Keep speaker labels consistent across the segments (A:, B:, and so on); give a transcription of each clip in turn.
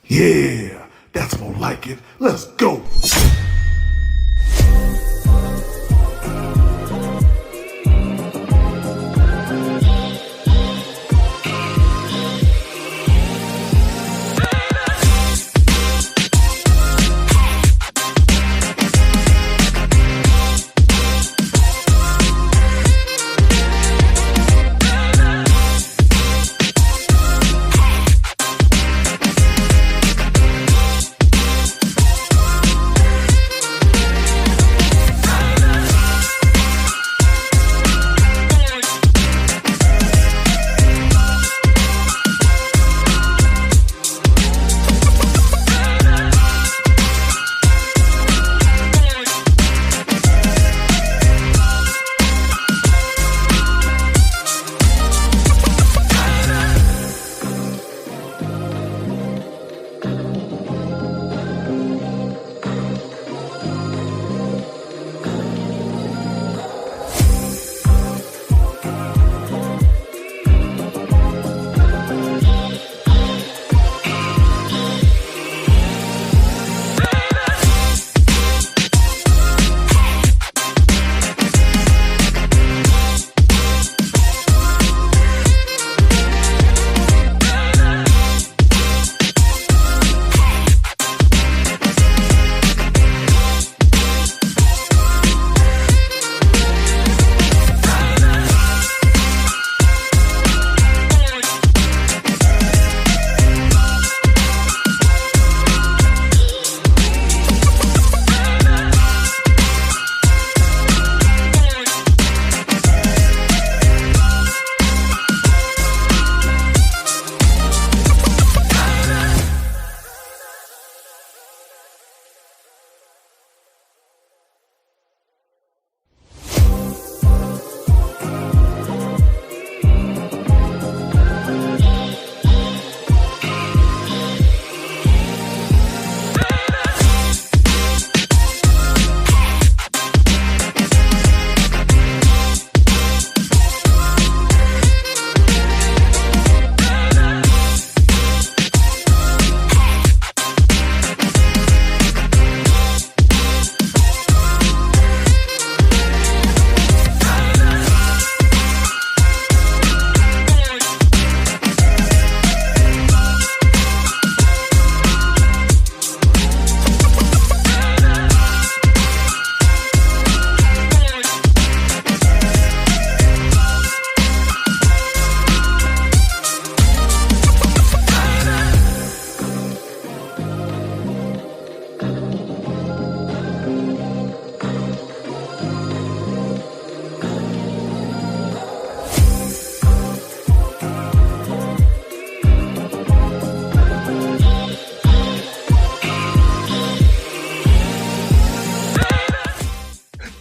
A: Yeah, that's more like it. Let's go.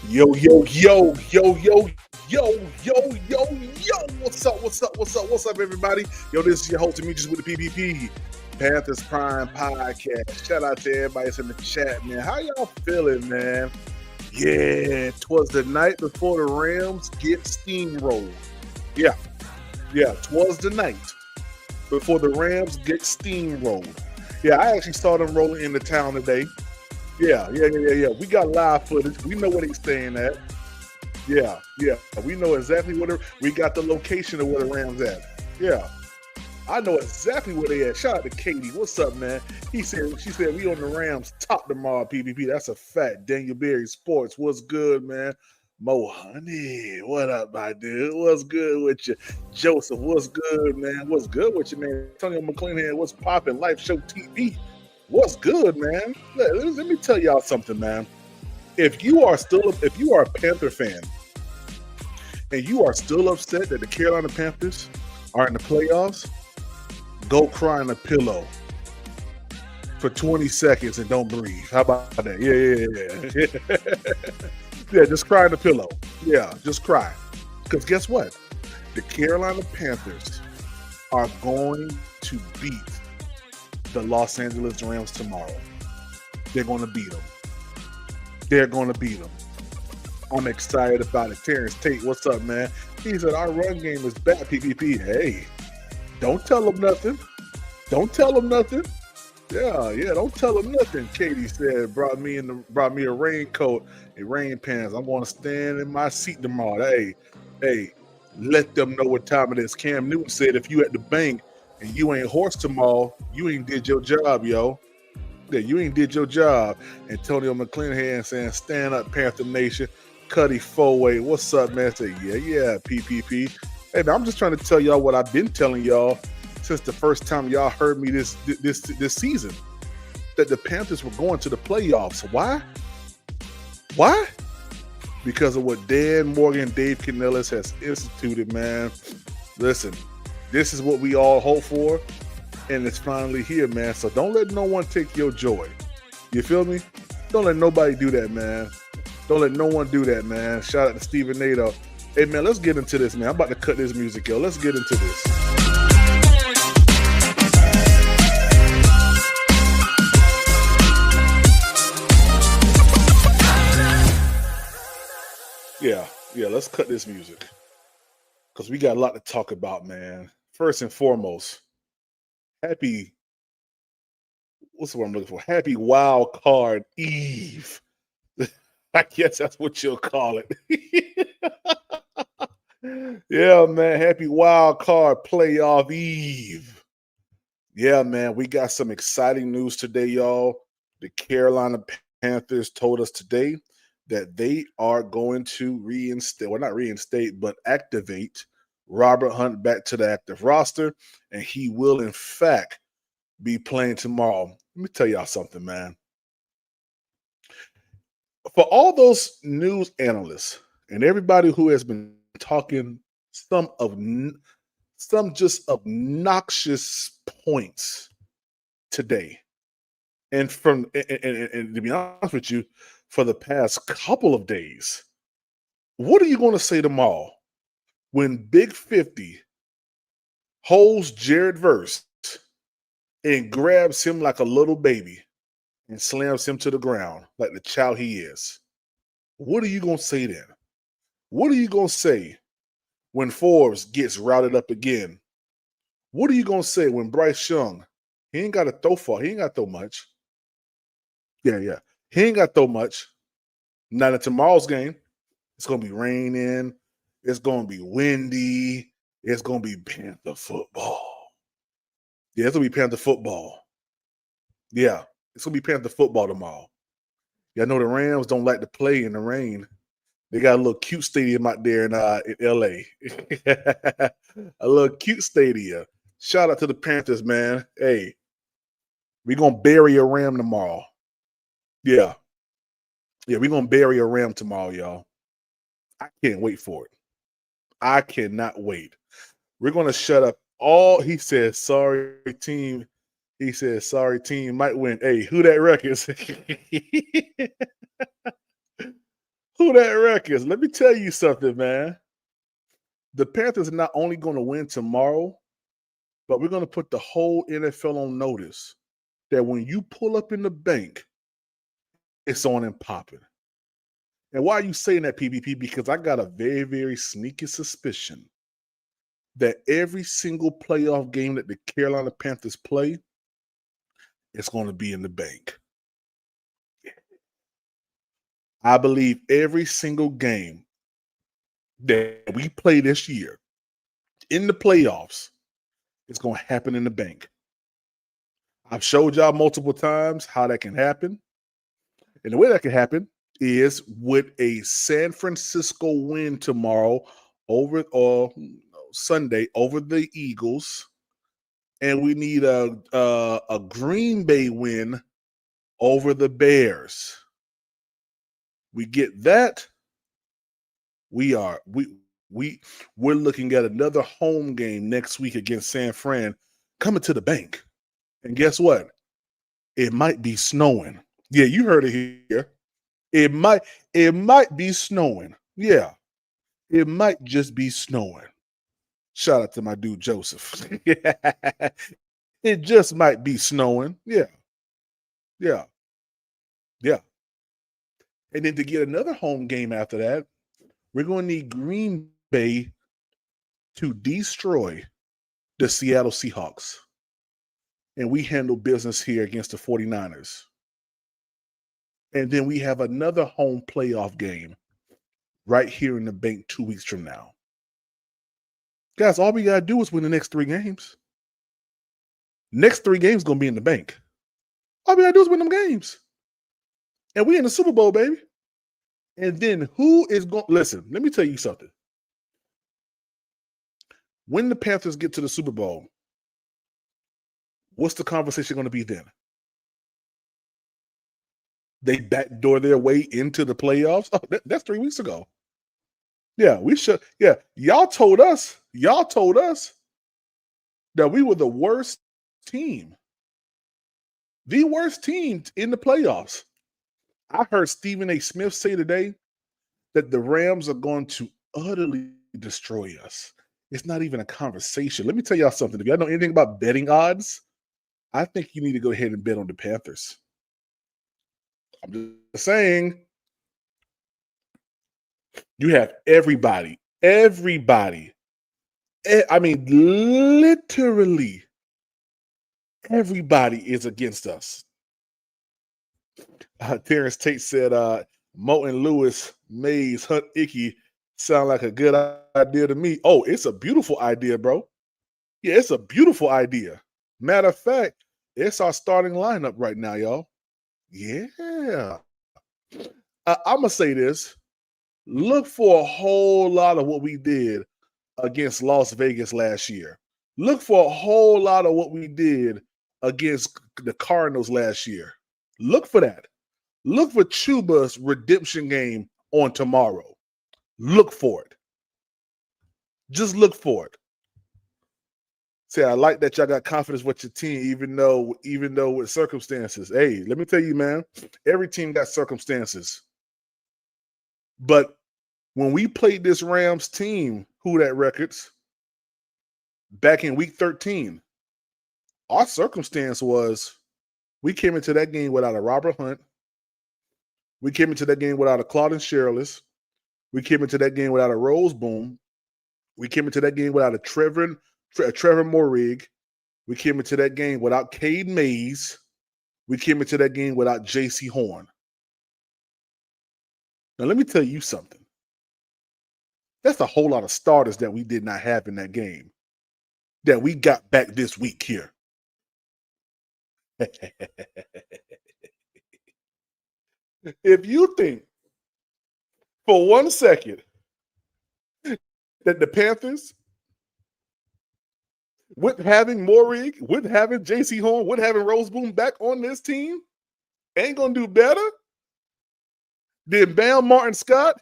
A: Yo, yo, yo, yo, yo, yo, yo, yo, yo. What's up? What's up? What's up? What's up, everybody? Yo, this is your host, Demetrius with the PPP, Panthers Prime Podcast. Shout out to everybody that's in the chat, man. How y'all feeling, man? Yeah, 'twas the night before the Rams get steamrolled. Yeah, 'twas the night before the Rams get steamrolled. Yeah, I actually saw them rolling into town today. Yeah. We got live footage. We know where they staying at. Yeah. We know exactly we got the location of where the Rams at. Yeah. I know exactly where they at. Shout out to Katie. She said we on the Rams top tomorrow, PPP. That's a fact. Daniel Berry Sports. What's good, man? Mo Honey. What up, my dude? What's good with you? Joseph, what's good, man? What's good with you, man? Antonio McLean here. What's poppin'? Life Show TV. What's good, man? Let me tell y'all something, man. If you are a Panther fan and you are still upset that the Carolina Panthers are in the playoffs, go cry in a pillow for 20 seconds and don't breathe. How about that? Yeah, just cry in the pillow. Yeah, just cry. Because guess what? The Carolina Panthers are going to beat the Los Angeles Rams tomorrow. They're going to beat them. I'm excited about it. Terrence Tate, what's up, man? He said our run game is bad, PPP. Hey, don't tell them nothing. Yeah. Don't tell them nothing. Katie said, brought me a raincoat and rain pants. I'm going to stand in my seat tomorrow. Hey, let them know what time it is. Cam Newton said, if you at the bank and you ain't horse tomorrow, you ain't did your job, yo. Yeah, you ain't did your job. Antonio McClanahan saying, stand up, Panther Nation. Cuddy Foway, what's up, man? Say, yeah, PPP. Hey, man, I'm just trying to tell y'all what I've been telling y'all since the first time y'all heard me this season, that the Panthers were going to the playoffs. Why? Why? Because of what Dan Morgan, Dave Canellis has instituted, man. Listen, this is what we all hope for, and it's finally here, man. So don't let no one take your joy. You feel me? Don't let nobody do that, man. Don't let no one do that, man. Shout out to Steven Nato. Hey, man, let's get into this, man. I'm about to cut this music, yo. Let's get into this. Yeah, let's cut this music. Because we got a lot to talk about, man. First and foremost, what's the word I'm looking for? Happy Wild Card Eve. I guess that's what you'll call it. Yeah, man. Happy Wild Card Playoff Eve. Yeah, man. We got some exciting news today, y'all. The Carolina Panthers told us today that they are going to not reinstate, but activate Robert Hunt back to the active roster, and he will, in fact, be playing tomorrow. Let me tell y'all something, man. For all those news analysts and everybody who has been talking some of some just obnoxious points today, and to be honest with you, for the past couple of days, what are you going to say tomorrow when Big 50 holds Jared Verse and grabs him like a little baby and slams him to the ground like the child he is? What are you going to say then? What are you going to say when Forbes gets routed up again? What are you going to say when Bryce Young, he ain't got to throw far, he ain't got to throw much. Yeah. He ain't got to throw much. Not in tomorrow's game. It's going to be raining. It's going to be windy. It's going to be Panther football. Yeah, it's going to be Panther football. Yeah, it's going to be Panther football tomorrow. Yeah, I know the Rams don't like to play in the rain. They got a little cute stadium out there in LA. A little cute stadium. Shout out to the Panthers, man. Hey, we're going to bury a Ram tomorrow. Yeah, we're going to bury a Ram tomorrow, y'all. I can't wait for it. I cannot wait. We're going to shut up all. He says, sorry, team. He says, sorry, team might win. Hey, who that records? Who that records? Let me tell you something, man. The Panthers are not only going to win tomorrow, but we're going to put the whole NFL on notice that when you pull up in the bank, it's on and popping. And why are you saying that, PvP? Because I got a very, very sneaky suspicion that every single playoff game that the Carolina Panthers play, it's going to be in the bank. I believe every single game that we play this year in the playoffs is going to happen in the bank. I've showed y'all multiple times how that can happen. And the way that can happen is with a San Francisco win tomorrow or Sunday over the Eagles. And we need a Green Bay win over the Bears. We get that. We're looking at another home game next week against San Fran coming to the bank. And guess what? It might be snowing. Yeah, you heard it here. It might be snowing. Yeah. It might just be snowing. Shout out to my dude Joseph. It just might be snowing. Yeah. And then to get another home game after that, we're going to need Green Bay to destroy the Seattle Seahawks. and we handle business here against the 49ers. And then we have another home playoff game right here in the bank 2 weeks from now. Guys, all we got to do is win the next 3 games. Next 3 games going to be in the bank. All we got to do is win them games. And we in the Super Bowl, baby. And then who is going – listen, let me tell you something. When the Panthers get to the Super Bowl, what's the conversation going to be then? They backdoor their way into the playoffs? Oh, that's 3 weeks ago. Yeah, we should. Yeah, y'all told us that we were the worst team. The worst team in the playoffs. I heard Stephen A. Smith say today that the Rams are going to utterly destroy us. It's not even a conversation. Let me tell y'all something. If y'all know anything about betting odds, I think you need to go ahead and bet on the Panthers. I'm just saying. You have everybody. I mean, literally everybody is against us. Terrence Tate said, Moten Lewis, Mays, Hunt Icky sound like a good idea to me. Oh, it's a beautiful idea, bro. Yeah, it's a beautiful idea. Matter of fact, it's our starting lineup right now, y'all. Yeah. I'm going to say this. Look for a whole lot of what we did against Las Vegas last year. Look for a whole lot of what we did against the Cardinals last year. Look for that. Look for Chuba's redemption game on tomorrow. Look for it. Just look for it. Say, I like that y'all got confidence with your team, even though with circumstances. Hey, let me tell you, man, every team got circumstances. But when we played this Rams team, Who Dat Records, back in week 13, our circumstance was we came into that game without a Robert Hunt. We came into that game without a Claudin Sherrills. We came into that game without a Rose Boom. We came into that game without a Trevor Morig. We came into that game without Cade Mays. We came into that game without J.C. Horn. Now, let me tell you something. That's a whole lot of starters that we did not have in that game that we got back this week here. If you think for 1 second that the Panthers, with having Morig, with having J.C. Horn, with having Rose Boom back on this team, ain't going to do better than Bam Martin Scott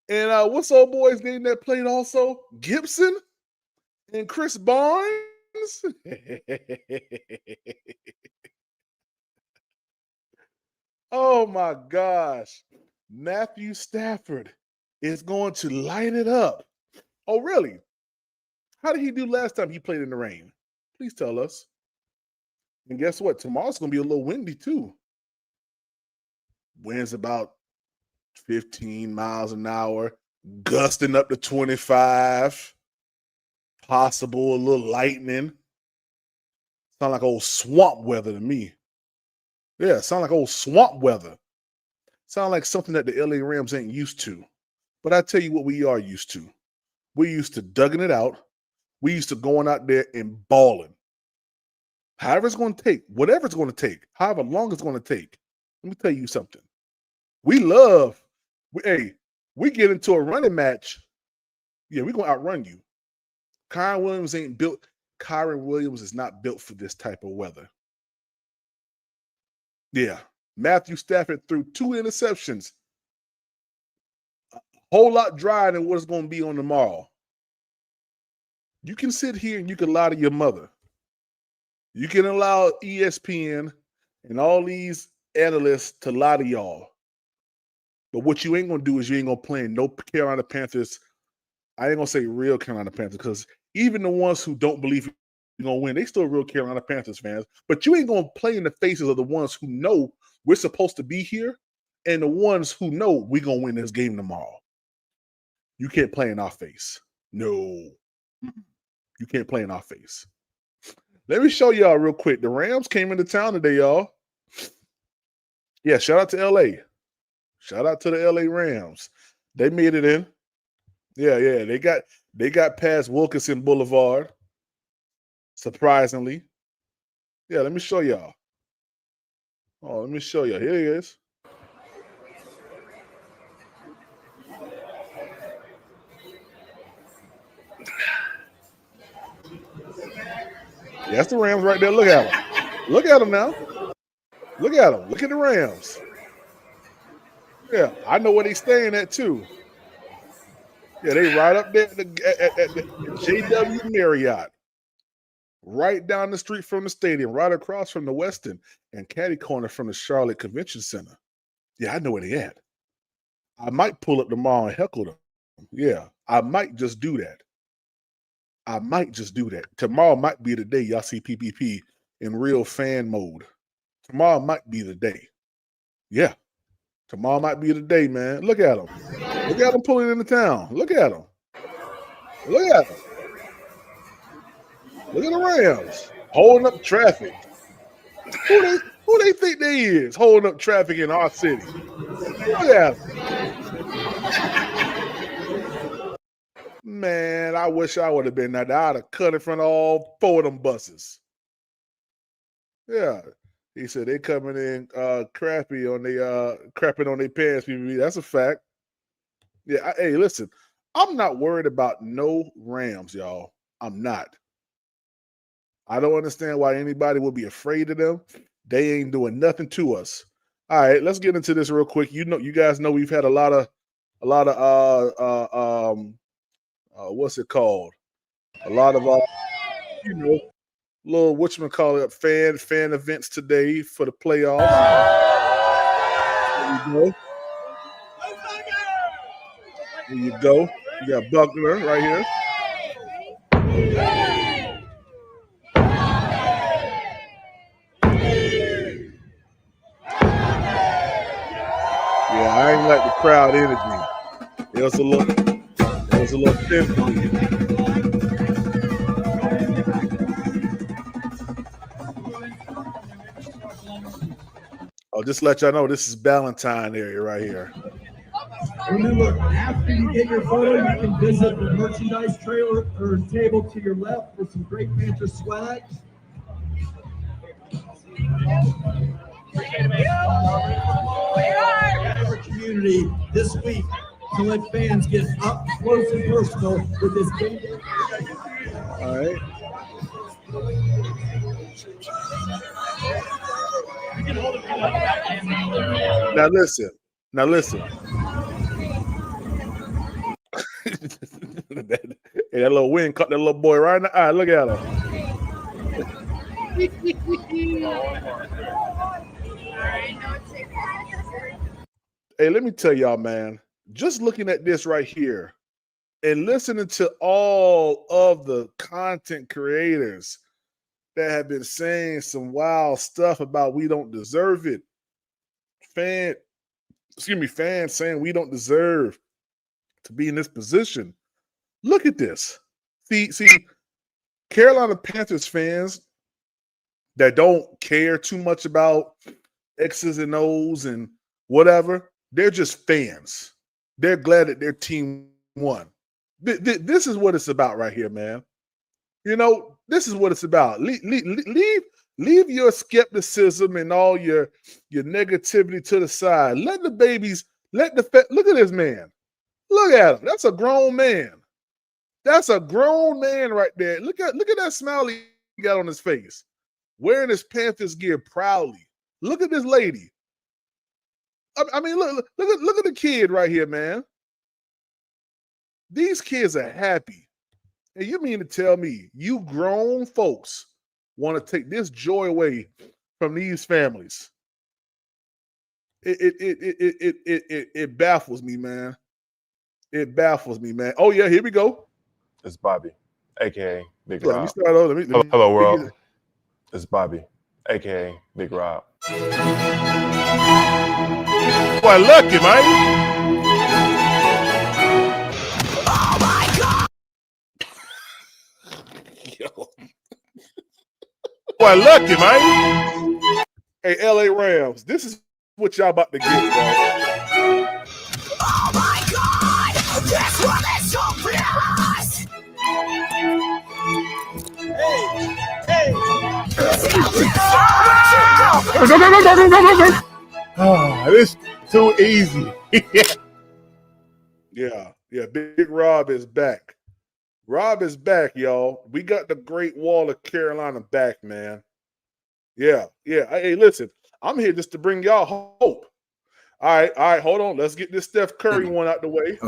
A: and what's old boy's name that played also? Gibson and Chris Barnes? Oh, my gosh. Matthew Stafford is going to light it up. Oh, really? How did he do last time he played in the rain? Please tell us. And guess what? Tomorrow's going to be a little windy, too. Winds about 15 miles an hour, gusting up to 25. Possible a little lightning. Sound like old swamp weather to me. Yeah, sound like old swamp weather. Sound like something that the LA Rams ain't used to. But I tell you what we are used to. We're used to dugging it out. We used to going out there and balling. However it's going to take, whatever it's going to take, however long it's going to take. Let me tell you something. We get into a running match. Yeah, we're going to outrun you. Kyron Williams ain't built. Kyron Williams is not built for this type of weather. Yeah. Matthew Stafford threw 2 interceptions. A whole lot drier than what it's going to be on tomorrow. You can sit here and you can lie to your mother. You can allow ESPN and all these analysts to lie to y'all. But what you ain't going to do is you ain't going to play in no Carolina Panthers. I ain't going to say real Carolina Panthers because even the ones who don't believe you're going to win, they still real Carolina Panthers fans. But you ain't going to play in the faces of the ones who know we're supposed to be here and the ones who know we're going to win this game tomorrow. You can't play in our face. No. You can't play in our face. Let me show y'all real quick. The Rams came into town today, y'all. Yeah, shout out to LA. Shout out to the LA Rams. They made it in. Yeah. They got past Wilkinson Boulevard. Surprisingly. Yeah, let me show y'all. Oh, let me show y'all. Here he is. Yeah, that's the Rams right there. Look at them. Look at them now. Look at them. Look at the Rams. Yeah, I know where they staying at too. Yeah, they right up there at the JW Marriott. Right down the street from the stadium, right across from the Westin and caddy corner from the Charlotte Convention Center. Yeah, I know where they at. I might pull up tomorrow and heckle them. Yeah, I might just do that. I might just do that. Tomorrow might be the day y'all see PPP in real fan mode. Tomorrow might be the day. Yeah, tomorrow might be the day, man. Look at them. Look at them pulling into town. Look at them. Look at them. Look at the Rams holding up traffic. Who they think they is holding up traffic in our city? Look at them. Man, I wish I would have been there. I'd have cut in front of all 4 of them buses. Yeah. He said they coming in crapping on their pants, PPP. That's a fact. Yeah, hey, listen, I'm not worried about no Rams, y'all. I'm not. I don't understand why anybody would be afraid of them. They ain't doing nothing to us. All right, let's get into this real quick. You guys know we've had a lot of what's it called? A lot of little whatchamacallit fan events today for the playoffs. There you go. You got Buckner right here. Yeah, I ain't like the crowd energy. It was a little thin for me. I'll just let y'all know this is Ballantyne area right here.
B: Remember, after you get your photo, you can visit the merchandise trailer or table to your left for some great Panthers swag. Our community this week to let fans get up close and personal with this game.
A: All right. Now listen. Hey, that little wind caught that little boy right in the eye. Look at him. Hey, let me tell y'all, man, just looking at this right here and listening to all of the content creators that have been saying some wild stuff about we don't deserve it. Fans saying we don't deserve to be in this position. Look at this. See, Carolina Panthers fans that don't care too much about X's and O's and whatever, they're just fans. They're glad that their team won. This is what it's about right here, man. You know, this is what it's about. Leave your skepticism and all your negativity to the side. Let the babies, look at this man. Look at him. That's a grown man. That's a grown man right there. Look at that smile he got on his face. Wearing his Panthers gear proudly. Look at this lady. I mean, look at the kid right here, man. These kids are happy. And you mean to tell me you grown folks want to take this joy away from these families? It baffles me, man. It baffles me, man. Oh yeah, here we go.
C: It's Bobby, aka Big
A: Let
C: Rob.
A: me start over.
C: Hello, world. It's Bobby, aka Big Rob.
A: Boy, lucky, man. Oh my God. Yo.
C: Boy, lucky, man.
A: Hey, LA Rams, this is what y'all about to get, bro.
D: Oh my God! This one is so fast!
C: Oh, this too easy.
A: Yeah, Big Rob is back. Rob is back, y'all. We got the Great Wall of Carolina back, man. Yeah. Hey, listen, I'm here just to bring y'all hope. All right, hold on. Let's get this Steph Curry one out the way.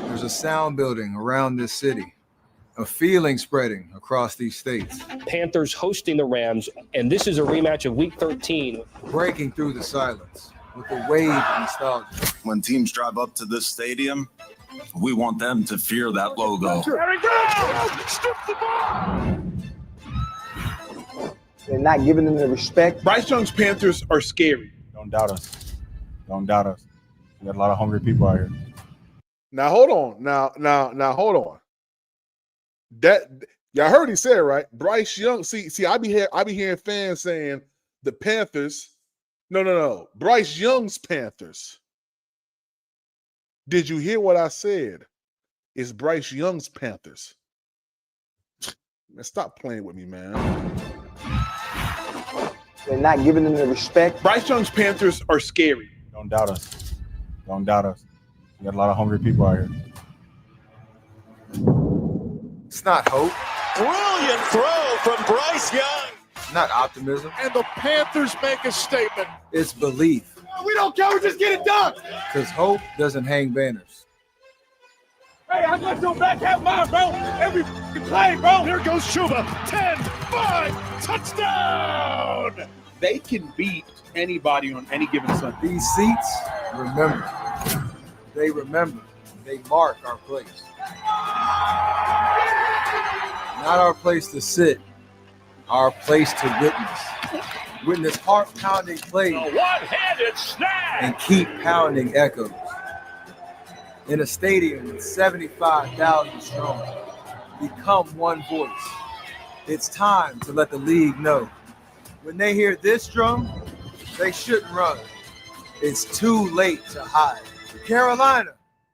E: There's a sound building around this city, a feeling spreading across these states.
F: Panthers hosting the Rams, and this is a rematch of Week 13.
E: Breaking through the silence with a wave of nostalgia.
G: When teams drive up to this stadium, we want them to fear that logo.
D: There he goes! Strip the ball!
H: They're not giving them the respect.
I: Bryce Young's Panthers are scary.
C: Don't doubt us. Don't doubt us. We got a lot of hungry people out here.
A: Now hold on. Now hold on. That y'all heard he said right. Bryce Young. See. I be hearing fans saying the Panthers. No. Bryce Young's Panthers. Did you hear what I said? It's Bryce Young's Panthers. Man, stop playing with me, man.
H: They're not giving them the respect.
I: Bryce Young's Panthers are scary.
C: Don't doubt us. Don't doubt us. We got a lot of hungry people out here.
E: It's not hope.
D: Brilliant throw from Bryce Young.
E: Not optimism.
D: And the Panthers make a statement.
E: It's belief.
D: We don't care, we just get it done.
E: Because hope doesn't hang banners.
D: Hey, I got your back half mine, bro. Every play, bro. Here goes Chuba. 10-5, touchdown.
I: They can beat anybody on any given Sunday.
E: These seats, remember. They remember. They mark our place. Not our place to sit. Our place to witness. Witness heart-pounding plays.
D: A one-handed snag.
E: And keep pounding echoes. In a stadium with 75,000 strong, become one voice. It's time to let the league know. When they hear this drum, they shouldn't run. It's too late to hide. Carolina,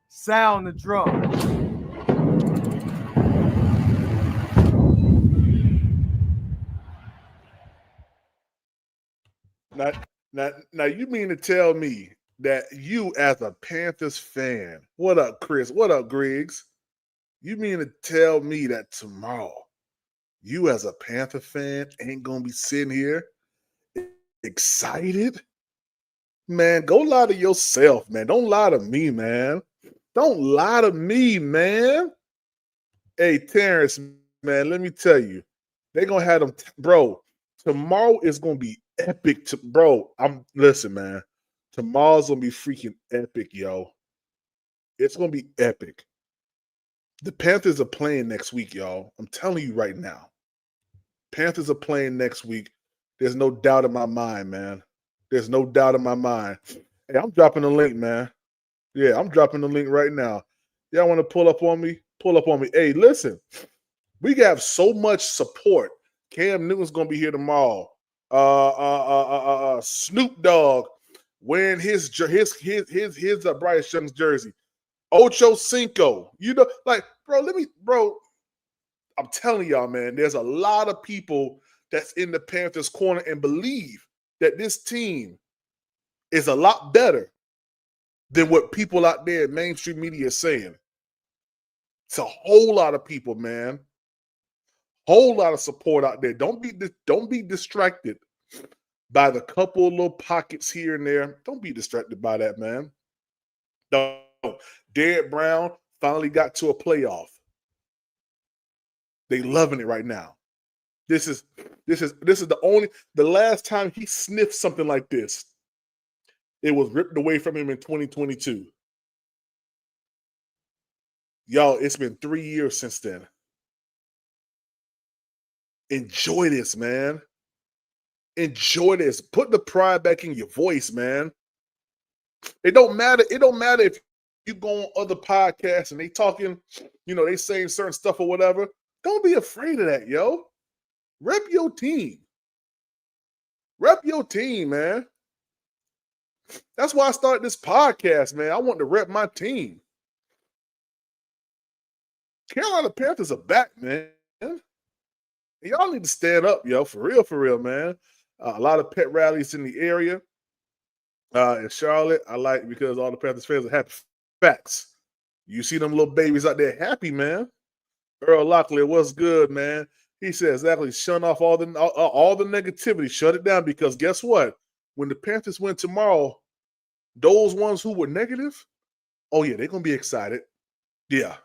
E: sound the drum.
A: Now, you mean to tell me that you, as a Panthers fan, what up, Chris? What up, Griggs? You mean to tell me that tomorrow, you as a Panther fan ain't gonna be sitting here excited? Man, go lie to yourself, man. Don't lie to me, man. Don't lie to me, man. Hey, Terrence, man, let me tell you, they're gonna have them, bro. Tomorrow is gonna be epic, bro. Listen, man. Tomorrow's gonna be freaking epic, yo. It's gonna be epic. The Panthers are playing next week, y'all. I'm telling you right now. Panthers are playing next week. There's no doubt in my mind, man. There's no doubt in my mind. Hey, I'm dropping the link, man. Yeah, I'm dropping the link right now. Y'all want to pull up on me? Pull up on me. Hey, listen, we got so much support. Cam Newton's gonna be here tomorrow. Snoop Dogg wearing his Bryce Young's jersey. Ocho Cinco. You know, like, bro, I'm telling y'all, man, there's a lot of people that's in the Panthers corner and believe that this team is a lot better than what people out there in mainstream media is saying. It's a whole lot of people, man. Whole lot of support out there. Don't be distracted by the couple of little pockets here and there. Don't be distracted by that, man. No. Derek Brown finally got to a playoff. They loving it right now. This is the last time he sniffed something like this. It was ripped away from him in 2022. Y'all, it's been 3 years since then. Enjoy this, man. Enjoy this. Put the pride back in your voice, man. It don't matter. It don't matter if you go on other podcasts and they talking, they saying certain stuff or whatever. Don't be afraid of that, yo. Rep your team. Rep your team, man. That's why I started this podcast, man. I want to rep my team. Carolina Panthers are back, man. Y'all need to stand up, yo, for real, man. A lot of pet rallies in the area. In Charlotte, I like it because all the Panthers fans are happy. Facts. You see them little babies out there happy, man. Earl Lockley, what's good, man? He said exactly, shut off all the negativity, shut it down, because guess what? When the Panthers win tomorrow, those ones who were negative, oh yeah, they're gonna be excited. Yeah.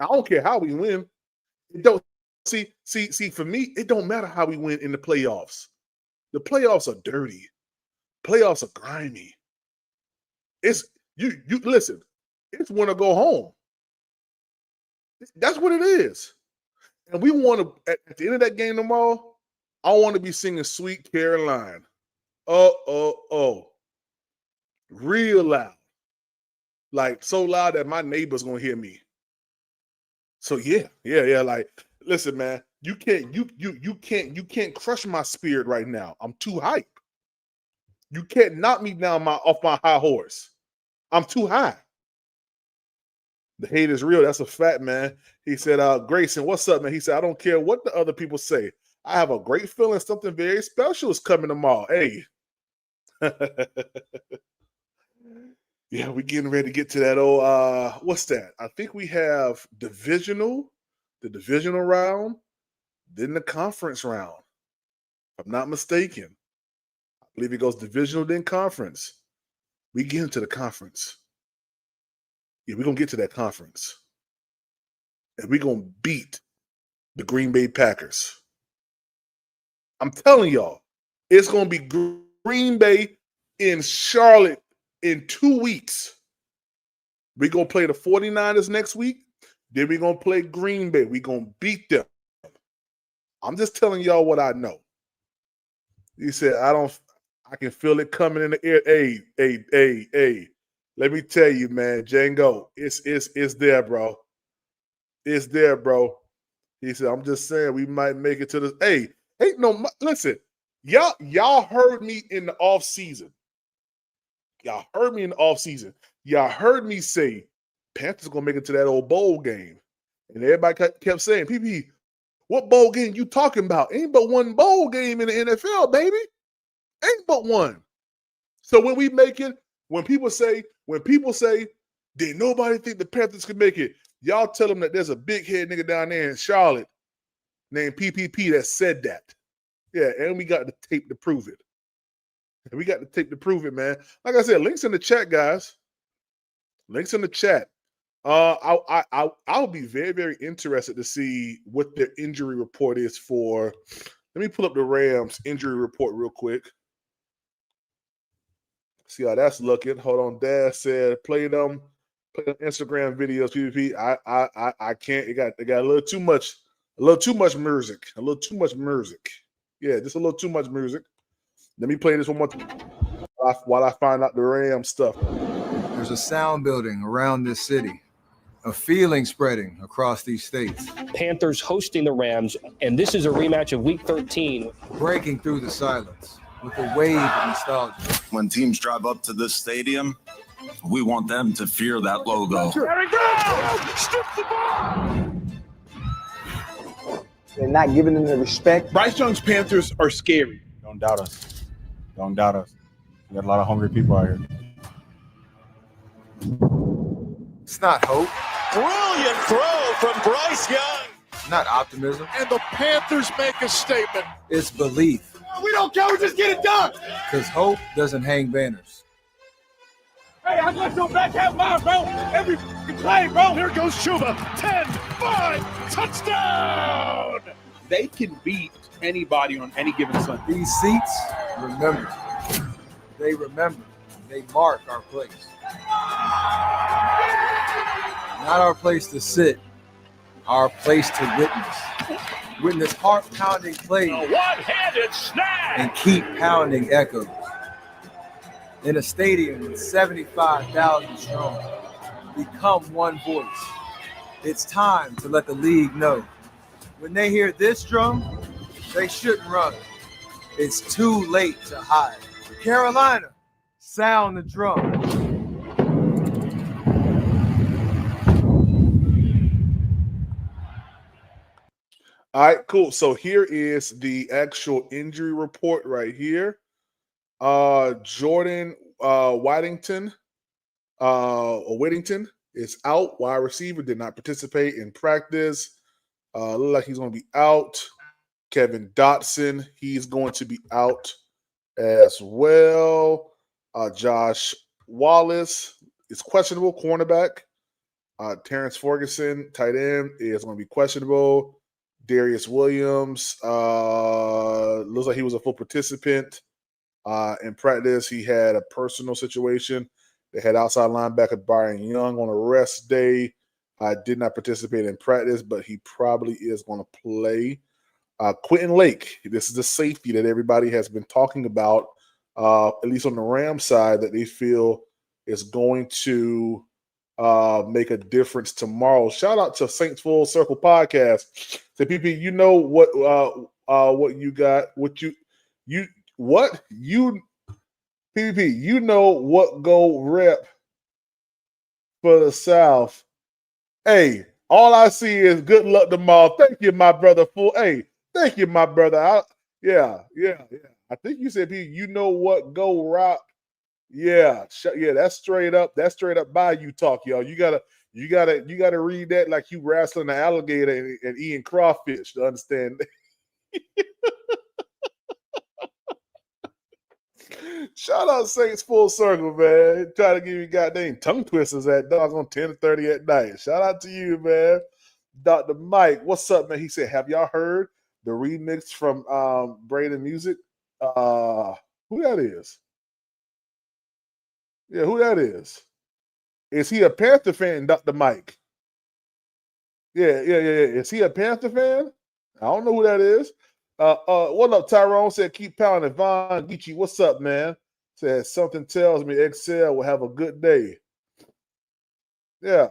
A: I don't care how we win. It don't see for me, it don't matter how we win in the playoffs. The playoffs are dirty. Playoffs are grimy. It's you listen, it's win or go home. That's what it is. And we want to, at the end of that game tomorrow, I want to be singing Sweet Caroline. Real loud. Like so loud that my neighbor's gonna hear me. So yeah. Like, listen, man, you can't crush my spirit right now. I'm too hype. You can't knock me down off my high horse. I'm too high. The hate is real. That's a fact, man. He said, Grayson, what's up, man? He said, I don't care what the other people say. I have a great feeling something very special is coming tomorrow. Hey. Yeah, we're getting ready to get to that old, what's that? I think we have the divisional round, then the conference round. If I'm not mistaken. I believe it goes divisional, then conference. We get into the conference. Yeah, we're going to get to that conference. And we're going to beat the Green Bay Packers. I'm telling y'all, it's going to be Green Bay in Charlotte in 2 weeks. We're going to play the 49ers next week. Then we're going to play Green Bay. We're going to beat them. I'm just telling y'all what I know. He said, I can feel it coming in the air. Hey. Let me tell you, man, Django, it's there, bro. It's there, bro. He said, I'm just saying we might make it to this. Hey, listen, y'all heard me in the offseason. Y'all heard me say Panthers going to make it to that old bowl game. And everybody kept saying, PP, what bowl game you talking about? Ain't but one bowl game in the NFL, baby. Ain't but one. So when we make it, when people say, did nobody think the Panthers could make it? Y'all tell them that there's a big head nigga down there in Charlotte named PPP that said that. Yeah, and we got the tape to prove it. Man. Like I said, links in the chat, guys. Links in the chat. I'll be very, very interested to see what their injury report is for. Let me pull up the Rams injury report real quick. See how that's looking. Hold on. Dad said, play them Instagram videos, PvP. I can't. It got a little too much music. Yeah, just a little too much music. Let me play this one more time while I find out the Ram stuff.
E: There's a sound building around this city, a feeling spreading across these states.
F: Panthers hosting the Rams, and this is a rematch of Week 13.
E: Breaking through the silence with a wave of nostalgia.
G: When teams drive up to this stadium, we want them to fear that logo.
H: They're not giving them the respect.
I: Bryce Young's Panthers are scary.
J: Don't doubt us. We got a lot of hungry people out here.
E: It's not hope.
D: Brilliant throw from Bryce Young.
E: Not optimism.
D: And the Panthers make a statement.
E: It's belief.
D: We don't care. We just get it done.
E: Because hope doesn't hang banners.
D: Hey, I got your back half mine, bro. Every play, bro. Here goes Chuba. 10-5. Touchdown.
I: They can beat anybody on any given Sunday.
E: These seats remember. They remember. They mark our place. Not our place to sit. Our place to witness. Witness heart-pounding plays.
D: A one-handed snag.
E: And keep pounding echoes. In a stadium with 75,000 strong, become one voice. It's time to let the league know When they hear this drum, they shouldn't run. It's too late to hide. Carolina, sound the drum.
A: All right, cool. So here is the actual injury report right here. Jordan Whittington is out. Wide receiver, did not participate in practice. Look like he's going to be out. Kevin Dotson, he's going to be out as well. Josh Wallace is questionable, cornerback. Terrence Ferguson, tight end, is going to be questionable. Darius Williams looks like he was a full participant in practice. He had a personal situation. They had outside linebacker Byron Young on a rest day. Did not participate in practice, but he probably is going to play. Quentin Lake, this is the safety that everybody has been talking about, at least on the Rams side, that they feel is going to make a difference tomorrow. Shout out to Saints Full Circle Podcast. Say, PP, you know what you got, PPP, you know what go rep for the South. Hey, all I see is good luck tomorrow. Thank you, my brother. Hey, thank you, my brother. Yeah. I think you said, you know what go rock. Yeah, that's straight up. That's straight up Bayou talk, y'all. You gotta read that like you wrestling an alligator and eating crawfish to understand. Shout out Saints Full Circle, man. Try to give you goddamn tongue twisters at dogs on 10:30 at night. Shout out to you, man. Dr. Mike, what's up, man? He said, have y'all heard the remix from Braden Music? Who that is? Yeah, who that is? Is he a Panther fan, Dr. Mike? Yeah. Is he a Panther fan? I don't know who that is. What up, Tyrone? Said, keep pounding. Von Geechee, what's up, man? Said, something tells me Excel will have a good day. Yeah.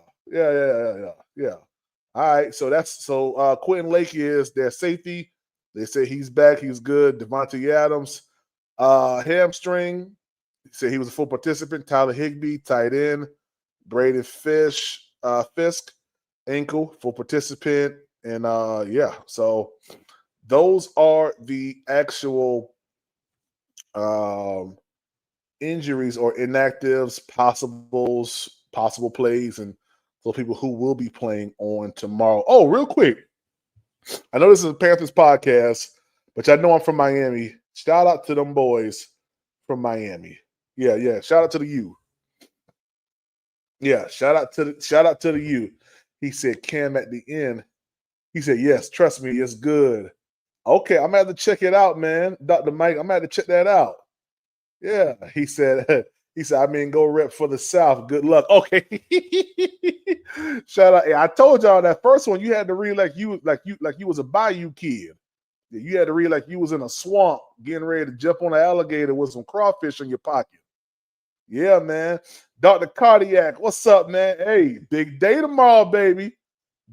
A: All right, so Quentin Lake is their safety. They say he's back. He's good. Devontae Adams, hamstring. He said he was a full participant. Tyler Higbee, tight end. Braden Fisk, ankle, full participant. And so those are the actual injuries or inactives, possible plays, and for people who will be playing on tomorrow. Oh, real quick. I know this is a Panthers podcast, but I know I'm from Miami. Shout out to them boys from Miami. Yeah. Shout out to the U. Yeah, shout out to the U. He said Cam at the end. He said, yes, trust me, it's good. Okay, I'm gonna have to check it out, man. Dr. Mike, I'm gonna have to check that out. Yeah, he said, go rep for the South. Good luck. Okay. Shout out. I told y'all that first one you had to read like you was a Bayou kid. You had to read like you was in a swamp getting ready to jump on an alligator with some crawfish in your pocket. Yeah, man. Dr. Cardiac, what's up, man? Hey, big day tomorrow, baby.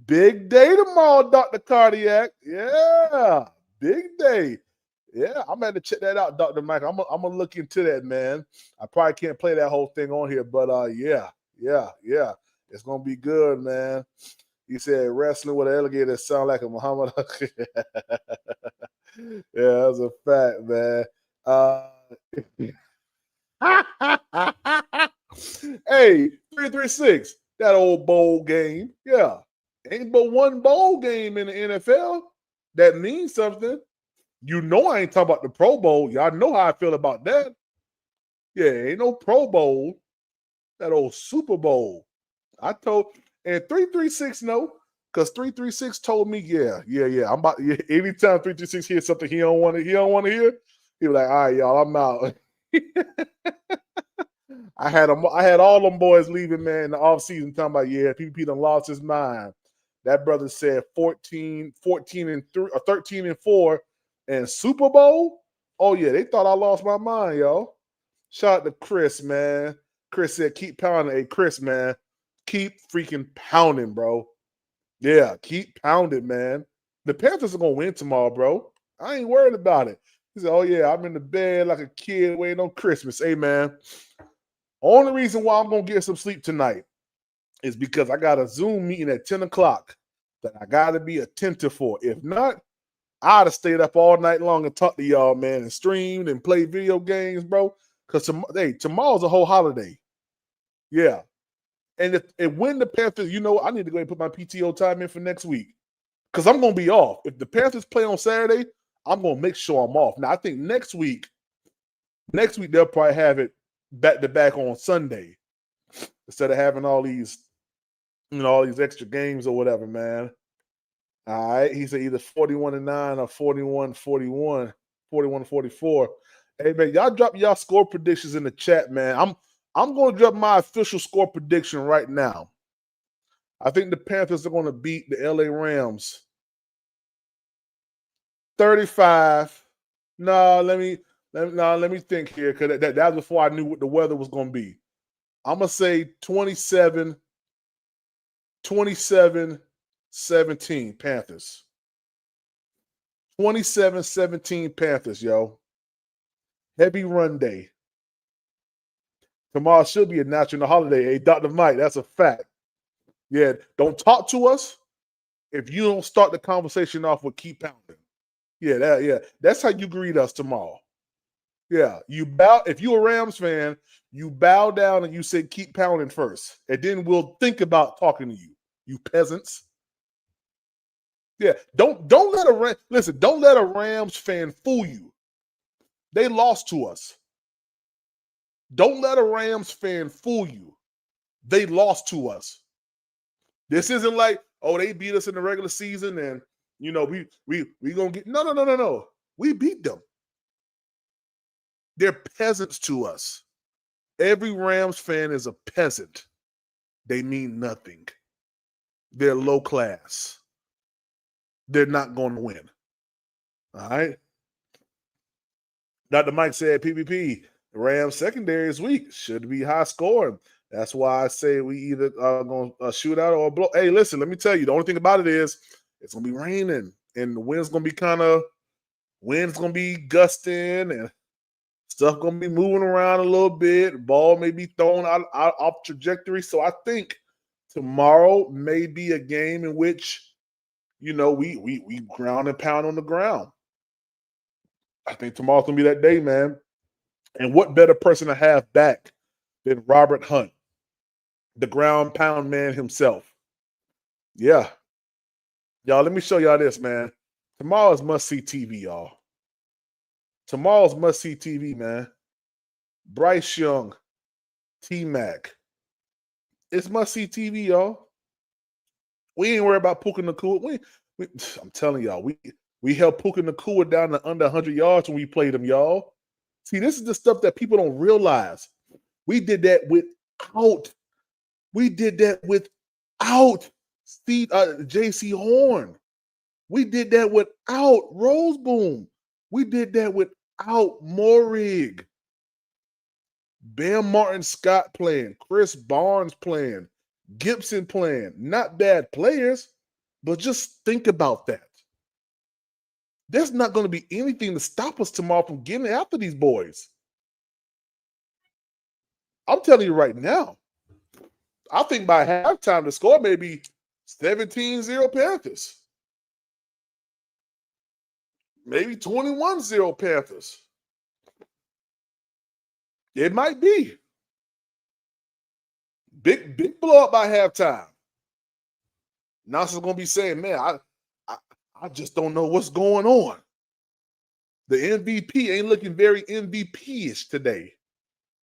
A: Big day tomorrow, Dr. Cardiac. Yeah, big day. Yeah, I'm going to check that out, Dr. Mike. I'm gonna look into that, man. I probably can't play that whole thing on here, but yeah. It's going to be good, man. He said wrestling with an alligator sound like a Muhammad. Yeah, that's a fact, man. Hey, 336, that old bowl game. Yeah. Ain't but one bowl game in the NFL. That means something. You know I ain't talking about the Pro Bowl. Y'all know how I feel about that. Yeah, ain't no Pro Bowl. That old Super Bowl. I told, and 336 no, because 336 told me, yeah. I'm about anytime 336 hears something he don't want to hear, he was like, all right, y'all, I'm out. I had all them boys leaving, man, in the offseason talking about, yeah, PPP done lost his mind. That brother said 14 and 3 or 13 and 4 and Super Bowl. Oh yeah, they thought I lost my mind, y'all. Shout out to Chris, man. Chris said, keep pounding. Hey, Chris, man, keep freaking pounding, bro. Yeah, keep pounding, man. The Panthers are going to win tomorrow, bro. I ain't worried about it. He said, oh, yeah, I'm in the bed like a kid waiting on Christmas. Hey, man, only reason why I'm going to get some sleep tonight is because I got a Zoom meeting at 10 o'clock that I got to be attentive for. If not, I'd have stayed up all night long and talked to y'all, man, and streamed and played video games, bro. Because tomorrow's a whole holiday. Yeah. And if when the Panthers, I need to go ahead and put my PTO time in for next week because I'm going to be off. If the Panthers play on Saturday, I'm going to make sure I'm off. Now, I think next week they'll probably have it back-to-back on Sunday instead of having all these extra games or whatever, man. All right. He said either 41-9 or 41-41, 41-44. Hey, man, y'all drop y'all score predictions in the chat, man. I'm going to drop my official score prediction right now. I think the Panthers are going to beat the LA Rams 35. No, let me think here because that was before I knew what the weather was going to be. I'm going to say 27-17 Panthers. 27-17 Panthers, yo. Heavy run day. Tomorrow should be a national holiday. Hey, Dr. Mike, that's a fact. Yeah, don't talk to us if you don't start the conversation off with keep pounding. Yeah, that's how you greet us tomorrow. Yeah, you bow. If you're a Rams fan, you bow down and you say keep pounding first, and then we'll think about talking to you, you peasants. Yeah, don't let a Rams fan fool you. They lost to us. Don't let a Rams fan fool you. They lost to us. This isn't like, oh, they beat us in the regular season and we gonna get no. We beat them. They're peasants to us. Every Rams fan is a peasant. They mean nothing. They're low class. They're not going to win. All right. Dr. Mike said, PPP, the Rams secondary is weak. Should be high scoring. That's why I say we either are going to shoot out or blow. Hey, listen, let me tell you, the only thing about it is it's going to be raining and the wind's going to be gusting and stuff going to be moving around a little bit. Ball may be thrown out off trajectory. So I think tomorrow may be a game in which, we ground and pound on the ground. I think tomorrow's going to be that day, man. And what better person to have back than Robert Hunt, the ground pound man himself. Yeah. Y'all, let me show y'all this, man. Tomorrow's must-see TV, y'all. Tomorrow's must-see TV, man. Bryce Young, T-Mac. It's must-see TV, y'all. We ain't worried about Puka Nacua. I'm telling y'all, we held Puka Nacua down to under 100 yards when we played him, y'all. See, this is the stuff that people don't realize. We did that without Steve J.C. Horn. We did that without Roseboom. We did that without Morig. Bam Martin Scott playing, Chris Barnes playing, Gibson playing. Not bad players, but just think about that. There's not going to be anything to stop us tomorrow from getting after these boys. I'm telling you right now. I think by halftime the score may be 17-0 Panthers. Maybe 21-0 Panthers. It might be. Big blow up by halftime. Nasser's going to be saying, man, I just don't know what's going on. The MVP ain't looking very MVP-ish today.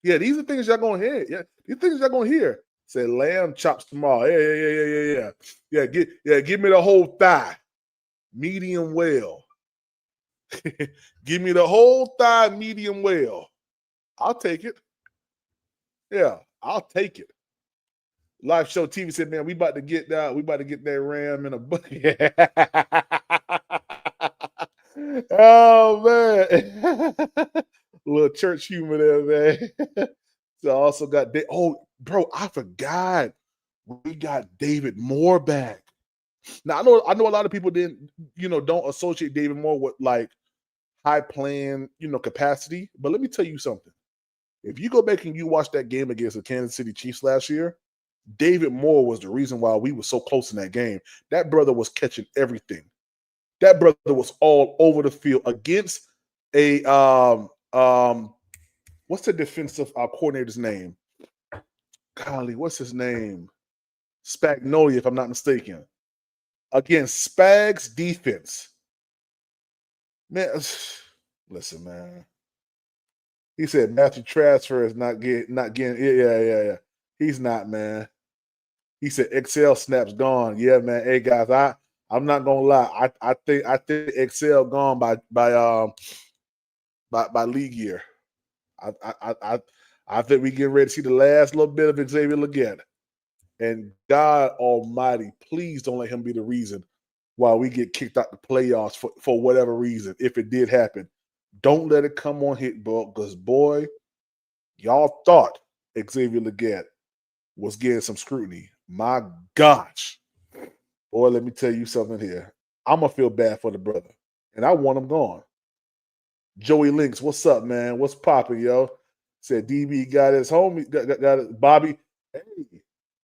A: Yeah, these are things y'all going to hear. Yeah, these things y'all going to hear. Say lamb chops tomorrow. Yeah. Give me the whole thigh. Medium well. Give me the whole thigh, medium well. I'll take it. Yeah, I'll take it. Live Show TV said, man, we about to get that. We about to get that ram in a bucket. Oh, man. Little church humor there, man. So I also got, bro, I forgot. We got David Moore back. Now I know a lot of people don't associate David Moore with like high playing, capacity. But let me tell you something. If you go back and you watch that game against the Kansas City Chiefs last year, David Moore was the reason why we were so close in that game. That brother was catching everything. That brother was all over the field against a what's the defensive coordinator's name? Golly, what's his name? Spagnuolo, if I'm not mistaken. Against Spags defense. Man, listen, man. He said Matthew Transfer is not getting. Yeah. He's not, man. He said Excel snaps gone. Yeah, man. Hey guys, I'm not gonna lie. I think Excel gone by league year. I think we getting ready to see the last little bit of Xavier Legette. And God Almighty, please don't let him be the reason why we get kicked out the playoffs for whatever reason. If it did happen, don't let it come on Hitbook, because boy, y'all thought Xavier Legette was getting some scrutiny. My gosh. Boy, let me tell you something here. I'm going to feel bad for the brother. And I want him gone. Joey Links, what's up, man? What's popping, yo? Said DB got his homie, got his Bobby. Hey,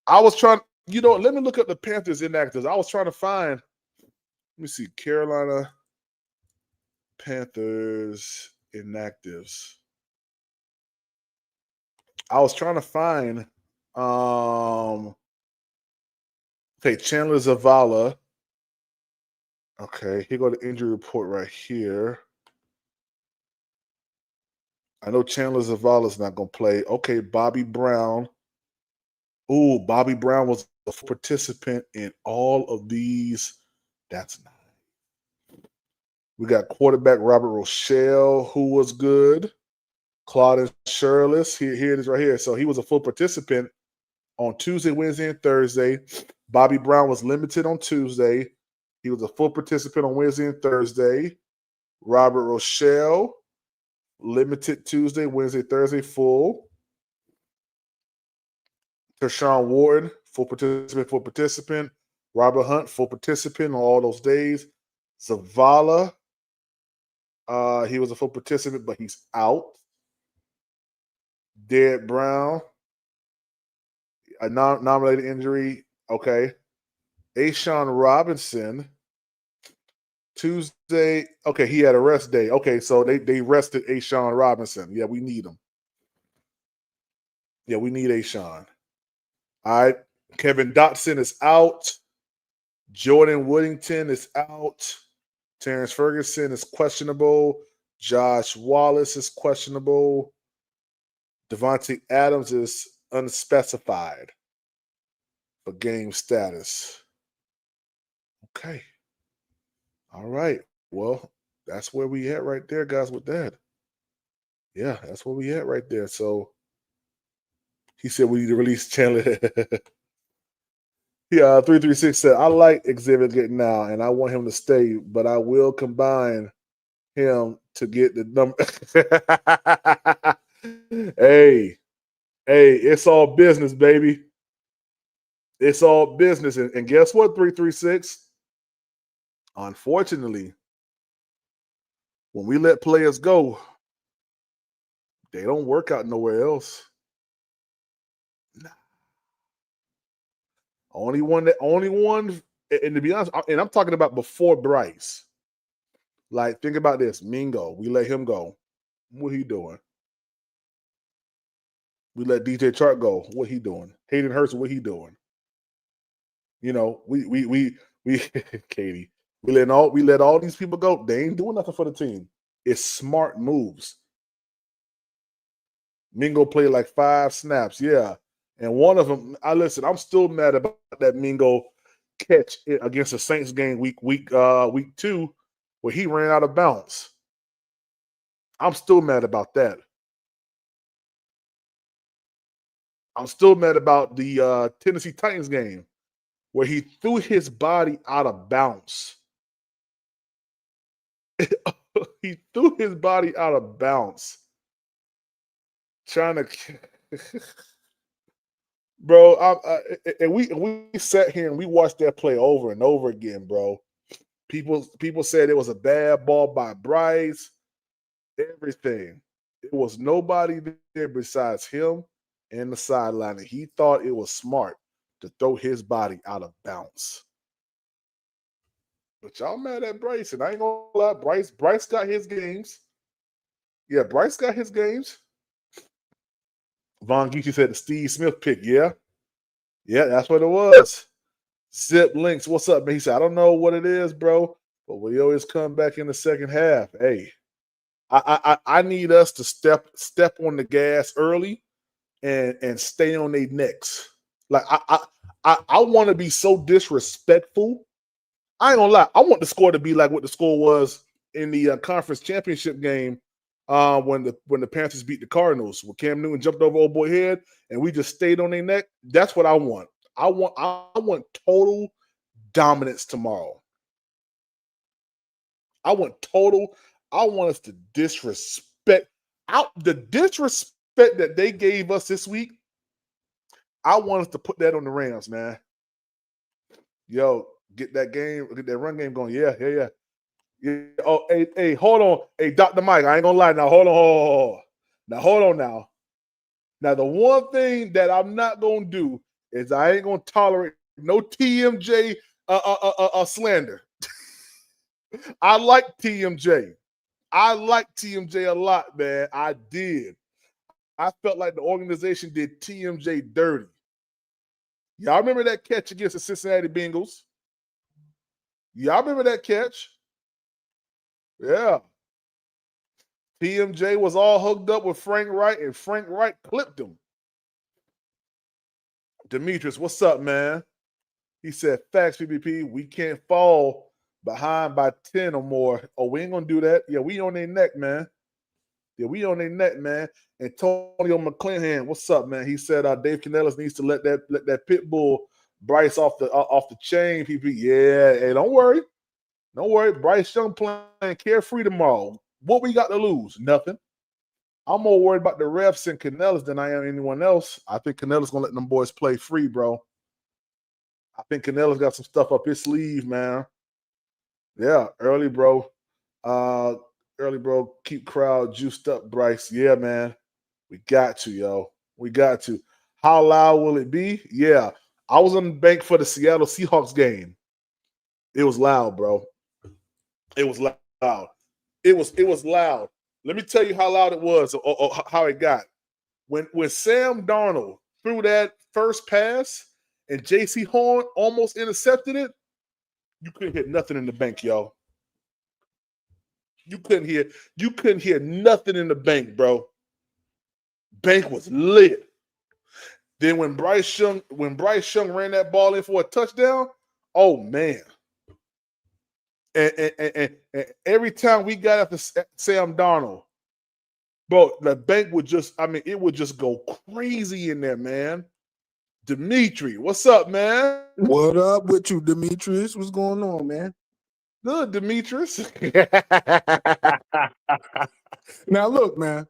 A: I was trying, let me look up the Panthers inactives. I was trying to find, let me see, Carolina Panthers inactives. I was trying to find Chandler Zavala. Okay, here go the injury report right here. I know Chandler Zavala's not going to play. Okay, Bobby Brown. Ooh, Bobby Brown was a participant in all of these. That's nice. We got quarterback Robert Rochelle, who was good. Claude Shirless, here it is right here. So he was a full participant on Tuesday, Wednesday, and Thursday. Bobby Brown was limited on Tuesday. He was a full participant on Wednesday and Thursday. Robert Rochelle, limited Tuesday, Wednesday, Thursday, full. Tershawn Wharton, full participant. Robert Hunt, full participant on all those days. Zavala, he was a full participant, but he's out. Derek Brown, a non-related injury. Okay. Ashawn Robinson, Tuesday. Okay, he had a rest day. Okay, so they rested Ashawn Robinson. Yeah, we need him. Yeah, we need Ashawn. All right. Kevin Dotson is out. Jordan Woodington is out. Terrence Ferguson is questionable. Josh Wallace is questionable. Devontae Adams is unspecified for game status. Okay. All right. Well, that's where we at right there, guys, with that. Yeah, that's where we at right there. So he said we need to release Chandler. Yeah, 336 said, I like Xavier getting now, and I want him to stay, but I will combine him to get the number. Hey, it's all business, baby. It's all business. And guess what, 336? Unfortunately, when we let players go, they don't work out nowhere else. Nah. Only one, and to be honest, and I'm talking about before Bryce. Like, think about this. Mingo, we let him go. What he doing? We let DJ Chark go. What he doing? Hayden Hurst, what he doing? We Katie, we let all these people go. They ain't doing nothing for the team. It's smart moves. Mingo played like 5 snaps, yeah. And one of them, I'm still mad about that Mingo catch against the Saints game week 2, where he ran out of bounds. I'm still mad about that. I'm still mad about the Tennessee Titans game where he threw his body out of bounds. He threw his body out of bounds. Trying to bro. And we sat here and we watched that play over and over again, bro. People said it was a bad ball by Bryce. Everything. It was nobody there besides him and the sideline. And he thought it was smart to throw his body out of bounds. But y'all mad at Bryce, and I ain't gonna lie. Bryce got his games. Yeah, Bryce got his games. Von Geechee said the Steve Smith pick. Yeah, that's what it was. Zip Links, what's up, man? He said, I don't know what it is, bro, but we always come back in the second half. Hey, I need us to step on the gas early and stay on their necks. Like I want to be so disrespectful. I ain't gonna lie. I want the score to be like what the score was in the conference championship game when the Panthers beat the Cardinals, where Cam Newton jumped over old boy head and we just stayed on their neck. That's what I want. I want total dominance tomorrow. I want us to disrespect the disrespect that they gave us this week. I want us to put that on the Rams, man. Yo, get that run game going. Yeah. Oh, hey, hold on. Hey, Dr. Mike, I ain't gonna lie now. Hold on. Now, hold on now. Now, the one thing that I'm not gonna do is I ain't gonna tolerate no TMJ slander. I like TMJ. I like TMJ a lot, man. I did. I felt like the organization did TMJ dirty. Y'all remember that catch against the Cincinnati Bengals? Y'all remember that catch? Yeah. TMJ was all hooked up with Frank Wright, and Frank Wright clipped him. Demetrius, what's up, man? He said, facts, PPP, we can't fall behind by 10 or more. Oh, we ain't going to do that. Yeah, we on their neck, man. Antonio McClanahan, what's up, man? He said Dave Canellis needs to let that pit bull Bryce off the chain, PP. Yeah, hey, don't worry. Bryce Young playing carefree tomorrow. What we got to lose? Nothing. I'm more worried about the refs and Canellis than I am anyone else. I think Canellis gonna let them boys play free, bro. I think Canellis got some stuff up his sleeve, man. Yeah, early, bro. Keep crowd juiced up, Bryce. Yeah, man. We got to, yo. We got to. How loud will it be? Yeah. I was on the bank for the Seattle Seahawks game. It was loud, bro. It was loud. It was loud. Let me tell you how loud it was or how it got. When Sam Darnold threw that first pass and J.C. Horn almost intercepted it, you couldn't hear nothing in the bank, y'all. You couldn't hear nothing in the bank, bro. Bank was lit. Then when Bryce Young ran that ball in for a touchdown, oh man. And every time we got after Sam Darnold, bro, the bank would it would just go crazy in there, man. Dimitri, what's up, man?
K: What up with you, Demetrius? What's going on, man?
A: Good, Demetrius.
K: Now, look, man,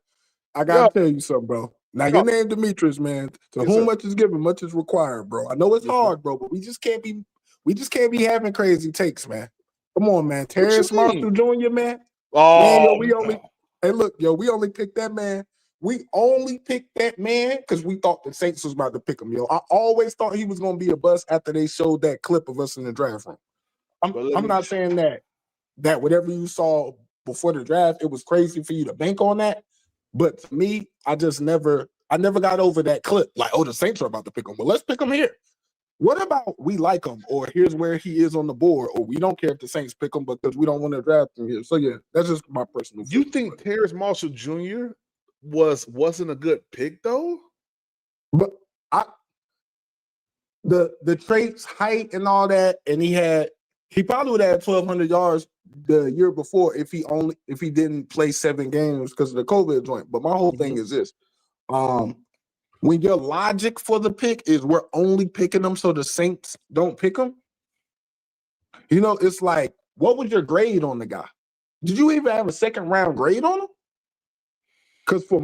K: I got to tell you something, bro. Now, your name Demetrius, man. To whom much is given, much is required, bro. I know it's hard, bro, but we just can't be having crazy takes, man. Come on, man. Terrence Marshall Jr., man.
A: Oh,
K: man, yo, we only picked that man. We only picked that man because we thought the Saints was about to pick him, yo. I always thought he was going to be a bust after they showed that clip of us in the draft room. I'm not saying that whatever you saw before the draft, it was crazy for you to bank on that. But to me, I never got over that clip. Like, oh, the Saints are about to pick him. Well, let's pick him here. What about we like him, or here's where he is on the board, or we don't care if the Saints pick him because we don't want to draft him here. So yeah, that's just my personal.
A: You think Terrence Marshall Jr. wasn't a good pick though?
K: But the traits, height, and all that, and he probably would have 1,200 yards the year before if he didn't play 7 games because of the COVID joint. But my whole thing is this: when your logic for the pick is we're only picking them so the Saints don't pick him, you know, it's like, what was your grade on the guy? Did you even have a second round grade on him? Because for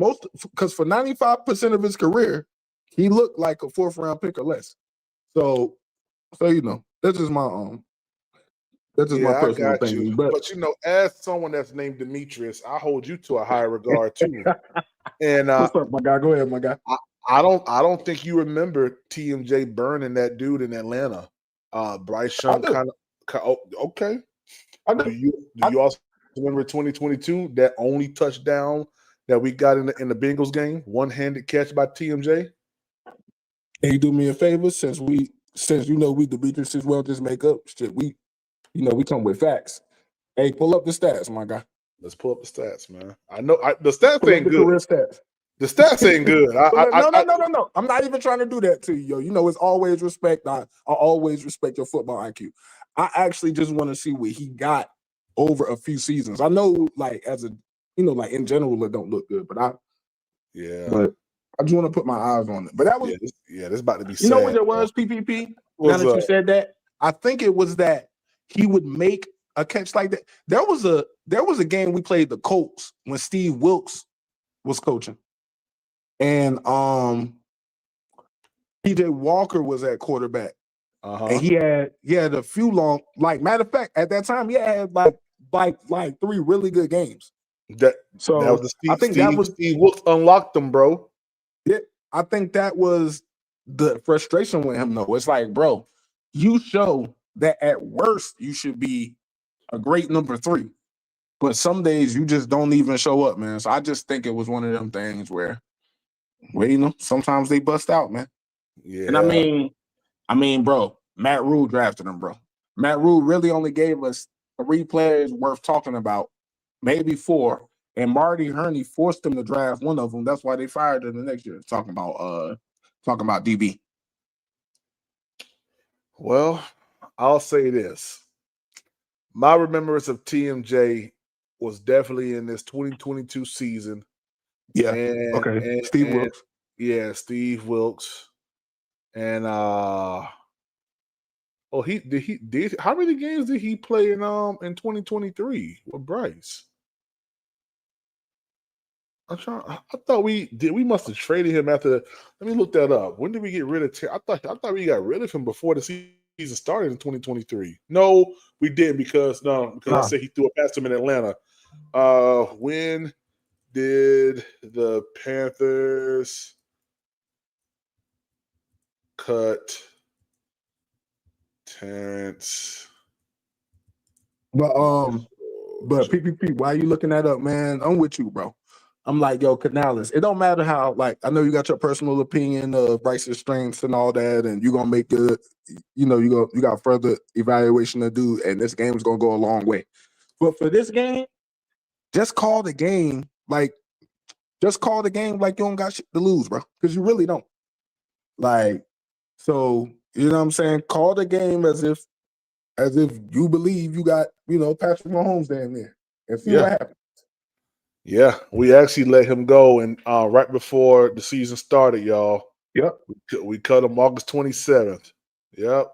K: 95% of his career, he looked like a 4th round pick or less. So you know, that's just my my
A: I
K: personal
A: got you.
K: opinion. But
A: you know, as someone that's named Demetrius, I hold you to a higher regard too. And
K: what's up, my guy? Go ahead, my guy.
A: I don't think you remember TMJ burning that dude in Atlanta. Bryce Young kind of okay. Do you also remember 2022, that only touchdown that we got in the Bengals game, one-handed catch by TMJ?
K: Can you do me a favor, since you know we Demetrius as well, just make up shit. We come with facts. Hey, pull up the stats, my guy.
A: Let's pull up the stats, man. I know the stats
K: Pull up
A: ain't
K: the
A: good.
K: career stats.
A: The stats ain't good.
K: No. I'm not even trying to do that to you, yo. You know, it's always respect. I always respect your football IQ. I actually just want to see what he got over a few seasons. I know, like, as a, you know, like in general, it don't look good, but I just want to put my eyes on it. But that was,
A: this about to be sad.
K: You know what it was, PPP? Now that you said that, I think it was that he would make a catch like that. There was a game we played the Colts when Steve Wilkes was coaching. And PJ Walker was at quarterback. And he had a few long, like, matter of fact, at that time, he had like 3 really good games.
A: That was the Steve,
K: I think
A: Steve Wilkes unlocked them, bro.
K: Yeah, I think that was the frustration with him, though. It's like, bro, you show that at worst you should be a great number 3. But some days you just don't even show up, man. So I just think it was one of them things where you know, sometimes they bust out, man.
A: Yeah.
K: And I mean, bro, Matt Rule drafted him, bro. Matt Rule really only gave us 3 players worth talking about, maybe 4. And Marty Herney forced him to draft one of them. That's why they fired him the next year. Talking about DB.
A: Well, I'll say this. My remembrance of TMJ was definitely in this 2022 season.
K: Yeah.
A: And
K: Steve Wilkes.
A: Yeah, Steve Wilkes. And how many games did he play in 2023 with Bryce? I thought we must have traded him after. Let me look that up. When did we get rid of I thought we got rid of him before the season started in 2023. No, we didn't because I said he threw a pass to him in Atlanta. When did the Panthers cut Terrence?
K: But PPP, why are you looking that up, man? I'm with you, bro. I'm like, yo, Canales. It don't matter how, like, I know you got your personal opinion of Bryce's strengths and all that, and you're gonna make good, you know, you got further evaluation to do, and this game is gonna go a long way. But for this game, just call the game like you don't got shit to lose, bro. Because you really don't. Like, so you know what I'm saying? Call the game as if you believe you got, you know, Patrick Mahomes down there, and see what happens.
A: Yeah, we actually let him go, and right before the season started, y'all.
K: Yep.
A: We cut him August 27th. Yep.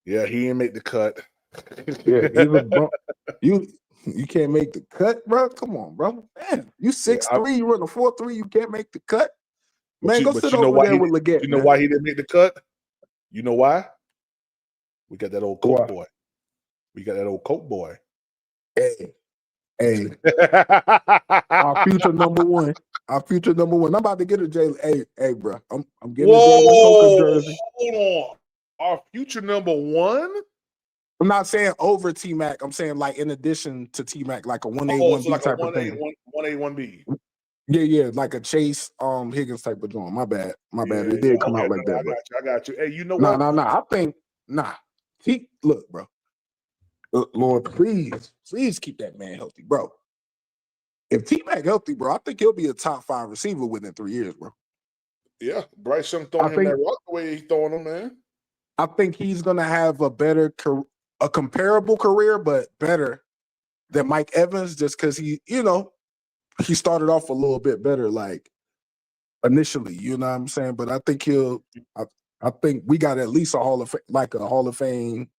A: Yeah, he didn't make the cut.
K: Yeah, you can't make the cut, bro. Come on, bro. Man, you 6'3", you run a 4.3, you can't make the cut. Man, go sit over there with Leggett.
A: You know why he didn't make the cut? You know why? We got that old Coke boy.
K: Hey, our future number one. I'm about to get a Jalen. Hey, bro. I'm getting a Jalen Coker jersey.
A: Hold on. Our future number 1?
K: I'm not saying over T-Mac. I'm saying like in addition to T-Mac, like a 1A, 1B type of thing.
A: 1A, 1B.
K: Yeah, like a Chase Higgins type of joint. My bad. It did come out like that.
A: I got you. Hey, you know what?
K: No. I think look, bro. Lord, please keep that man healthy, bro. If T-Mac healthy, bro, I think he'll be a top 5 receiver within 3 years, bro.
A: Yeah, Bryce Young throwing him that rock the way he's throwing him, man. I
K: think he's gonna have a comparable career, but better than Mike Evans, just because he started off a little bit better, like initially. You know what I'm saying? But I think I think we got at least a Hall of Fame.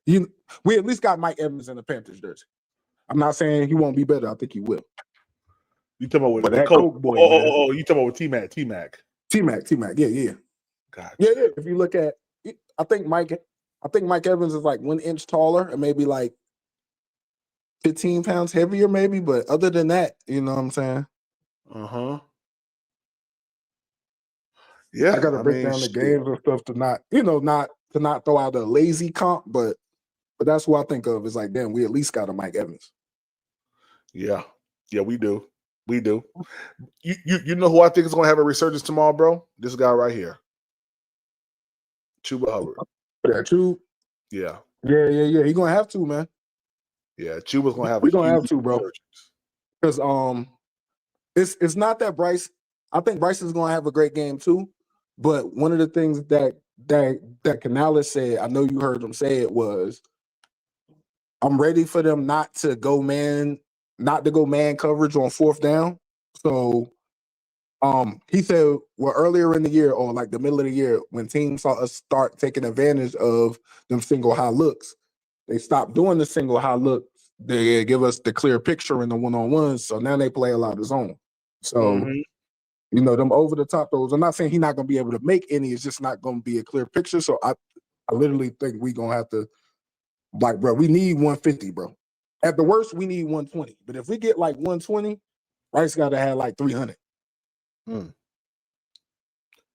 K: We at least got Mike Evans in the Panthers jersey. I'm not saying he won't be better. I think he will.
A: You talking about with the Coke boy? Oh, you talking about with T-Mac?
K: T-Mac. Yeah.
A: Gotcha.
K: Yeah. If you look at, I think Mike Evans is like 1 inch taller and maybe like 15 pounds heavier, maybe. But other than that, you know what I'm saying?
A: Yeah,
K: I got to break
A: mean,
K: down the
A: shit.
K: games and stuff to not throw out a lazy comp, but that's what I think of. Is like, damn, we at least got a Mike Evans.
A: Yeah, we do. You know who I think is going to have a resurgence tomorrow, bro? This guy right here, Chuba Hubbard.
K: Yeah, Chuba.
A: Yeah.
K: He gonna have to, man.
A: Yeah, Chuba's going to have
K: We
A: a
K: gonna
A: huge
K: have to, bro. Because it's not that Bryce. I think Bryce is gonna have a great game too. But one of the things that Canales said, I know you heard him say it, was I'm ready for them not to go man coverage on 4th down. So he said, well, earlier in the year or like the middle of the year, when teams saw us start taking advantage of them single high looks, they stopped doing the single high looks. They give us the clear picture in the one-on-ones. So now they play a lot of zone. So, you know, them over the top those. I'm not saying he's not going to be able to make any. It's just not going to be a clear picture. So I literally think we're going to have to, like, bro, we need 150, bro. At the worst, we need 120. But if we get like 120, Rice got to have like 300.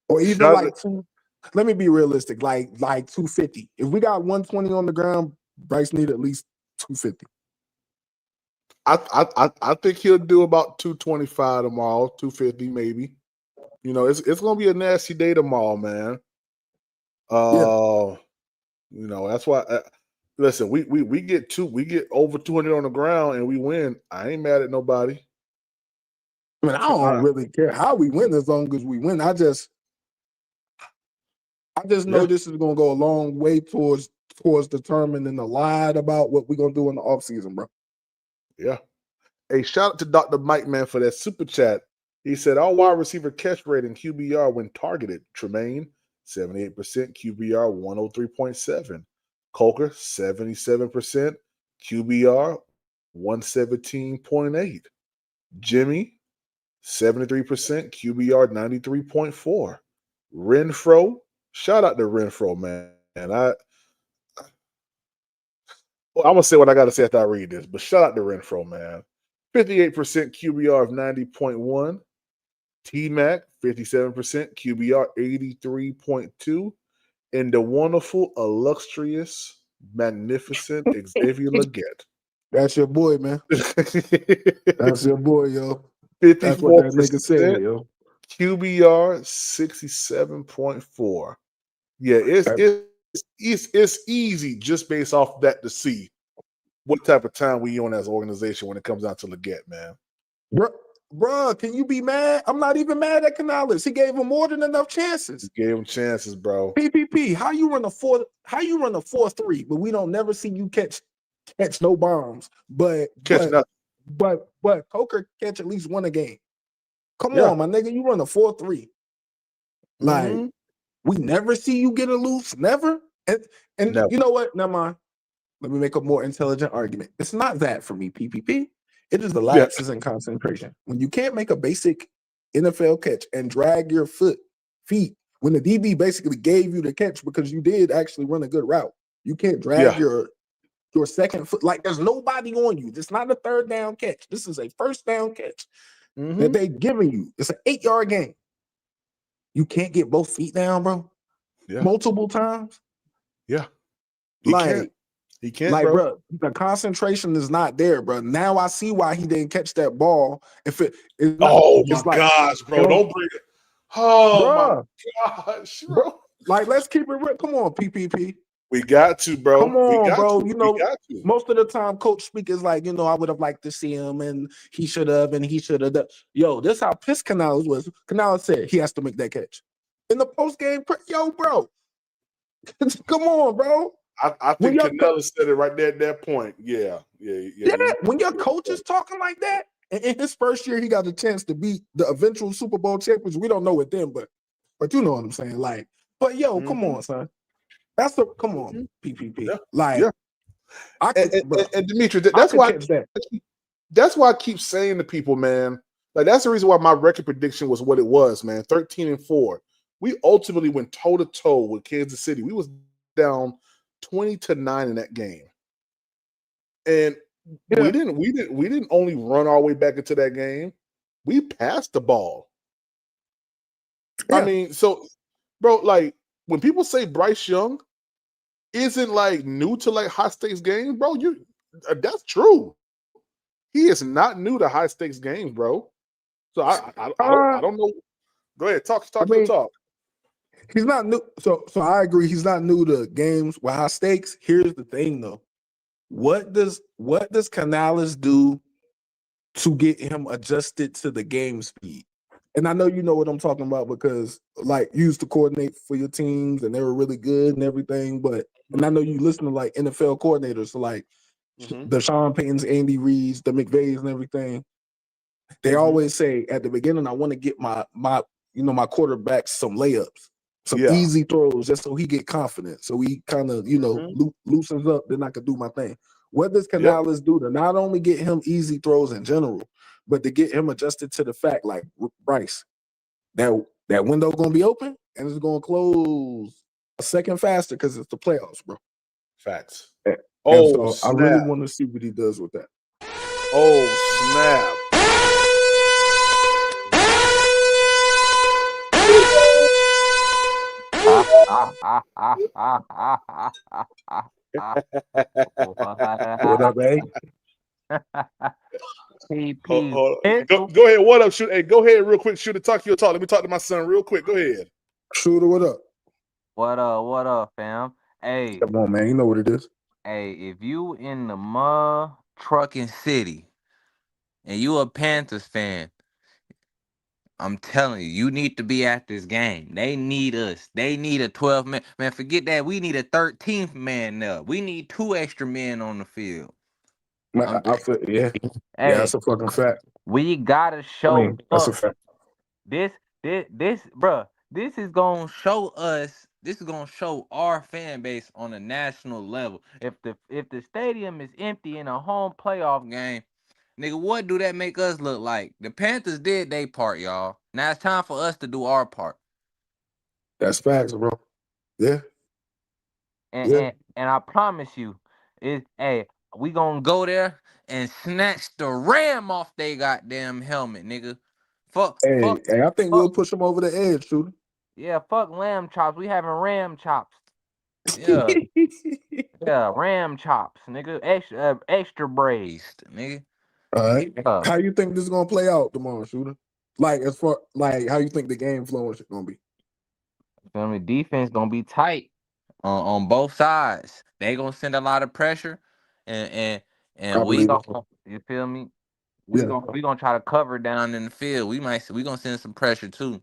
K: Or even like let me be realistic, like 250. If we got 120 on the ground, Bryce need at least 250.
A: I think he'll do about 225 tomorrow, 250 maybe. You know, it's gonna be a nasty day tomorrow, man. You know, that's why. Listen, we get over 200 on the ground and we win. I ain't mad at nobody.
K: I mean, I don't really care how we win as long as we win. I just know this is gonna go a long way towards determining a lot about what we're gonna do in the offseason, bro.
A: Yeah. Hey, shout out to Dr. Mike, man, for that super chat. He said, our wide receiver catch rate in QBR when targeted. Tremaine, 78%, QBR 103.7. Coker, 77%, QBR 117.8. Jimmy, 73%, QBR 93.4. Renfro, shout out to Renfro, man. I'm going to say what I got to say after I read this, but shout out to Renfro, man. 58% QBR of 90.1. T-Mac, 57%, QBR 83.2. And the wonderful, illustrious, magnificent Xavier Leggett.
K: That's your boy, man. That's your boy, yo.
A: 54%,
K: that's what that nigga said, yo.
A: QBR 67.4. Yeah, it's easy just based off that to see what type of time we on as an organization when it comes down to Leggett, man.
K: Bruh, can you be mad? I'm not even mad at Canales. He gave him more than enough chances.
A: He gave him chances, bro.
K: PPP, how you run a 4-3, but we don't never see you catch no bombs. But Coker catch at least one a game. Come on, my nigga, you run a 4-3. Like, we never see you get a loose, never. And never. You know what? Never mind. Let me make a more intelligent argument. It's not that for me, PPP. It is the lapses in concentration. When you can't make a basic NFL catch and drag your feet, when the DB basically gave you the catch because you did actually run a good route, you can't drag your second foot. Like, there's nobody on you. It's not a 3rd down catch. This is a 1st down catch that they giving you. It's an 8-yard game. You can't get both feet down, bro. Yeah. Multiple times.
A: Yeah. He can't,
K: like,
A: bro.
K: The concentration is not there, bro. Now I see why he didn't catch that ball. It's
A: my gosh, bro. Don't bring it. Oh, my gosh, bro.
K: Like, let's keep it real. Come on, PPP.
A: We got to, bro.
K: Come on, bro.
A: You
K: know, most of the time, Coach Speak is like, I would have liked to see him, and he should have, and he should have. Yo, this how pissed Canales was. Canales said he has to make that catch. In the post-game, yo, bro. Come on, bro.
A: I think Canales said it right there at that point. Yeah.
K: When your coach is talking like that, and in his first year, he got a chance to beat the eventual Super Bowl champions. We don't know it then, but you know what I'm saying. Like, but yo, come on, son. Come on, PPP.
A: Yeah.
K: Like,
A: and Dimitri, that's why I keep saying to people, man, Like that's the reason why my record prediction was what it was, man. 13-4. We ultimately went toe to toe with Kansas City. We was down 20-9 in that game, and we didn't only run our way back into that game. We passed the ball.
K: Yeah.
A: I mean, so, bro, like when people say Bryce Young isn't like new to like high stakes games, bro, that's true. He is not new to high stakes games, bro. So I don't know. Go ahead, talk your talk.
K: He's not new. So I agree. He's not new to games with high stakes. Here's the thing, though. What does Canales do to get him adjusted to the game speed? And I know you know what I'm talking about because like you used to coordinate for your teams and they were really good and everything. But and I know you listen to like NFL coordinators, so like the Sean Paytons, Andy Reid's, the McVays, and everything. They always say at the beginning, I want to get my quarterback some layups, some easy throws, just so he get confident. So he kind of loosens up. Then I could do my thing. What does Canales do to not only get him easy throws in general, but to get him adjusted to the fact, like Bryce, that window gonna be open and it's gonna close a second faster because it's the playoffs, bro.
A: Facts.
K: So I really want to see what he does with that.
A: Oh snap!
K: What up, eh?
A: Go ahead. What up, shoot? Hey, go ahead real quick. Shooter, talk your talk. Let me talk to my son real quick. Go ahead.
K: Shooter, what up?
L: What up, fam? Hey,
K: come on, man. You know what it is.
L: Hey, if you in the trucking city and you a Panthers fan, I'm telling you, you need to be at this game. They need us. They need a 12 man. Man, forget that. We need a 13th man now. We need 2 extra men on the field.
K: I feel, yeah, that's a fucking fact.
L: We gotta show
K: that's a fact.
L: This, bruh, this is gonna show us. This is gonna show our fan base on a national level. If the stadium is empty in a home playoff game, nigga, what do that make us look like? The Panthers did their part, y'all. Now it's time for us to do our part.
K: That's facts, bro. Yeah.
L: And I promise you, we gonna go there and snatch the ram off they goddamn helmet, nigga.
K: Hey, I think we'll push them over the edge, shooter.
L: Yeah, fuck lamb chops. We having ram chops. Yeah. Yeah, ram chops, nigga. Extra braised, nigga.
K: All right. How you think this is gonna play out tomorrow, shooter? Like as far like how you think the game flow is gonna be?
L: Feel me? Defense gonna be tight on both sides. They gonna send a lot of pressure, and we gonna, you feel me? We gonna try to cover down in the field. We gonna send some pressure too.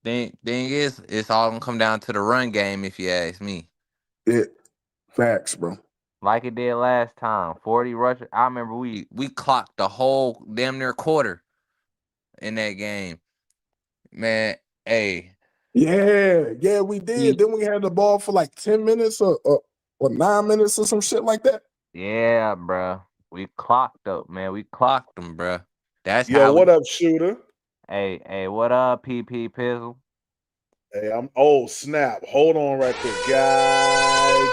L: Thing is, it's all gonna come down to the run game, if you ask me.
K: Yeah, facts, bro.
L: Like it did last time. 40 rushes. I remember we clocked the whole damn near quarter in that game. Man, hey.
K: Yeah, we did. Then we had the ball for like 10 minutes or 9 minutes or some shit like that.
L: Yeah, bro. We clocked up, man. We clocked them, bro. That's
A: how. What up, shooter?
L: Hey, what up, PP Pizzle?
A: Hey, oh snap! Hold on, right there, guys.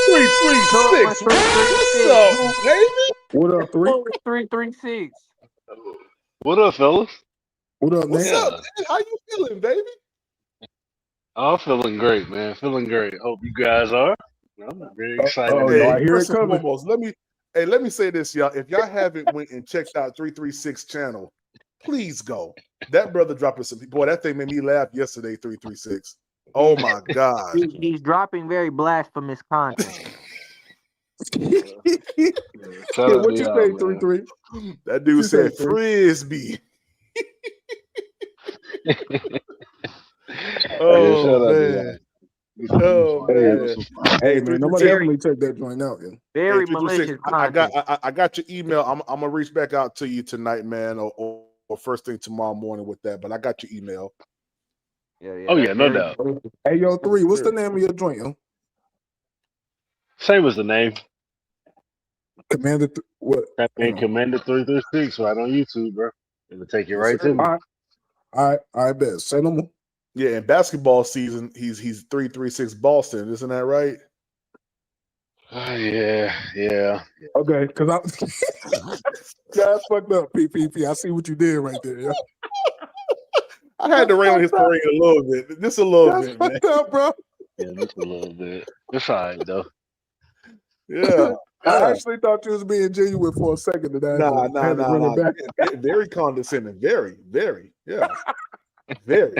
A: 336. What's up, baby?
K: What up,
L: 336?
M: What up, fellas?
K: What up, man?
A: What's up, man? How you feeling, baby?
M: I'm feeling great, man. Feeling great. Hope you guys are. I'm very excited.
A: Hey, first and foremost, let me say this, y'all. If y'all haven't went and checked out 336 channel, please go. That brother dropping some. Boy, that thing made me laugh yesterday. 336. Oh my God.
L: He's dropping very blasphemous content.
K: What you say, 33?
A: That dude said frisbee. Oh man. Oh man.
K: Hey man, nobody definitely check that joint out, man.
L: Very malicious content.
A: I got your email. I'm gonna reach back out to you tonight, man, or first thing tomorrow morning with that. But I got your email.
L: Yeah.
M: Oh yeah, no doubt.
K: Hey yo, 3, what's the name of your joint, yo?
M: Same as the name.
K: Commander, what?
M: Type in Commander 336 right on YouTube, bro. It'll take you right to
K: All
M: me.
K: right. All right, bet. Say no more.
A: Yeah, in basketball season, he's 336 Boston, isn't that right?
M: Yeah.
K: Okay, because I that's fucked up, PPP. I see what you did right there, yeah.
A: I had to rain on his parade a little bit, just a little bit, man.
K: Fucked up, bro.
M: Yeah, just a little bit. It's all right, though.
A: Yeah.
K: I actually thought you was being genuine for a second, and I had to run it back.
A: Very condescending. Very, yeah. Very.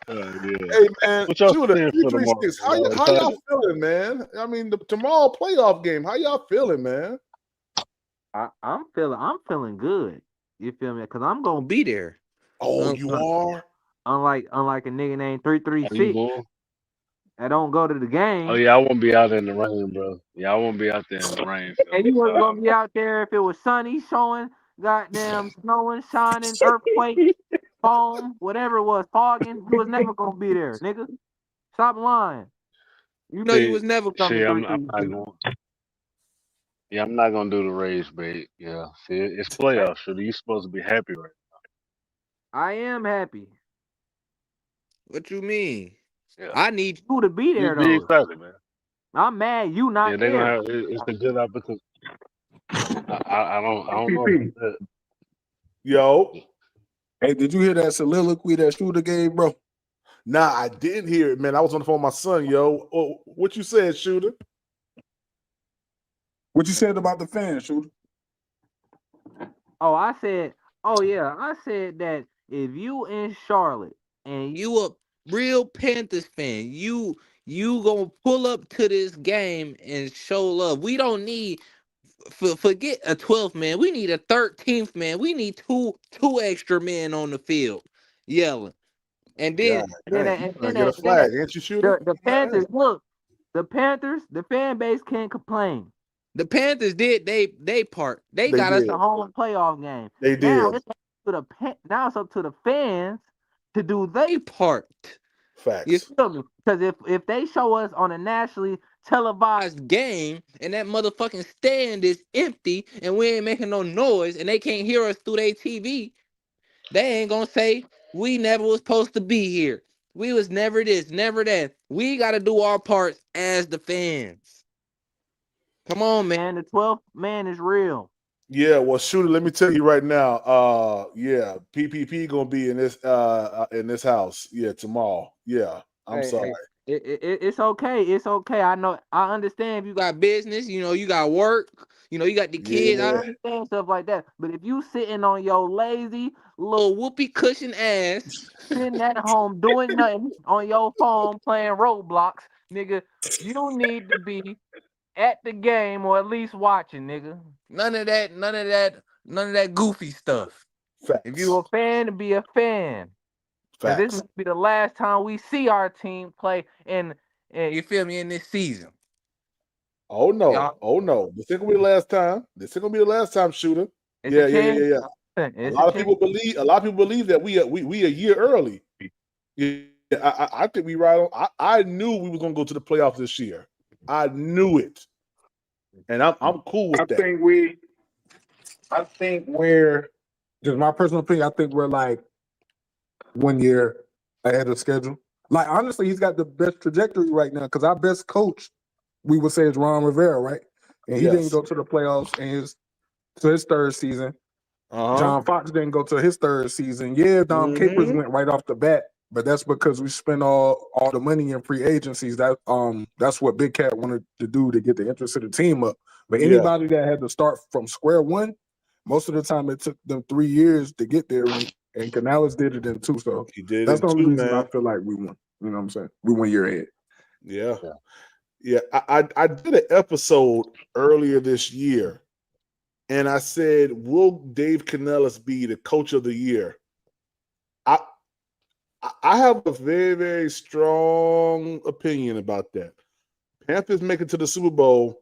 A: Hey man,
M: What y'all
A: Judah,
M: saying for tomorrow?
A: 336. How y'all feeling, man? I mean, the tomorrow playoff game. How y'all feeling, man?
L: I'm feeling good. You feel me? Because I'm gonna be there.
A: Oh, you are.
L: Unlike a nigga named 336 that don't go to the game.
M: Oh yeah, I won't be out in the rain, bro. Yeah, I won't be out there in the rain.
L: And you wasn't gonna be out there if it was sunny, showing, goddamn snowing, shining, earthquake, foam, whatever it was, fogging. You was never gonna be there, nigga. Stop lying. You know you was never coming
M: I'm
L: through.
M: not going. Yeah, I'm not gonna do the race bait. Yeah, see, it's playoffs. So you supposed to be happy right now.
L: I am happy.
F: What you mean?
M: Yeah.
L: I need you to be there,
M: Be
L: though.
M: excited, man.
L: I'm mad you not
M: they're
L: there.
M: gonna have. It's a good opportunity. I don't know
K: PP.
M: about that.
A: Yo.
K: Hey, did you hear that soliloquy that Shooter gave, bro?
A: Nah, I didn't hear it, man. I was on the phone with my son, yo. Oh, what you said, Shooter?
K: What you said about the fans, Shooter?
L: I said that if you in Charlotte and you a real Panthers fan, you gonna pull up to this game and show love. We don't need forget a 12th man. We need a 13th man. We need two extra men on the field yelling. And then
A: get a flag, ain't you, Shooter?
L: the Panthers, look, the fan base can't complain. The Panthers did they part. They got us a home playoff game.
A: They
L: now
A: did.
L: It's up to the fans to do their part.
A: Facts.
L: You feel me? Because if they show us on a nationally televised game and that motherfucking stand is empty and we ain't making no noise and they can't hear us through their TV, they ain't gonna say we never was supposed to be here. We was never this, never that. We gotta do our parts as the fans. Come on, man. The 12th man is real.
A: Yeah, well, Shooter, let me tell you right now. Yeah, PPP gonna be in this house. Yeah, tomorrow. Yeah, I'm sorry.
L: It's okay. It's okay. I know. I understand if you got business. You know, you got work. You know, you got the kids. I understand stuff like that. But if you sitting on your lazy little whoopee cushion ass, sitting at home doing nothing on your phone playing Roblox, nigga, you need to be at the game or at least watching, nigga. None of that goofy stuff.
A: Facts.
L: If you a fan, be a fan. Because this must be the last time we see our team play and you feel me in this season.
A: Oh no. Oh no. This ain't gonna be the last time. This ain't gonna be the last time, Shooter. Yeah. A lot of people believe that we a year early. Yeah, I think we right on. I knew we was gonna go to the playoffs this year. I knew it. And I'm cool with that.
K: I think we're just my personal opinion, I think we're like 1 year ahead of schedule. Like honestly, he's got the best trajectory right now because our best coach, we would say, is Ron Rivera, right? And he didn't go to the playoffs in his third season. John Fox didn't go to his third season. Yeah, Dom Capers went right off the bat, but that's because we spent all the money in free agencies. That's what Big Cat wanted to do to get the interest of the team up. But anybody that had to start from square one, most of the time it took them 3 years to get there, and Canales did it in 2. So that's the only reason I feel like we won. You know what I'm saying? We 1 year ahead.
A: Yeah. I did an episode earlier this year, and I said, "Will Dave Canales be the coach of the year?" I have a very, very strong opinion about that. Panthers make it to the Super Bowl,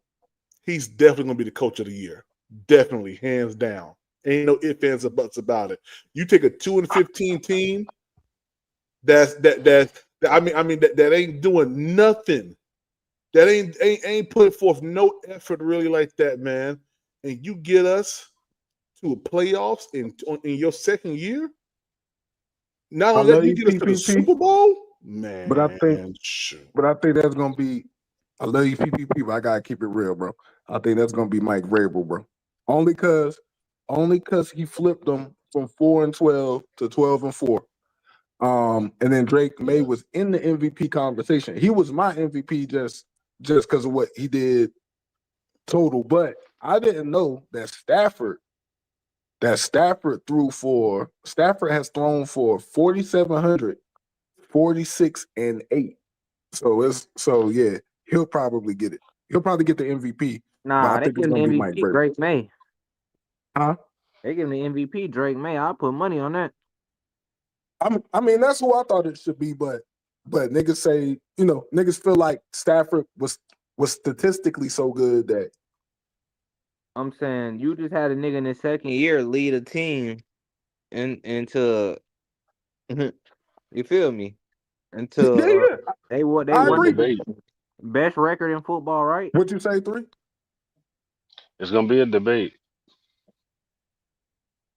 A: he's definitely going to be the coach of the year. Definitely, hands down. Ain't no ifs, ands, or buts about it. You take a 2-15 team that ain't doing nothing. that ain't put forth no effort really like that, man, and you get us to a playoffs in your second year. Not
K: I
A: only that,
K: love
A: you
K: you,
A: get us to the
K: PPP,
A: Super Bowl,
K: but I think
A: man. Shoot.
K: that's gonna be. I love you, PPP, but I gotta keep it real, bro. I think that's gonna be Mike Vrabel, bro. Only cause he flipped them from 4-12 to 12-4. And then Drake May was in the MVP conversation. He was my MVP just because of what he did total. But I didn't know that Stafford has thrown for 4,700, 46 and 8. So yeah, he'll probably get it. He'll probably get the MVP. But I
L: Nah, they
K: think it's
L: give
K: gonna
L: him
K: be
L: the
K: Mike
L: MVP
K: Vrabel.
L: Drake May.
K: Huh?
L: They give him the MVP Drake May. I'll put money on that.
K: I mean, that's who I thought it should be, but niggas say, niggas feel like Stafford was statistically so good that
L: I'm saying you just had a nigga in his second year lead a team into you feel me? Into
K: yeah.
L: they
K: I
L: won
K: agree.
M: Debate.
L: the best record in football, right?
K: What you say, 3?
M: It's gonna be a debate.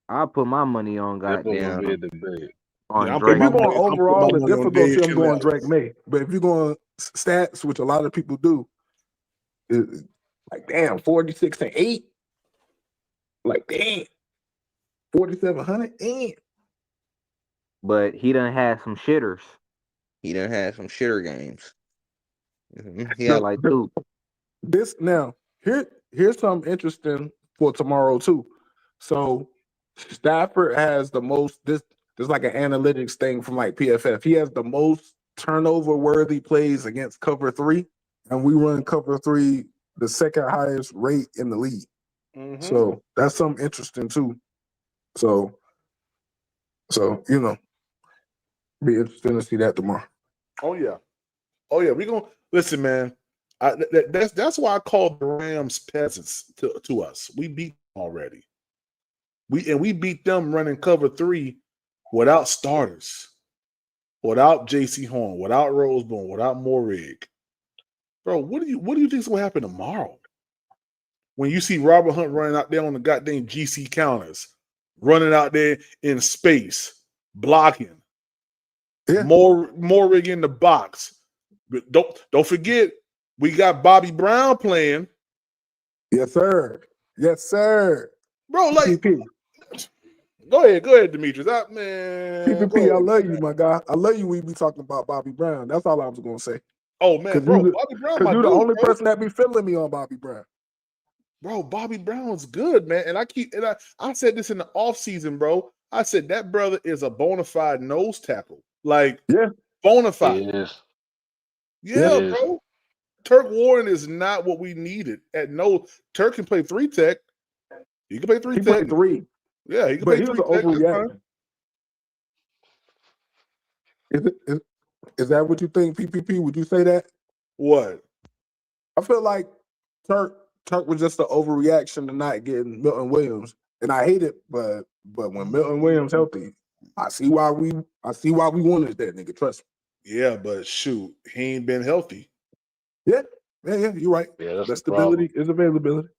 L: I'll put my money on
M: Definitely gonna be a
L: goddamn
M: debate.
L: on
A: Yeah, I'm
K: If
A: putting
L: Drake.
A: my
K: you're going
A: money. I'm putting my
K: overall the
A: money on Dave
K: difficulty, I'm going Drake
A: Canales.
K: May. But if you're going stats, which a lot of people do, it, like damn, 46 and 8, like damn, 4,700, damn.
L: But he done had some shitters. He done had some shitter games. He had like 2.
K: This now here's something interesting for tomorrow too. So Stafford has the most. There's like an analytics thing from like PFF. He has the most turnover worthy plays against cover 3, and we run cover 3 the second highest rate in the league.
A: Mm-hmm.
K: So that's something interesting too. So be interesting to see that tomorrow.
A: Oh yeah. We gonna listen, man. That's why I call the Rams peasants to us. We beat them already. We beat them running cover 3 without starters, without J.C. Horn, without Rosebone, without Morig. Bro, what do you think is gonna happen tomorrow? When you see Robert Hunt running out there on the goddamn GC counters, running out there in space, blocking, Morig in the box. But don't forget, we got Bobby Brown playing.
K: Yes, sir. Yes, sir.
A: Bro, like,
K: PPP.
A: Go ahead, Demetrius. Man, go
K: PPP, I
A: ahead,
K: love
A: man.
K: you, my guy. I love you. We be talking about Bobby Brown. That's all I was gonna say.
A: Oh man, bro, Bobby Brown, my
K: you're
A: dude,
K: the only
A: bro.
K: person that be feeling me on Bobby Brown.
A: Bro, Bobby Brown's good, man. And I said this in the offseason, bro. I said that brother is a bona fide nose tackle. Like, bona fide.
M: Yes.
A: Yeah, bro. Turk Warren is not what we needed at no. Turk can play 3 tech. He can play 3 tech.
K: Played 3.
A: Yeah, he can
K: But
A: play
K: he was
A: 3
K: an
A: tech. That's
K: overreaction.
A: fine.
K: Is that what you think, PPP? Would you say that?
A: What?
K: I feel like Turk was just an overreaction to not getting Milton Williams, and I hate it. But when Milton Williams healthy, I see why we wanted that nigga. Trust me.
A: Yeah, but shoot, he ain't been healthy.
K: Yeah, you're right.
M: Yeah, that's
K: the
M: the
K: stability
M: problem.
K: is availability.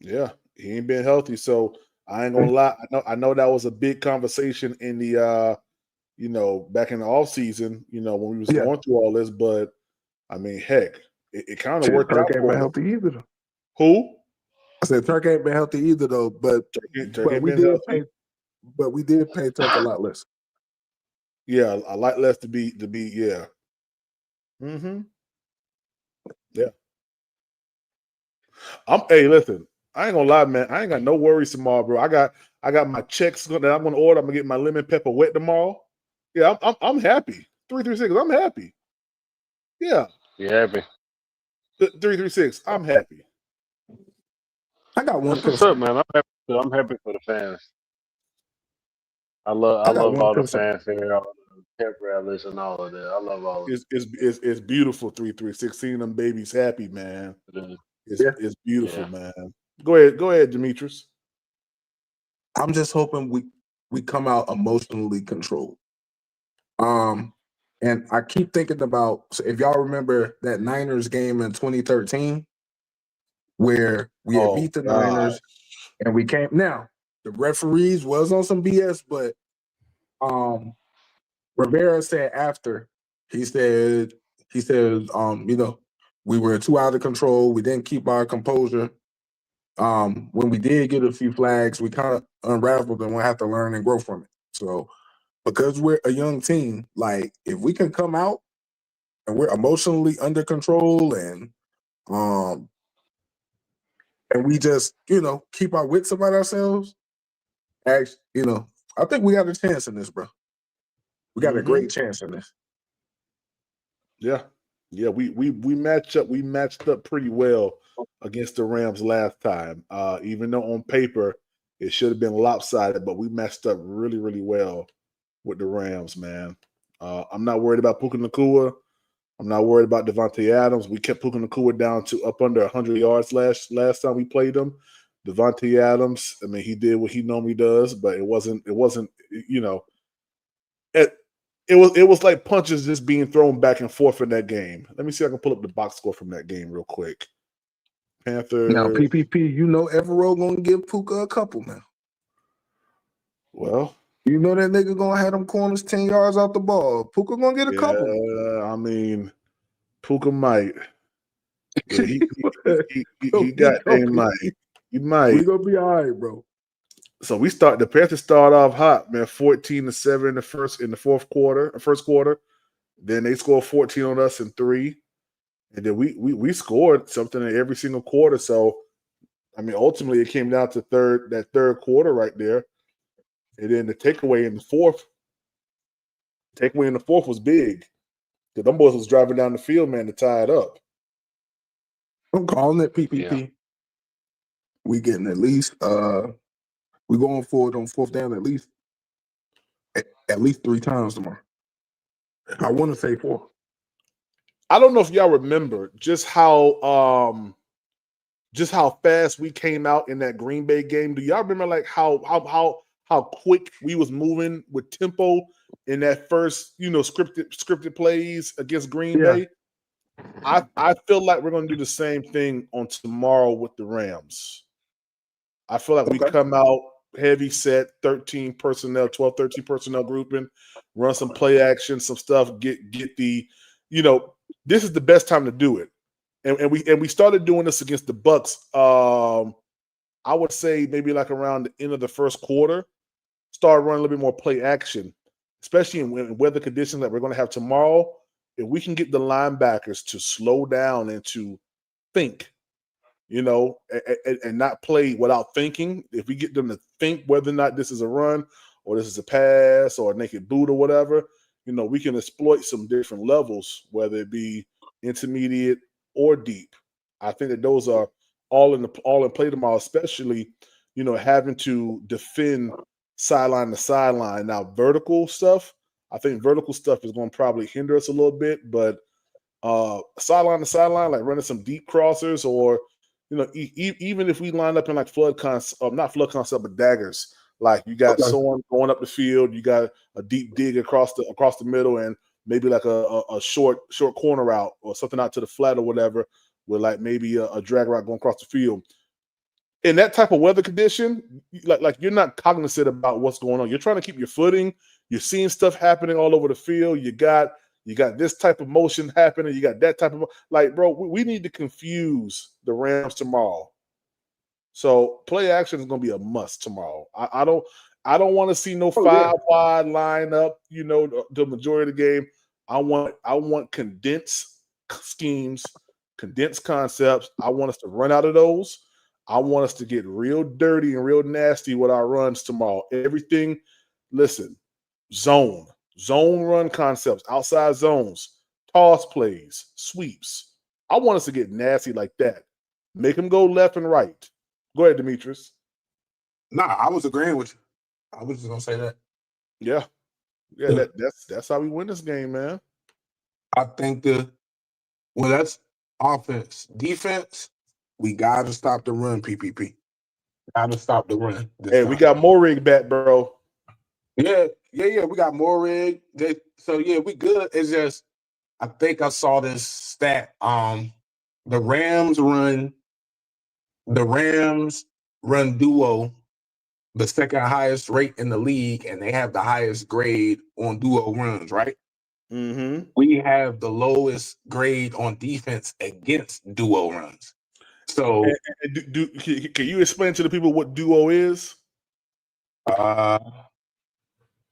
A: Yeah, he ain't been healthy. So I ain't gonna lie. I know that was a big conversation in the back in the offseason, when we was going through all this, but I mean, heck, it kind of worked
K: Turk
A: out
K: ain't been
A: for us.
K: healthy either. Though.
A: Who?
K: I said Turk ain't been healthy either though, but
A: Turk ain't been healthy.
K: we did pay Turk a lot less.
A: Yeah, a lot less to be yeah. Mm-hmm. Yeah. Hey, listen, I ain't gonna lie, man. I ain't got no worries tomorrow, bro. I got my checks that I'm gonna order. I'm gonna get my lemon pepper wet tomorrow. Yeah, I'm happy. 336, I'm happy. Yeah.
M: You happy?
A: 336, I'm happy.
K: I got one
M: That's what's up, man. I'm happy for the fans. I love all the fans here, all the pep rallies and all of that. I love all of it.
A: It's beautiful. 336, seeing them babies happy, man. It's beautiful, man. Go ahead, Demetrius.
K: I'm just hoping we come out emotionally controlled. And And I keep thinking about, so if y'all remember that Niners game in 2013, where we had beat the Niners and we came. Now, the referees was on some BS, but Rivera said after, he said, we were too out of control. We didn't keep our composure. When we did get a few flags, we kind of unraveled and we'll have to learn and grow from it. So because we're a young team, like if we can come out and we're emotionally under control and we just, keep our wits about ourselves, actually, I think we got a chance in this, bro. We got a great chance in this.
A: Yeah. Yeah, we matched up pretty well against the Rams last time. Even though on paper it should have been lopsided, but we matched up really, really well with the Rams, man. I'm not worried about Puka Nacua. I'm not worried about Devontae Adams. We kept Puka Nacua down to up under 100 yards last time we played him. Devontae Adams, I mean, he did what he normally does, but it wasn't, it was like punches just being thrown back and forth in that game. Let me see if I can pull up the box score from that game real quick. Panthers.
K: Now, PPP, Evero gonna give Puka a couple now.
A: Well,
K: that nigga gonna have them corners 10 yards out the ball. Puka gonna get a couple.
A: Yeah, I mean, Puka might. Yeah, he got a might. He might.
K: We gonna be all right, bro.
A: So the Panthers start off hot, man. 14-7 in the first quarter. Then they scored 14 on us in 3. And then we scored something in every single quarter. So I mean, ultimately it came down to that third quarter right there. And then the takeaway in the fourth was big. Because them boys was driving down the field, man, to tie it up.
K: I'm calling it PPP. Yeah. We getting at least we going forward on fourth down at least 3 times tomorrow. I want to say 4.
A: I don't know if y'all remember just how fast we came out in that Green Bay game. Do y'all remember like how quick we was moving with tempo in that first, scripted plays against Green Bay? I feel like we're going to do the same thing on tomorrow with the Rams. I feel like we come out heavy set, 13 personnel grouping, run some play action, some stuff, get the, this is the best time to do it. And we started doing this against the Bucks. I would say maybe like around the end of the first quarter, start running a little bit more play action, especially in weather conditions that we're going to have tomorrow. If we can get the linebackers to slow down and to think, and not play without thinking, if we get them to think whether or not this is a run or this is a pass or a naked boot or whatever, we can exploit some different levels, whether it be intermediate or deep. I think that those are all in play tomorrow, especially, having to defend sideline to sideline. Now, vertical stuff, I think vertical stuff is going to probably hinder us a little bit, but sideline to sideline, like running some deep crossers or, even if we line up in like not flood concept, but daggers, like you got someone going up the field, you got a deep dig across the middle and maybe like a short corner route or something out to the flat or whatever with like maybe a drag route going across the field. In that type of weather condition, like you're not cognizant about what's going on. You're trying to keep your footing. You're seeing stuff happening all over the field. You got this type of motion happening. You got that type of bro. We need to confuse the Rams tomorrow. So play action is going to be a must tomorrow. I don't want to see no 5 wide line up. The majority of the game. I want condensed schemes, condensed concepts. I want us to run out of those. I want us to get real dirty and real nasty with our runs tomorrow. Everything, listen, zone run concepts, outside zones, toss plays, sweeps. I want us to get nasty like that. Make them go left and right. Go ahead, Demetrius.
K: Nah, I was agreeing with you. I was just gonna say that.
A: Yeah. That's how we win this game, man.
K: I think that's offense. Defense, we gotta stop the run, PPP. Gotta stop the run.
A: Hey, we got Morig back, bro.
K: Yeah. We got Morig. So yeah, we good. It's just I think I saw this stat. The Rams run duo the second highest rate in the league, and they have the highest grade on duo runs, right?
A: Mm-hmm.
K: We have the lowest grade on defense against duo runs. So,
A: can you explain to the people what duo is?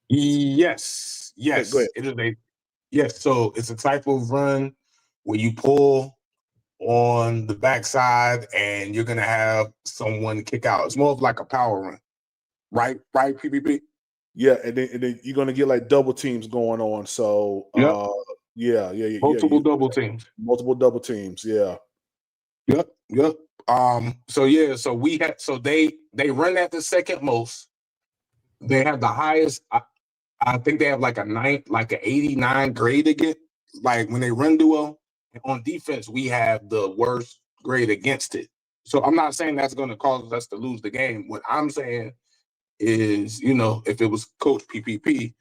K: Yes,
A: Okay, go ahead.
K: it is yes. So it's a type of run where you pull on the backside and you're gonna have someone kick out. It's more of like a power run, right? Right, PPP.
A: Yeah, and then you're gonna get like double teams going on. So, yeah.
K: Multiple double teams.
A: Multiple double teams. Yeah.
K: Yep. So they run at the second most. They have the highest. I think they have like an 89 grade again. Like when they run duo on defense, we have the worst grade against it. So I'm not saying that's going to cause us to lose the game. What I'm saying is, if it was Coach PPP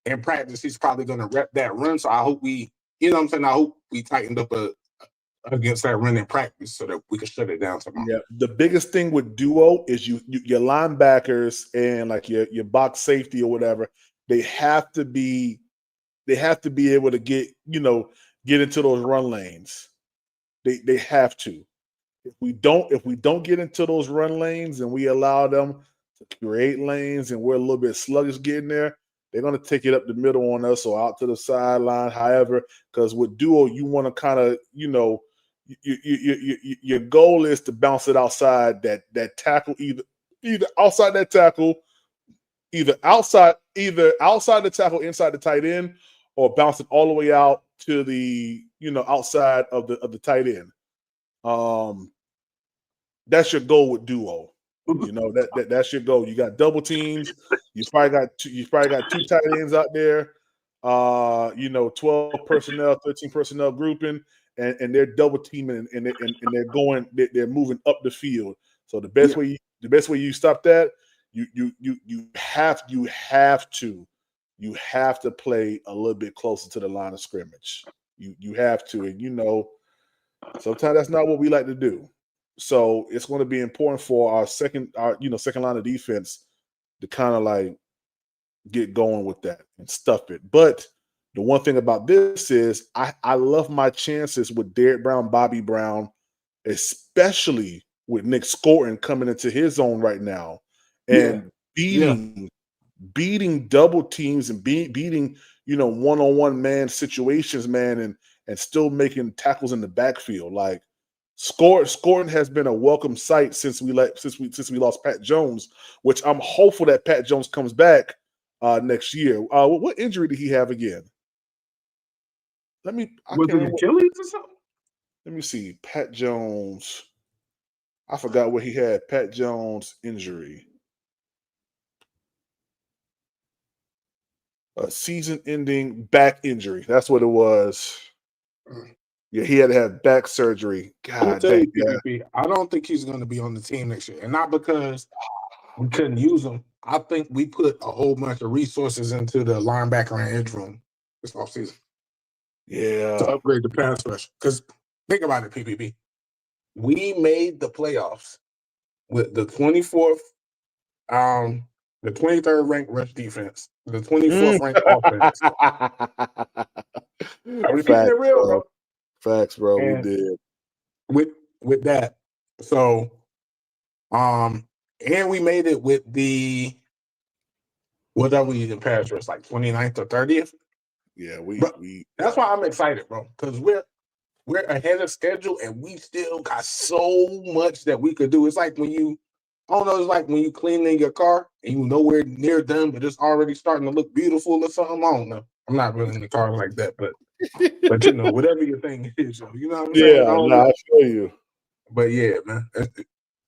K: in practice, he's probably going to rep that run. So I hope I hope we tightened up against that run in practice so that we can shut it down tomorrow.
A: Yeah, the biggest thing with duo is your linebackers and like your box safety or whatever. They have to be able to get into those run lanes. They have to. If we don't get into those run lanes and we allow them to create lanes and we're a little bit sluggish getting there, they're going to take it up the middle on us or out to the sideline. However, because with duo, you want to kind of your goal is to bounce it outside that tackle, either outside that tackle, either outside the tackle, inside the tight end, or bounce it all the way out to the outside of the tight end. That's your goal with duo. That's your goal. You got double teams. You probably got two tight ends out there. 12 personnel, 13 personnel grouping, and they're double teaming and they're moving up the field. So the best way you stop that, you have to play a little bit closer to the line of scrimmage. You have to, and sometimes that's not what we like to do. So it's going to be important for our second line of defense to kind of like get going with that and stuff it. But the one thing about this is I love my chances with Derrick Brown, Bobby Brown, especially with Nick Scourton coming into his zone right now and beating double teams and beating one-on-one man situations, man, and still making tackles in the backfield. Like Scourton has been a welcome sight since we lost Pat Jones, which I'm hopeful that Pat Jones comes back next year. What injury did he have again? Was it
K: Achilles or something?
A: Let me see. Pat Jones. I forgot what he had. Pat Jones injury. A season-ending back injury. That's what it was. Yeah, he had to have back surgery. God dang.
K: PPP, I don't think he's going to be on the team next year, and not because we couldn't use him. I think we put a whole bunch of resources into the linebacker and edge room this offseason.
A: Yeah,
K: to upgrade the pass rush. Because think about it, PPP. We made the playoffs with the 24th, the 23rd ranked rush defense, the 24th ranked offense. I'm keeping it real, bro.
A: Facts, bro.
K: And
A: we did
K: with that. So, and we made it with the what are we in pass rush, like 29th or 30th?
A: Yeah,
K: that's why I'm excited, bro, because we're ahead of schedule and we still got so much that we could do. It's like when you cleaning your car and you nowhere near done, but it's already starting to look beautiful or something. I don't know. I'm not really in the car like that, but whatever your thing is, you know what I'm saying?
A: I feel you.
K: But yeah, man.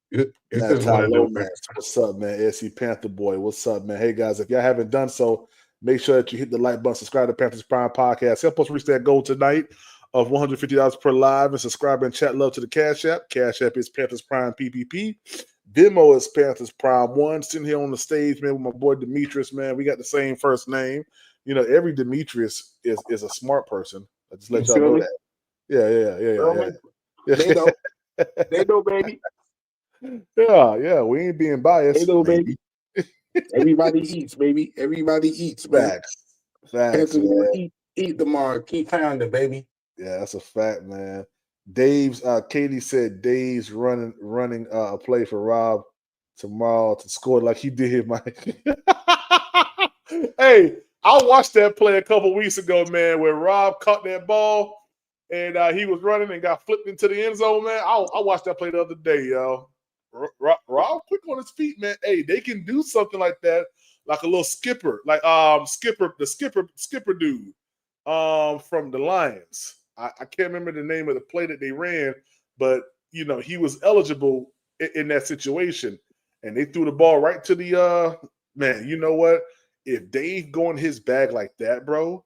K: It's
A: just one of those things. What's up, man? SC Panther Boy. What's up, man? Hey guys, if y'all haven't done so, make sure that you hit the like button, subscribe to Panthers Prime Podcast. Help us reach that goal tonight of $150 per live, and subscribe and chat love to the Cash App. Cash App is Panthers Prime PPP. Venmo is Panthers Prime 1. Sitting here on the stage, man, with my boy Demetrius, man. We got the same first name. You know, every Demetrius is a smart person. I just let y'all know that. Yeah.
K: They know. They know, baby.
A: Yeah. We ain't being biased.
K: They know, baby. Everybody eats, baby. Everybody eats, man.
A: Facts, man.
K: Eat tomorrow. Keep pounding, baby.
A: Yeah, that's a fact, man. Katie said Dave's running a play for Rob tomorrow to score like he did my. Hey, I watched that play a couple weeks ago, man, where Rob caught that ball and he was running and got flipped into the end zone, man. I watched that play the other day, yo. Rob quick on his feet, man. Hey, they can do something like that, like a little skipper, like the skipper dude from the Lions. I can't remember the name of the play that they ran, but you know, he was eligible in that situation. And they threw the ball right to the man, you know what? If Dave go in his bag like that, bro,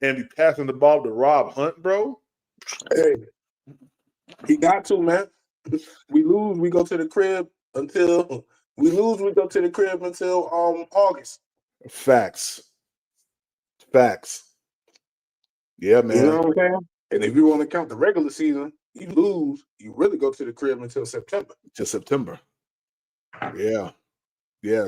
A: and be passing the ball to Rob Hunt, bro.
K: Hey, he got to, man. We lose, we go to the crib until August.
A: Facts. Yeah, man.
K: You know what I'm saying? And if you want to count the regular season, you lose, you really go to the crib until September.
A: Yeah,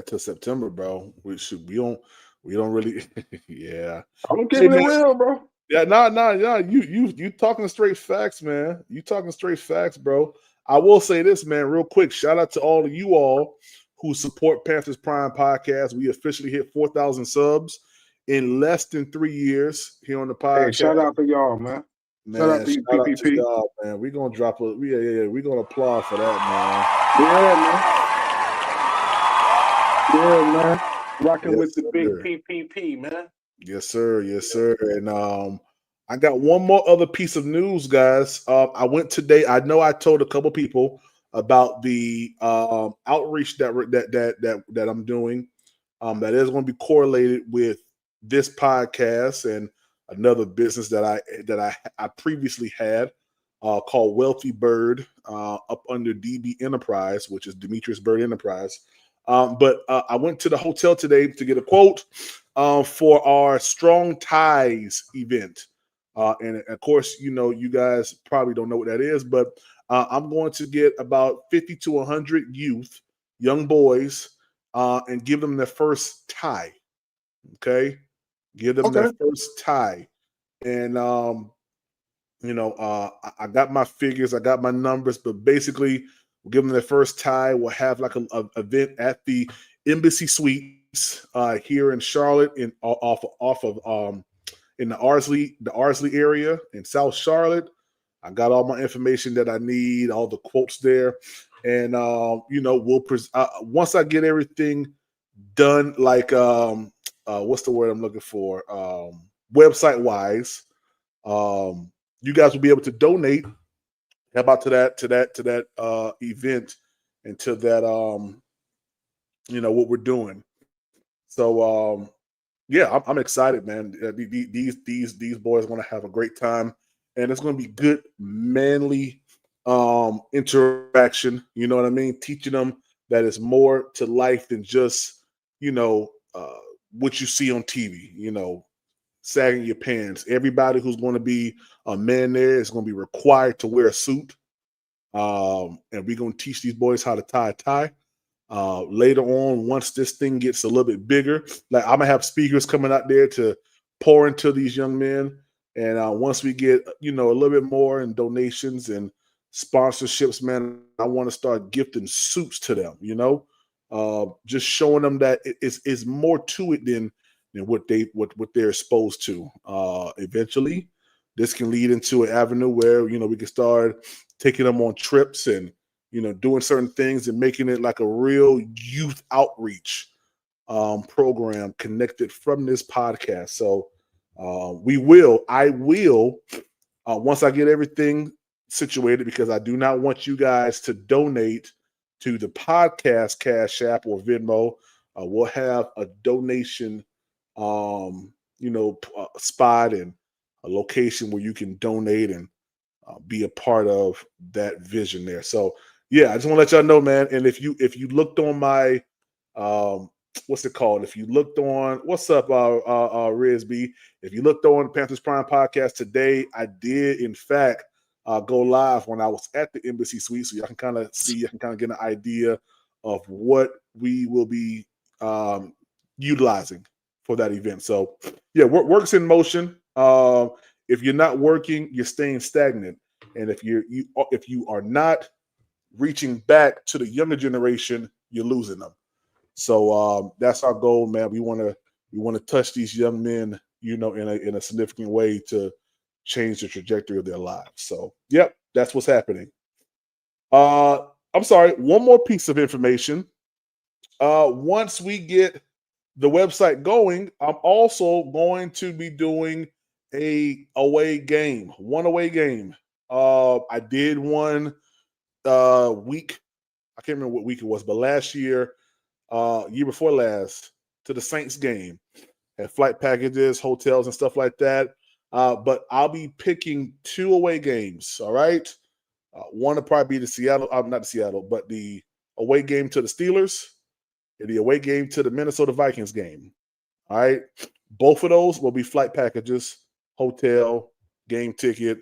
A: till September, bro. We don't really. Yeah,
K: I'm keeping it real, bro.
A: Yeah, nah. You talking straight facts, man. You talking straight facts, bro. I will say this, man, real quick. Shout out to all of you all who support Panthers Prime Podcast. We officially hit 4,000 subs in less than 3 years here on the podcast.
K: Hey, shout out to y'all, man. Shout out to you, PPP.
A: Y'all, man. We're gonna drop we're gonna applaud for that,
K: man. Yeah, man. Rocking with the big PPP, man.
A: Yes, sir. And I got one more other piece of news, guys. I went today. I know I told a couple people about the outreach that I'm doing. That is going to be correlated with this podcast and another business that I previously had called Wealthy Bird up under DB Enterprise, which is Demetrius Bird Enterprise. But I went to the hotel today to get a quote for our Strong Ties event. And of course, you know, you guys probably don't know what that is, but I'm going to get about 50 to 100 young boys, and give them their first tie. Okay. Give them their first tie. And, you know, I got my figures, I got my numbers, but basically we'll give them their first tie. We'll have like a event at the Embassy Suites here in Charlotte in the Ardsley area in South Charlotte. I got all my information that I need, all the quotes there. And, you know, we'll once I get everything done, like, what's the word I'm looking for? Website wise, you guys will be able to donate. How about to that event and to that, you know, what we're doing. So, yeah, I'm excited, man. These boys are going to have a great time, and it's going to be good, manly interaction. You know what I mean? Teaching them that it's more to life than just, you know, what you see on TV. You know, sagging your pants. Everybody who's going to be a man there is going to be required to wear a suit, and we're going to teach these boys how to tie a tie. Later on, once this thing gets a little bit bigger, like I'm gonna have speakers coming out there to pour into these young men. And once we get, you know, a little bit more in donations and sponsorships, man, I want to start gifting suits to them. You know, just showing them that it's more to it than what they're exposed to. Eventually, this can lead into an avenue where, you know, we can start taking them on trips and, you know, doing certain things and making it like a real youth outreach program connected from this podcast. So I will, once I get everything situated, because I do not want you guys to donate to the podcast Cash App or Venmo. We'll have a donation, you know, spot and a location where you can donate and be a part of that vision there. So yeah, I just want to let y'all know, man. And if you looked on my what's it called? If you looked on what's up, Riz B, if you looked on Panthers Prime podcast today, I did in fact go live when I was at the Embassy Suite, so y'all can kind of see, you can kind of get an idea of what we will be utilizing for that event. So yeah, work's in motion. If you're not working, you're staying stagnant, and if you are not reaching back to the younger generation, you're losing them. So that's our goal, man. We want to touch these young men, in a significant way to change the trajectory of their lives. So, yep, that's what's happening. I'm sorry, one more piece of information. Once we get the website going, I'm also going to be doing one away game. I did one week. I can't remember what week it was, but last year, year before last, to the Saints game, had flight packages, hotels, and stuff like that. But I'll be picking 2 away games. All right, one will probably be the Seattle, not the Seattle, but the away game to the Steelers and the away game to the Minnesota Vikings game. All right, both of those will be flight packages, hotel, game ticket,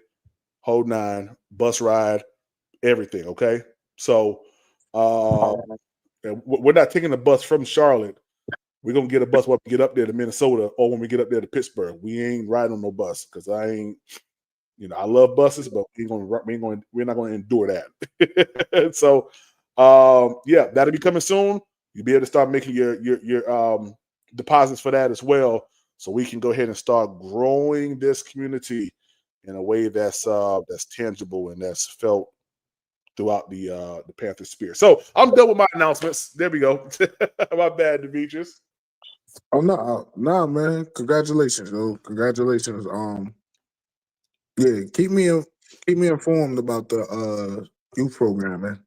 A: whole nine, bus ride, everything. Okay, so we're not taking the bus from Charlotte. We're gonna get a bus when we get up there to Minnesota, or when we get up there to Pittsburgh. We ain't riding on no bus because I ain't. I love buses, but we're not going to endure that. So, yeah, that'll be coming soon. You'll be able to start making your deposits for that as well, so we can go ahead and start growing this community in a way that's tangible and that's felt throughout the Panthers spirit. So I'm done with my announcements. There we go. My bad, Demetrius.
K: Oh no, man! Congratulations, though. Congratulations. Yeah, keep me informed about the youth program, man.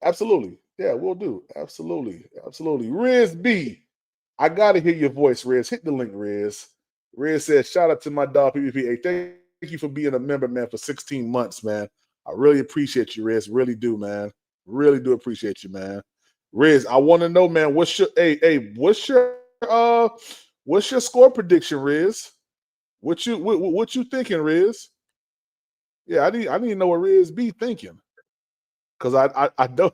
A: Absolutely. Yeah, we'll do. Absolutely. Riz B, I gotta hear your voice, Riz. Hit the link, Riz. Riz says, shout out to my dog PvP. Hey, thank you for being a member, man, for 16 months, man. I really appreciate you, Riz. Really do, man. Really do appreciate you, man. Riz, I want to know, man, what's your score prediction, Riz? What you thinking, Riz? Yeah, I need to know what Riz B thinking. Because I know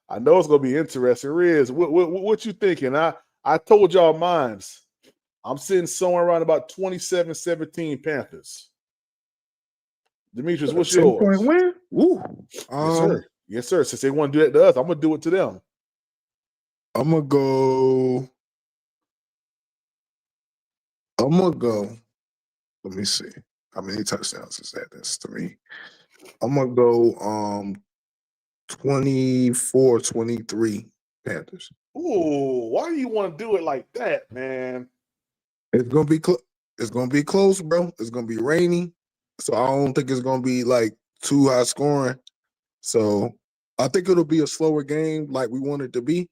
A: I know it's gonna be interesting. Riz, what you thinking? I told y'all mines. I'm sitting somewhere around about 27-17 Panthers. Demetrius, what's
K: 10-point
A: yours?
K: win? Woo.
A: Yes, sir. Yes, sir. Since they want to do that to us, I'm gonna do it to them.
K: I'm gonna go. Let me see. How many touchdowns is that? That's 3. I'm gonna go 24-23 Panthers.
A: Ooh, why do you want to do it like that, man?
K: It's gonna be it's gonna be close, bro. It's gonna be rainy, so I don't think it's gonna be like too high scoring. So I think it'll be a slower game, like we want it to be.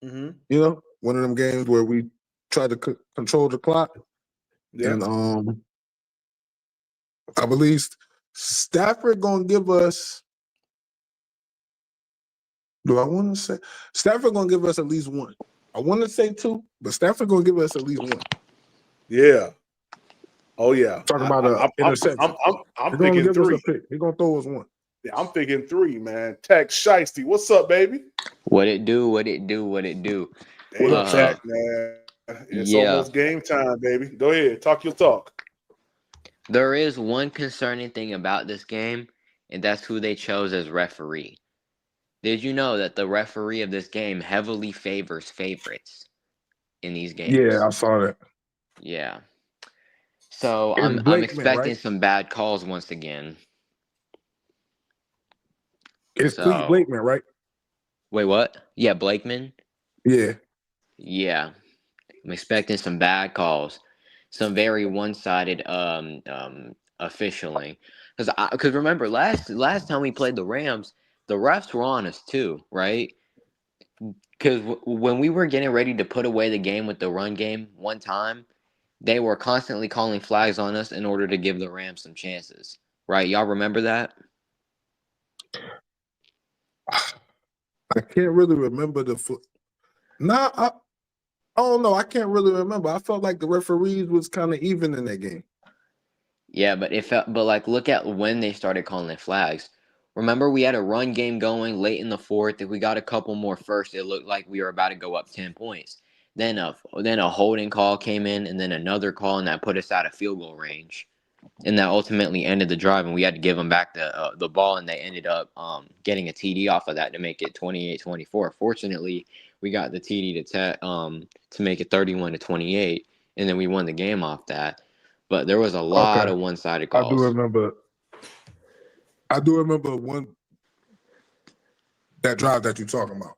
A: Mm-hmm.
K: One of them games where we try to control the clock.
A: Yeah.
K: And I believe Stafford gonna give us. Do I want to say Stafford gonna give us at least 1? I want to say 2, but Stafford gonna give us at least 1.
A: Yeah. Oh yeah.
K: Talking about an interception.
A: I'm thinking 3.
K: He's gonna throw us 1.
A: Yeah, I'm thinking 3, man. Tech Shiesty, what's up, baby?
N: What it do? What it do? What it do?
A: Hey, Tech, man. It's almost game time, baby. Go ahead, talk your talk.
N: There is one concerning thing about this game, and that's who they chose as referee. Did you know that the referee of this game heavily favors favorites in these games?
K: Yeah, I saw that.
N: Yeah. So I'm expecting some bad calls once again.
K: It's Cleve Blakeman, right?
N: Wait, what? Yeah, Blakeman?
K: Yeah.
N: Yeah. I'm expecting some bad calls. Some very one-sided officialing. Because remember, last time we played the Rams, the refs were on us too, right? Because when we were getting ready to put away the game with the run game one time, they were constantly calling flags on us in order to give the Rams some chances, right? Y'all remember that?
K: I can't really remember the foot. Nah, I don't know. I can't really remember. I felt like the referees was kind of even in that game.
N: Yeah, but like look at when they started calling it flags. Remember, we had a run game going late in the fourth. If we got a couple more first, it looked like we were about to go up 10 points. Then a holding call came in, and then another call, and that put us out of field goal range. And that ultimately ended the drive, and we had to give them back the ball, and they ended up getting a TD off of that to make it 28-24. Fortunately, we got the TD to make it 31-28, and then we won the game off that. But there was a lot of one-sided calls.
K: I do remember that drive that you're talking about.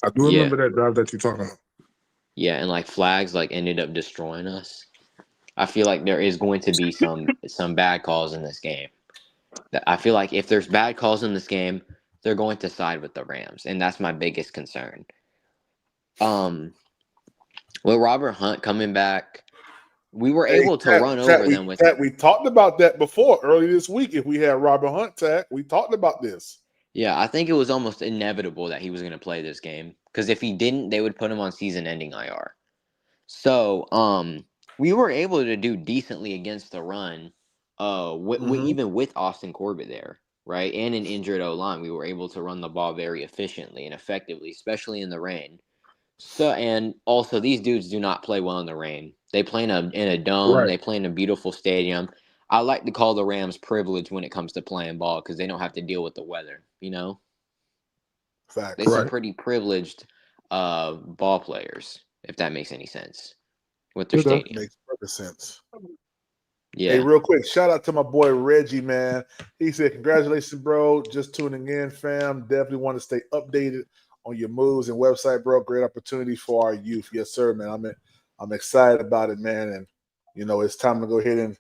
K: I do remember that drive that you're talking about.
N: Yeah, and like flags like ended up destroying us. I feel like there is going to be some bad calls in this game. I feel like if there's bad calls in this game, they're going to side with the Rams, and that's my biggest concern. With Robert Hunt coming back, we were able to run over them with.
A: We talked about that before earlier this week. If we had Robert Hunt tag, we talked about this.
N: Yeah, I think it was almost inevitable that he was going to play this game because if he didn't, they would put him on season-ending IR. So, we were able to do decently against the run, even with Austin Corbett there, right, and an injured O-line, we were able to run the ball very efficiently and effectively, especially in the rain. So, and also these dudes do not play well in the rain. They play in a dome.
K: Right.
N: They play in a beautiful stadium. I like to call the Rams privileged when it comes to playing ball because they don't have to deal with the weather. You know,
A: facts.
N: They're some pretty privileged ball players, if that makes any sense, with their stadium.
A: Makes perfect sense.
N: Yeah.
A: Hey, real quick, shout out to my boy Reggie, man. He said, "Congratulations, bro. Just tuning in, fam. Definitely want to stay updated on your moves and website, bro. Great opportunity for our youth." Yes, sir, man. I'm excited about it, man. And it's time to go ahead and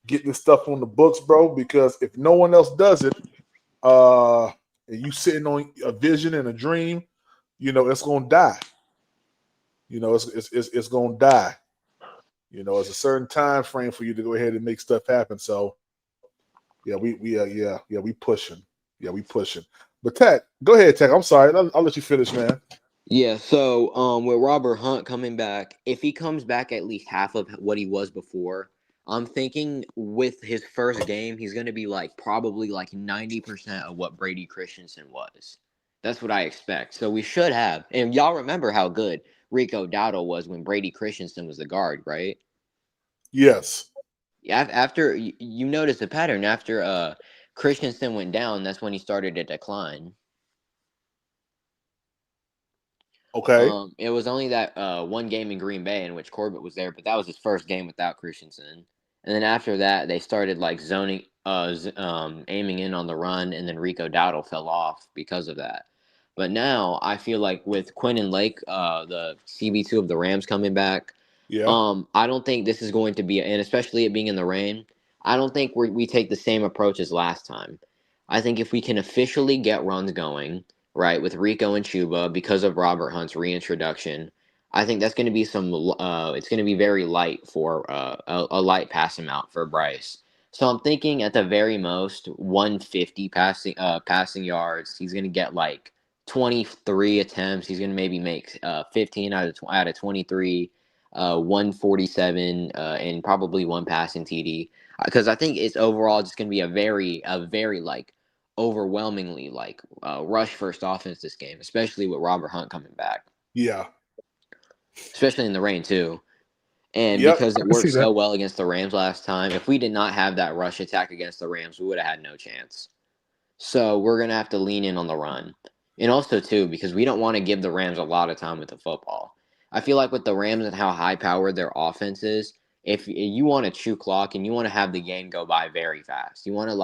A: get this stuff on the books, bro. Because if no one else does it, and you sitting on a vision and a dream, it's gonna die. It's gonna die. It's a certain time frame for you to go ahead and make stuff happen. So, yeah, we pushing. Yeah, we pushing. But Tech, go ahead, Tech. I'm sorry. I'll let you finish, man.
N: Yeah, so with Robert Hunt coming back, if he comes back at least half of what he was before, I'm thinking with his first game, he's going to be probably 90% of what Brady Christensen was. That's what I expect. So we should have. And y'all remember how good Rico Dowdle was when Brady Christensen was the guard, right?
A: Yes.
N: After you notice the pattern, after Christensen went down, that's when he started to decline.
A: Okay.
N: It was only that one game in Green Bay in which Corbett was there, but that was his first game without Christensen. And then after that, they started zoning, aiming in on the run, and then Rico Dowdle fell off because of that. But now I feel like with Quentin Lake, the CB2 of the Rams coming back, I don't think this is going to be, and especially it being in the rain, I don't think we take the same approach as last time. I think if we can officially get runs going, right, with Rico and Chuba because of Robert Hunt's reintroduction, I think that's going to be it's going to be very light for a light pass amount for Bryce. So I'm thinking at the very most 150 passing yards. He's going to get 23 attempts. He's going to maybe make 15 out of 23, 147, and probably one passing TD. Because I think it's overall just going to be a very overwhelmingly rush first offense this game, especially with Robert Hunt coming back.
A: Yeah.
N: Especially in the rain too. And because it worked so well against the Rams last time, if we did not have that rush attack against the Rams, we would have had no chance. So we're going to have to lean in on the run. And also too, because we don't want to give the Rams a lot of time with the football. I feel like with the Rams and how high-powered their offense is, if you want to chew clock and you want to have the game go by very fast, you want to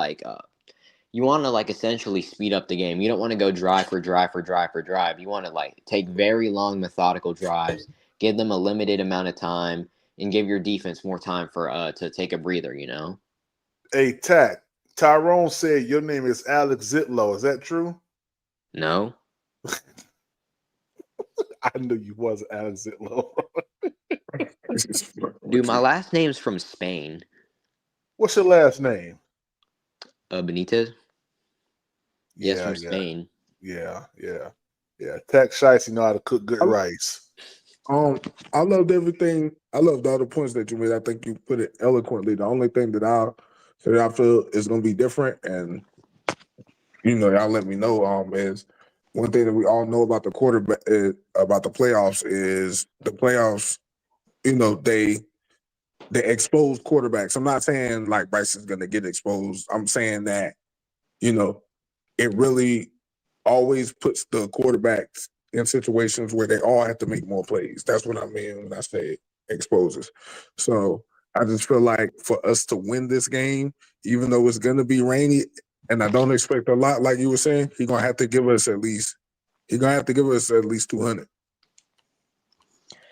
N: essentially speed up the game. You don't want to go drive for drive for drive for drive. You want to take very long methodical drives, give them a limited amount of time, and give your defense more time to take a breather.
A: Hey, Tack. Tyrone said your name is Alex Zitlow. Is that true?
N: No.
A: I knew you was Alex Zitlow.
N: Dude, my last name's from Spain.
A: What's your last name?
N: Benitez. Yes, from Spain.
A: Yeah. Tech Shiesty know how to cook good rice.
K: I loved everything. I loved all the points that you made. I think you put it eloquently. The only thing that I feel is going to be different, and y'all let me know. Is one thing that we all know about the quarterback, about the playoffs, is the playoffs. They expose quarterbacks. I'm not saying like Bryce is going to get exposed. I'm saying that it really always puts the quarterbacks in situations where they all have to make more plays. That's what I mean when I say exposes. So I just feel like for us to win this game, even though it's gonna be rainy, and I don't expect a lot, like you were saying, he's gonna have to give us at least 200.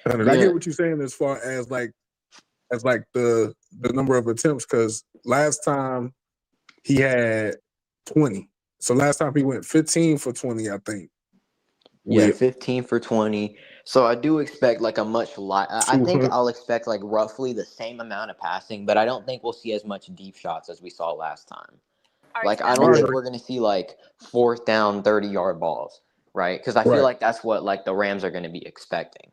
K: I get what you're saying as far as the number of attempts, because last time he had 20. So last time he went 15 for 20, I think.
N: Yeah, 15 for 20. So I do expect like a much light. I think I'll expect like roughly the same amount of passing, but I don't think we'll see as much deep shots as we saw last time. Like I don't think we're going to see like 4th down 30-yard balls, right? Because I feel like that's what like the Rams are going to be expecting.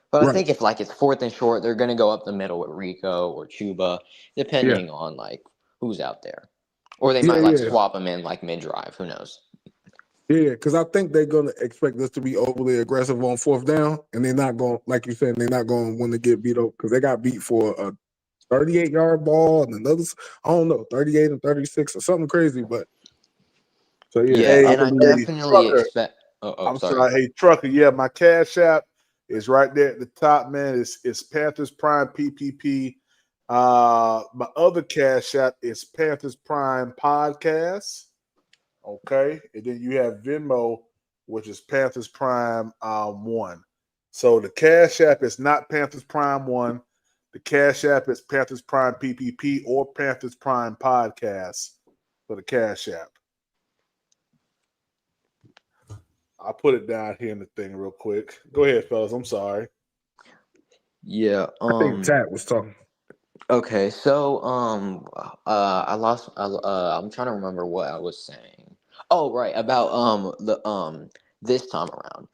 N: But I think if like it's 4th and short, they're going to go up the middle with Rico or Chuba, depending on like who's out there. Or they might like swap them in like mid-drive. Who knows?
K: Yeah, because I think they're going to expect us to be overly aggressive on 4th down, and they're not going, like you said, they're not going to want to get beat up because they got beat for a 38-yard ball and another, I don't know, 38 and 36 or something crazy. But so
N: Yeah, and I definitely expect.
A: I'm sorry. Hey, Trucker. Yeah, my Cash App is right there at the top, man. It's Panthers Prime PPP. My other Cash App is Panthers Prime Podcast. Okay, and then you have Venmo, which is Panthers Prime 1. So the Cash App is not Panthers Prime 1. The Cash App is Panthers Prime PPP or Panthers Prime Podcast for the Cash App. I'll put it down here in the thing real quick. Go ahead, fellas. I'm sorry.
N: Yeah.
K: I think Tat was talking.
N: Okay, so I lost. I'm trying to remember what I was saying. Oh, right, about this time around.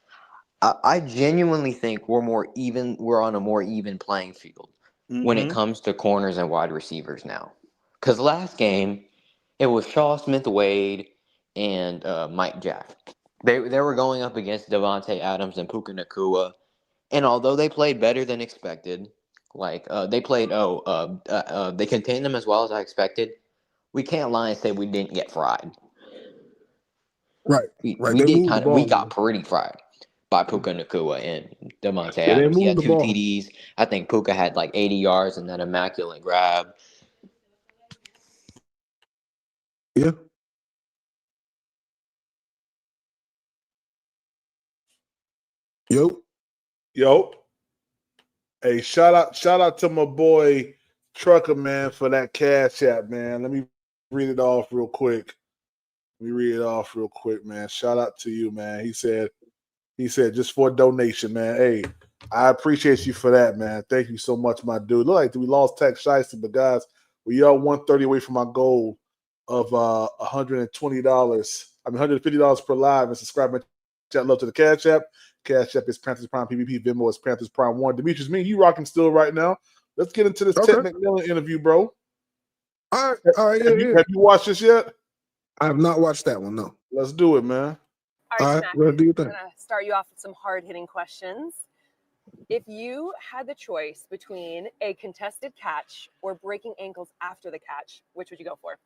N: I genuinely think we're more even. We're on a more even playing field when it comes to corners and wide receivers now. Because last game, it was Shaw Smith-Wade and Mike Jack. They were going up against Devontae Adams and Puka Nacua, and although they played better than expected, like they contained them as well as I expected. We can't lie and say we didn't get fried.
K: Right.
N: We
K: They
N: did
K: moved the ball.
N: we got pretty fried by Puka Nacua and Devontae
K: They
N: Adams. He
K: moved
N: had
K: the
N: 2
K: ball.
N: TDs. I think Puka had like 80 yards and that immaculate grab.
K: Yeah.
A: Yo. Hey, shout out to my boy Trucker, man, for that Cash App, man. Let me read it off real quick. Man. Shout out to you, man. He said just for a donation, man. Hey, I appreciate you for that, man. Thank you so much, my dude. Look like we lost Tech Shiesty, but guys, we are 130 away from our goal of $120. $150 per live, and subscribe and chat love to the Cash App. Cash App is Panthers Prime PPP. Venmo is Panthers Prime 1. Demetrius, me, you rocking still right now. Let's get into this Ted McMillan interview, bro.
K: All right,
A: Have you watched this yet?
K: I have not watched that one, no.
A: Let's do it, man.
O: All right,
K: Smack, what do you think?
O: I'm going to start you off with some hard-hitting questions. If you had the choice between a contested catch or breaking ankles after the catch, which would you go for?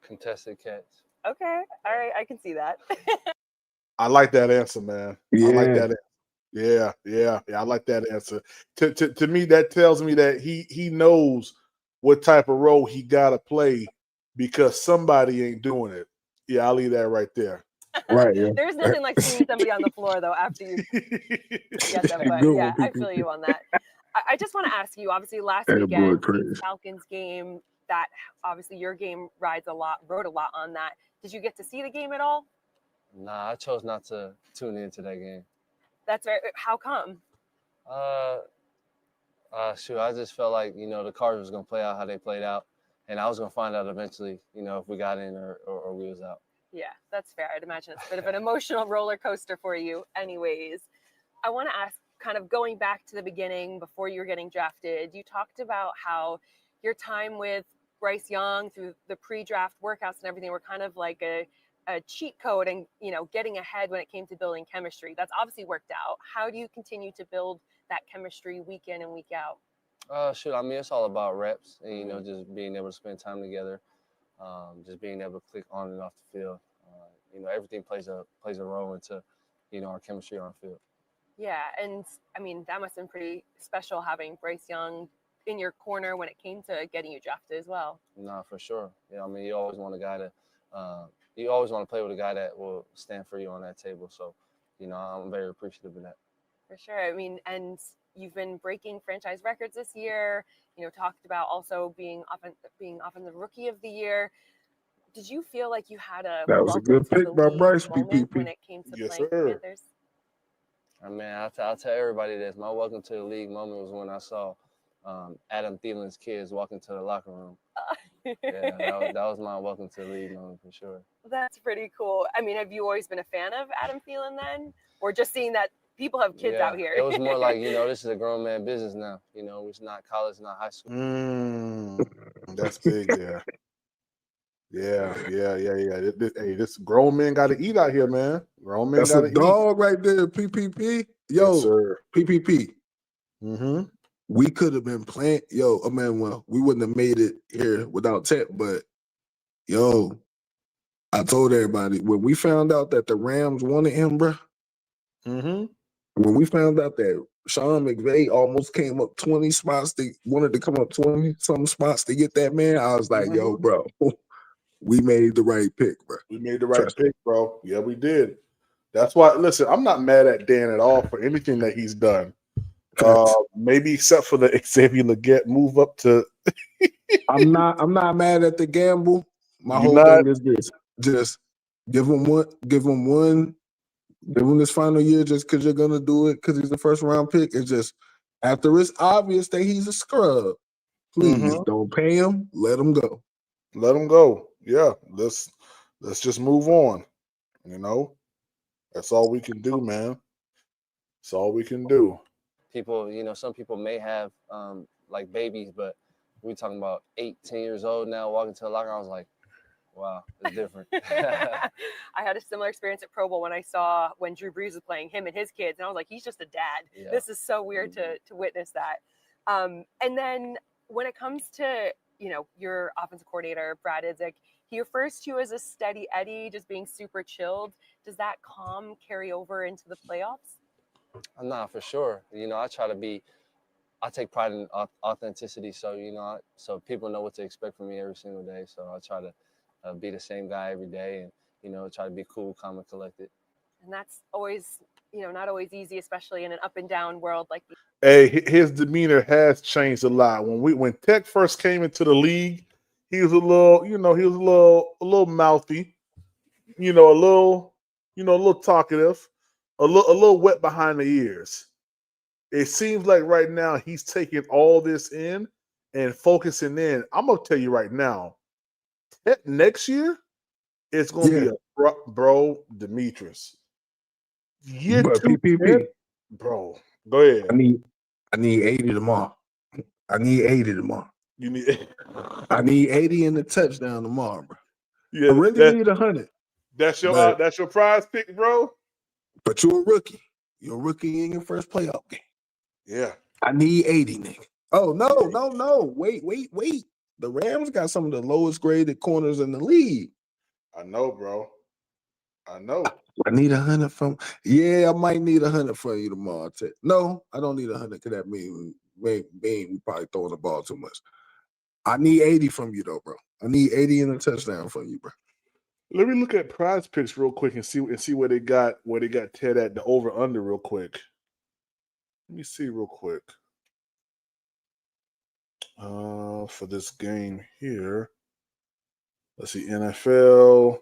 P: Contested catch.
O: Okay. All right. I can see that.
A: I like that answer, man.
K: Yeah.
A: I like that answer. Yeah. I like that answer. To me, that tells me that he knows what type of role he got to play because somebody ain't doing it. Yeah, I'll leave that right there.
K: Right. Yeah.
O: There's nothing like seeing somebody on the floor, though, after you get them. But yeah, I feel you on that. I just want to ask you, obviously, last weekend, the Falcons game, that obviously your game rode a lot on that. Did you get to see the game at all?
P: Nah, I chose not to tune into that game.
O: That's right. How come?
P: Shoot, I just felt like, the Cardinals was going to play out how they played out. And I was going to find out eventually, if we got in or we was out.
O: Yeah, that's fair. I'd imagine it's a bit of an emotional roller coaster for you. Anyways, I want to ask, kind of going back to the beginning before you were getting drafted, you talked about how your time with Bryce Young through the pre-draft workouts and everything were kind of like a cheat code and, getting ahead when it came to building chemistry. That's obviously worked out. How do you continue to build that chemistry week in and week out?
P: Shoot, I mean, it's all about reps and, just being able to spend time together, just being able to click on and off the field. Everything plays a role into, our chemistry on the field.
O: Yeah, and I mean, that must have been pretty special having Bryce Young in your corner when it came to getting you drafted as well.
P: Nah, for sure. I mean, you always want a guy you always want to play with a guy that will stand for you on that table. So, I'm very appreciative of that.
O: For sure. I mean, and you've been breaking franchise records this year. Talked about also being offensive rookie of the year. Did you feel like you had a
K: that was a good pick by Bryce,
O: moment when it came to playing for Panthers?
P: I mean, I'll tell everybody this. My welcome to the league moment was when I saw Adam Thielen's kids walking to the locker room. Yeah, that was my welcome to the league moment for sure.
O: That's pretty cool. I mean, have you always been a fan of Adam Thielen then? Or just seeing that people have kids out here?
P: It was more like, this is a grown man business now. It's not college, not high school.
A: That's big, yeah. Yeah. Hey, this grown man got to eat out here, man. Grown man got to eat.
K: That's a dog right there, PPP. Yo,
A: yes, sir.
K: PPP.
A: Mm-hmm.
K: We could have been playing. Yo, we wouldn't have made it here without Tech, but yo, I told everybody when we found out that the Rams wanted him, bro.
A: Mm-hmm.
K: When we found out that Sean McVay almost came up 20 spots, they wanted to come up 20-something spots to get that man, I was like, yo, bro, we made the right pick, bro.
A: We made the right pick, bro. Yeah, we did. That's why, listen, I'm not mad at Dan at all for anything that he's done. Maybe except for the Xavier Legette move up to.
K: I'm not mad at the gamble. My whole thing is this: just give him this final year just because you're gonna do it because he's the first round pick. It's just after it's obvious that he's a scrub, please don't pay him. Let him go.
A: Let him go. Yeah, let's just move on. That's all we can do, man. That's all we can do.
P: People, some people may have like babies, but we're talking about 8, 10 years old now walking to the locker room. I was like, wow, it's different.
O: I had a similar experience at Pro Bowl when Drew Brees was playing him and his kids, and I was like, he's just a dad. Yeah. This is so weird to witness that. And then when it comes to your offensive coordinator, Brad Idzik, he refers to you as a steady Eddie, just being super chilled. Does that calm carry over into the playoffs?
P: Nah, for sure. I take pride in authenticity. So, so people know what to expect from me every single day. So I try to be the same guy every day and, try to be cool, calm, and collected.
O: And that's always, not always easy, especially in an up and down world like this.
A: Hey, his demeanor has changed a lot. When Tech first came into the league, he was a little mouthy, a little talkative, a little wet behind the ears. It seems like right now he's taking all this in and focusing in. I'm gonna tell you right now, next year it's gonna be a bro Demetrius. Year
K: but
A: 2,
K: PPP,
A: bro. Go ahead.
K: I need 80 tomorrow. I need 80 tomorrow.
A: You need.
K: I need 80 in the touchdown tomorrow, bro.
A: Yeah,
K: I really need 100.
A: That's your prize pick, bro.
K: But you're a rookie. You're a rookie in your first playoff game.
A: Yeah.
K: I need 80, nigga. Oh, no. Wait. The Rams got some of the lowest graded corners in the league.
A: I know, bro. I know.
K: I need 100 from. Yeah, I might need 100 from you tomorrow. No, I don't need 100 because that means we probably throwing the ball too much. I need 80 from you though, bro. I need 80 in a touchdown from you, bro.
A: Let me look at prize picks real quick and see where they got Ted at the over under real quick. Let me see real quick. For this game here, let's see NFL.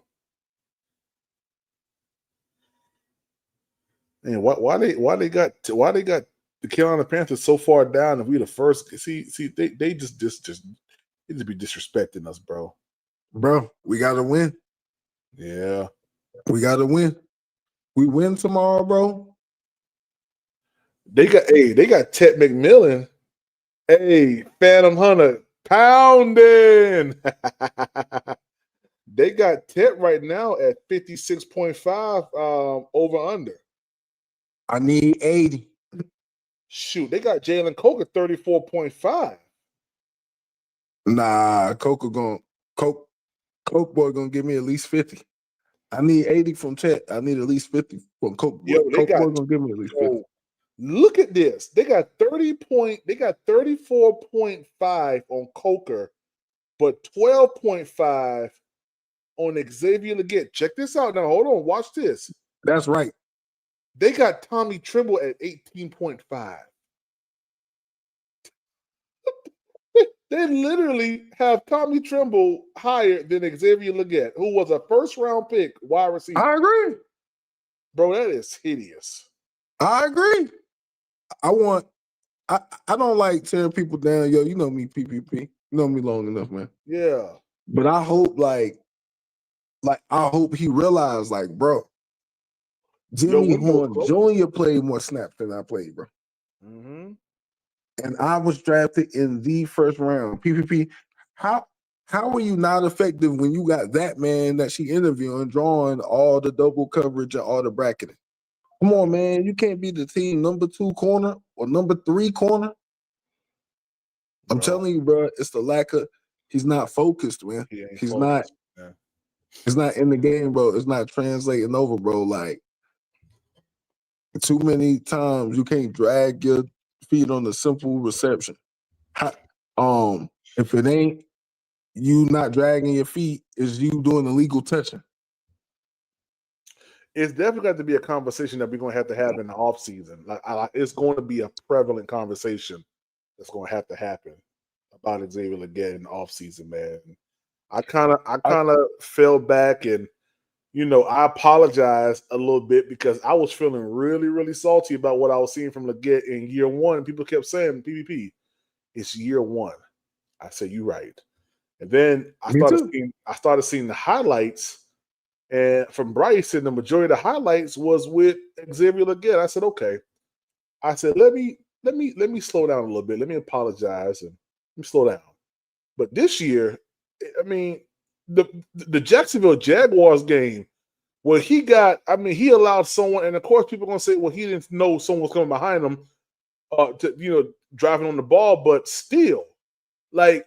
A: Man, why they got the Carolina Panthers so far down? If we the first, see they just be disrespecting us, bro.
K: Bro, we gotta win.
A: Yeah.
K: We got to win. We win tomorrow, bro.
A: They got Ted McMillan. Hey, Phantom Hunter pounding. They got Ted right now at 56.5 over under.
K: I need 80.
A: Shoot, they got Jalen Coke at 34.5.
K: Nah, Coke boy gonna give me at least 50. I need 80 from Ted. I need at least 50 from Coke boy.
A: Yo, they
K: Coke
A: got
K: boy gonna give me at least 50.
A: Look at this. They got 34.5 on Coker, but 12.5 on Xavier Leggett. Check this out now. Hold on. Watch this.
K: That's right.
A: They got Tommy Trimble at 18.5. They literally have Tommy Trimble higher than Xavier Leggett, who was a first-round pick wide receiver.
K: I agree.
A: Bro, that is hideous.
K: I agree. I don't like tearing people down. Yo, you know me, PPP. You know me long enough, man.
A: Yeah.
K: But I hope I hope he realized, like, bro, Jimmy Horn Jr. played more snaps than I played, bro.
A: Mm-hmm.
K: And I was drafted in the first round. PPP, how are you not effective when you got that man that she interviewing, drawing all the double coverage and all the bracketing? Come on, man. You can't be the team number 2 corner or number 3 corner. I'm telling you, bro, it's the lack of he's not focused, man. He's
A: focused,
K: not It's not in the game, bro. It's not translating over, bro. Like, too many times you can't drag your feet on a simple reception. If it ain't you not dragging your feet, is you doing illegal touching.
A: It's definitely got to be a conversation that we're going to have in the offseason. It's going to be a prevalent conversation that's going to happen about Xavier Leggett in the offseason, man. I kind of fell back and, I apologized a little bit because I was feeling really, really salty about what I was seeing from Leggett in year one. And people kept saying, PvP, it's year one. I said, you're right. And then I started seeing the highlights. And from Bryce, and the majority of the highlights was with Xavier Leggett. I said, okay. I said, let me slow down a little bit. Let me apologize and let me slow down. But this year, I mean, the Jacksonville Jaguars game where he allowed someone, and of course people are gonna say, well, he didn't know someone was coming behind him, driving on the ball, but still, like,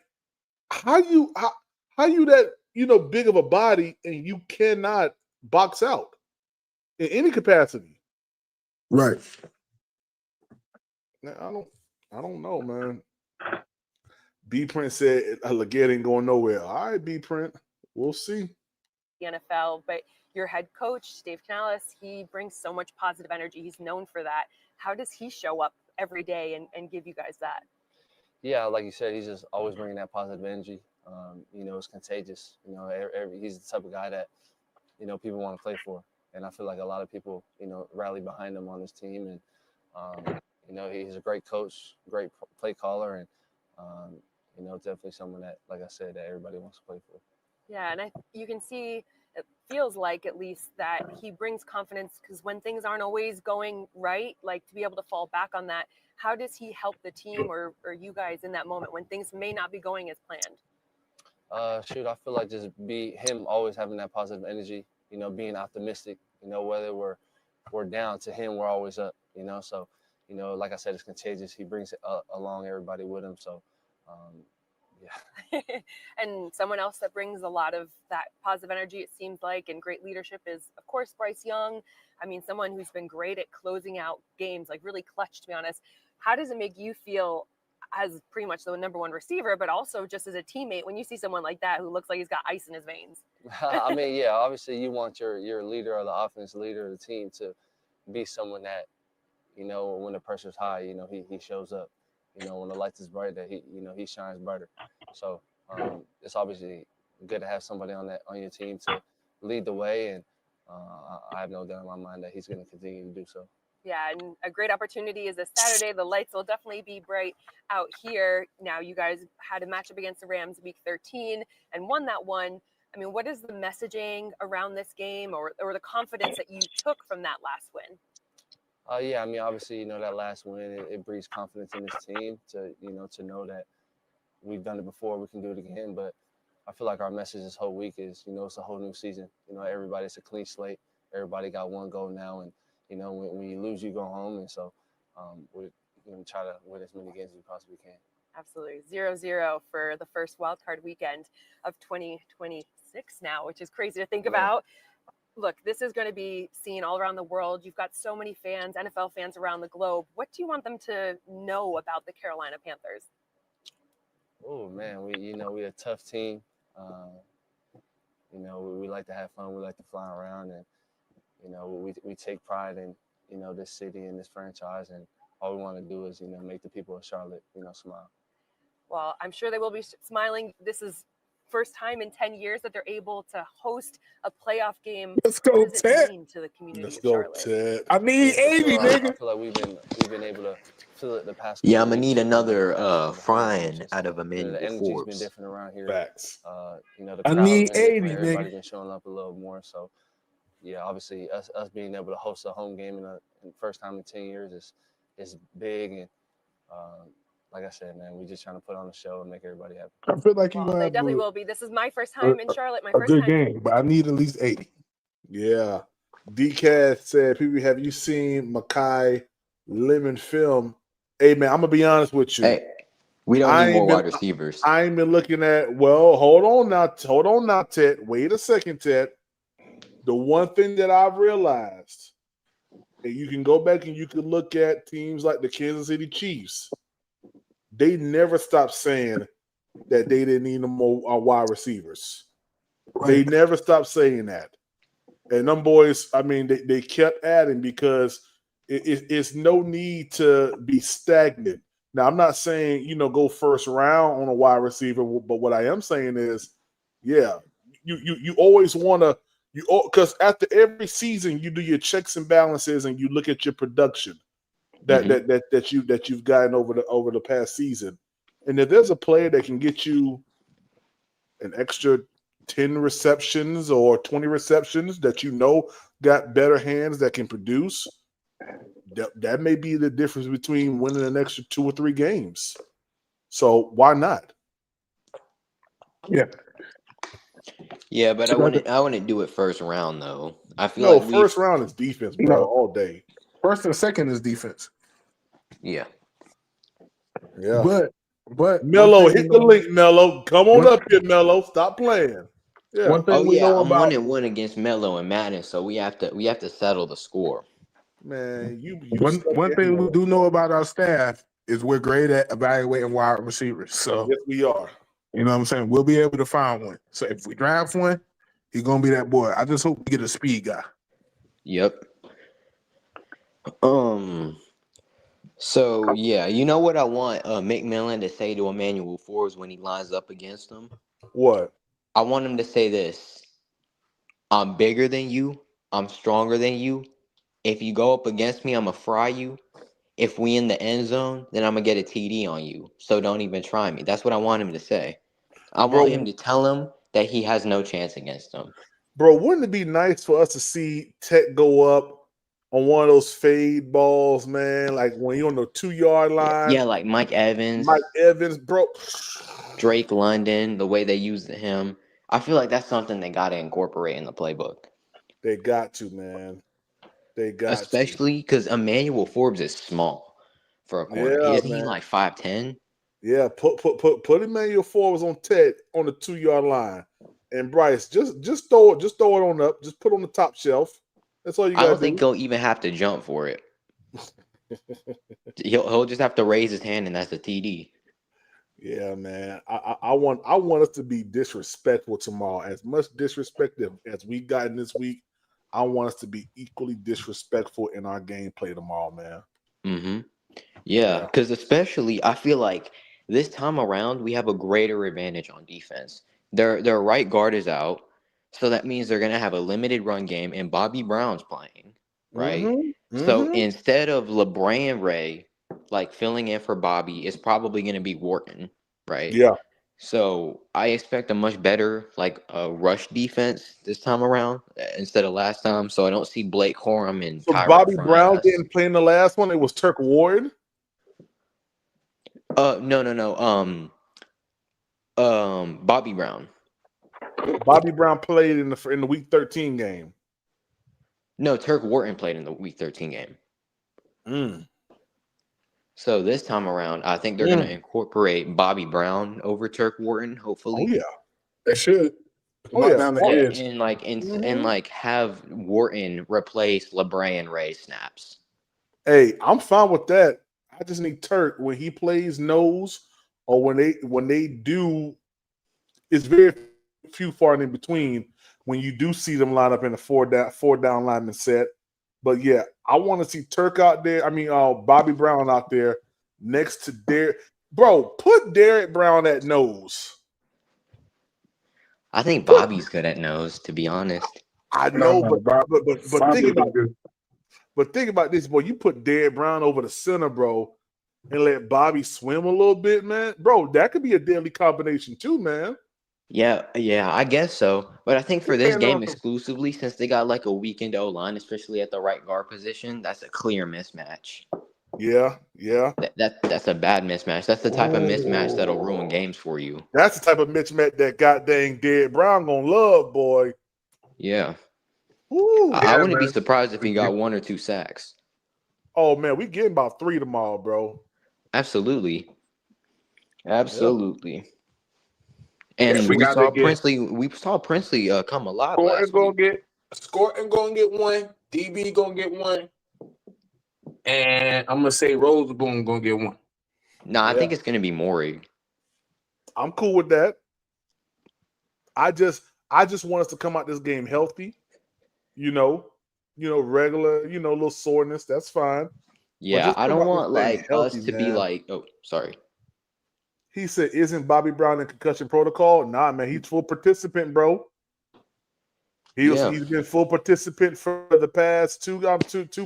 A: how you that big of a body and you cannot box out in any capacity?
K: Right.
A: I don't know, man. B Print said Leggett ain't going nowhere. All right, B Print, we'll see.
O: The NFL, but your head coach, Dave Canales, he brings so much positive energy. He's known for that. How does he show up every day and give you guys that?
P: Yeah, like you said, he's just always bringing that positive energy. It's contagious. He's the type of guy that, people want to play for. And I feel like a lot of people, rally behind him on this team. And, he's a great coach, great play caller, and, definitely someone that, like I said, that everybody wants to play for.
O: Yeah, and you can see, it feels like at least that he brings confidence because when things aren't always going right, like to be able to fall back on that, how does he help the team or you guys in that moment when things may not be going as planned?
P: I feel like just be him always having that positive energy, being optimistic, whether we're down, to him, we're always up, so, like I said, it's contagious. He brings it along everybody with him. So, yeah.
O: And someone else that brings a lot of that positive energy, it seems like, and great leadership is, of course, Bryce Young. I mean, someone who's been great at closing out games, like really clutch, to be honest. How does it make you feel as pretty much the number one receiver, but also just as a teammate when you see someone like that who looks like he's got ice in his veins?
P: I mean, yeah, obviously you want your leader or the offense leader of the team to be someone that, when the pressure's high, he shows up. When the lights is bright, that he shines brighter. So it's obviously good to have somebody on your team to lead the way, and I have no doubt in my mind that he's going to continue to do so.
O: Yeah, and a great opportunity is this Saturday. The lights will definitely be bright out here. Now, you guys had a matchup against the Rams week 13 and won that one. I mean, what is the messaging around this game or the confidence that you took from that last win?
P: Yeah, I mean, obviously, that last win, it breeds confidence in this team to know that we've done it before, we can do it again. But I feel like our message this whole week is, it's a whole new season. Everybody's a clean slate. Everybody got one goal now, and when you lose, you go home. And so, we try to win as many games as we possibly can.
O: Absolutely. 0-0 for the first wildcard weekend of 2026 now, which is crazy to think about. Look, this is going to be seen all around the world. You've got so many fans, NFL fans around the globe. What do you want them to know about the Carolina Panthers?
P: Oh man, we're a tough team. We like to have fun. We like to fly around, and we take pride in this city and this franchise, and all we want to do is make the people of Charlotte smile.
O: Well, I'm sure they will be smiling. This is first time in 10 years that they're able to host a playoff game.
K: Let's go,
O: what does
K: Ted.
O: it mean to the community
A: Let's
O: of
A: go,
O: Charlotte?
A: Ted.
K: I need 80, nigga.
P: I feel like we've been able to feel it the past.
N: Yeah, I'm gonna
P: weeks,
N: need another
P: the
N: frying
P: games.
N: out of
P: The
N: Emmanuel
P: energy's been
N: Forbes.
P: different around here.
A: Facts.
P: The
K: I
P: crowd's
K: need
P: been
K: 80,
P: different. Everybody's
K: nigga.
P: been showing up a little more. So, yeah, obviously us being able to host a home game in the first time in 10 years is big. And like I said, man, we're just trying to put on a show and make everybody happy.
K: I feel like you're
O: Well,
K: gonna
O: they
K: have
O: definitely will be. This is my first
K: a,
O: time in Charlotte. My
K: a
O: first
K: good
O: time.
K: game, but I need at least 80.
A: Yeah. DCAT said, "People, have you seen Makai Lemon film?" Hey man, I'm gonna be honest with you.
N: Hey, we don't need more wide receivers.
A: I ain't been looking at. Well, hold on now, Ted. Wait a second, Ted. The one thing that I've realized, and you can go back and you can look at teams like the Kansas City Chiefs. They never stopped saying that they didn't need no more wide receivers. Right. They never stopped saying that. And them boys, I mean, they kept adding because it's no need to be stagnant. Now, I'm not saying, go first round on a wide receiver, but what I am saying is, yeah, you always want to, because after every season, you do your checks and balances and you look at your production that you've gotten over the past season. And if there's a player that can get you an extra 10 receptions or 20 receptions that got better hands that can produce, that may be the difference between winning an extra 2 or 3 games. So why not?
K: Yeah.
N: Yeah, but I wouldn't do it first round though. I feel like
A: first round is defense, bro, all day.
K: First and second is defense.
N: Yeah.
A: Yeah.
K: But
A: Mello, hit the link, Mello. Come on up here, Mello. Stop playing. Yeah.
K: One thing we know
N: I'm
K: about
N: 1-1 against Mello and Madden, so we have to settle the score.
A: Man, you
K: one thing we do know about our staff is we're great at evaluating wide receivers. So
A: yes, we are.
K: You know what I'm saying? We'll be able to find one. So if we draft one, he's gonna be that boy. I just hope we get a speed guy.
N: Yep. So yeah, you know what I want McMillan to say to Emmanuel Forbes when he lines up against him?
A: What?
N: I want him to say this: I'm bigger than you. I'm stronger than you. If you go up against me, I'm gonna fry you. If we in the end zone, then I'm gonna get a TD on you. So don't even try me. That's what I want him to say. I want him to tell him that he has no chance against him.
A: Bro, wouldn't it be nice for us to see Tech go up on one of those fade balls, man? Like when you're on the 2-yard line.
N: Yeah, like Mike Evans,
A: bro.
N: Drake London, the way they used him. I feel like that's something they got to incorporate in the playbook.
A: They got to, man. They got
N: especially because Emmanuel Forbes is small for a corner.
A: Yeah,
N: Isn't
A: man.
N: he like 5'10"?
A: Yeah, put Emmanuel Forbes on Ted on the 2-yard line, and Bryce just throw it on up. Just put it on the top shelf. That's all you got to do.
N: I don't think he'll even have to jump for it. he'll just have to raise his hand, and that's a TD.
A: Yeah, man. I want us to be disrespectful tomorrow. As much disrespect as we got in this week, I want us to be equally disrespectful in our gameplay tomorrow, man.
N: Mm-hmm. Yeah, because especially I feel like this time around we have a greater advantage on defense. Their right guard is out, so that means they're gonna have a limited run game, and Bobby Brown's playing, right?
A: Mm-hmm.
N: So instead of LeBron Ray like filling in for Bobby, it's probably gonna be Wharton, right?
A: Yeah.
N: So I expect a much better rush defense this time around instead of last time. So I don't see Blake Corum and
A: So
N: Kyron
A: Bobby
N: fronting
A: Brown
N: us.
A: didn't play in the last one. It was Turk Ward.
N: No. Bobby Brown.
A: Bobby Brown played in the Week 13 game.
N: No, Turk Wharton played in the Week 13 game.
A: Mm.
N: So this time around, I think they're going to incorporate Bobby Brown over Turk Wharton. Hopefully.
A: Oh yeah,
K: they should.
A: Down the edge.
N: And have Wharton replace LeBray and Ray snaps.
A: Hey, I'm fine with that. I just need Turk when he plays nose or when they do. It's very few far in between when you do see them line up in a four down lineman set. But yeah, I want to see Turk out there. I mean, Bobby Brown out there next to Derek. Bro, put Derek Brown at nose.
N: I think Bobby's good at nose, to be honest.
A: I know, but think about this, boy. You put Derek Brown over the center, bro, and let Bobby swim a little bit, man. Bro, that could be a deadly combination too, man.
N: Yeah, I guess so. But I think for this game exclusively, since they got like a weakened O-line, especially at the right guard position, that's a clear mismatch.
A: Yeah.
N: That's a bad mismatch. That's the type of mismatch that'll ruin games for you.
A: That's the type of mismatch that goddamn Derek Brown gonna love, boy.
N: Yeah.
A: Woo,
N: I wouldn't be surprised if he got 1 or 2 sacks.
A: Oh man, we getting about 3 tomorrow, bro.
N: Absolutely.
A: Yep.
N: And we saw Princely come a lot last week.
K: Scorton gonna get 1. DB gonna get 1. And I'm gonna say Roseboom gonna get 1.
N: I think it's gonna be Morrig.
A: I'm cool with that. I just want us to come out this game healthy. Regular, a little soreness. That's fine.
N: Yeah, I don't want us to be like. Oh, sorry.
A: He said, "Isn't Bobby Brown in concussion protocol?" Nah, man, he's full participant, bro. He's been full participant for the past two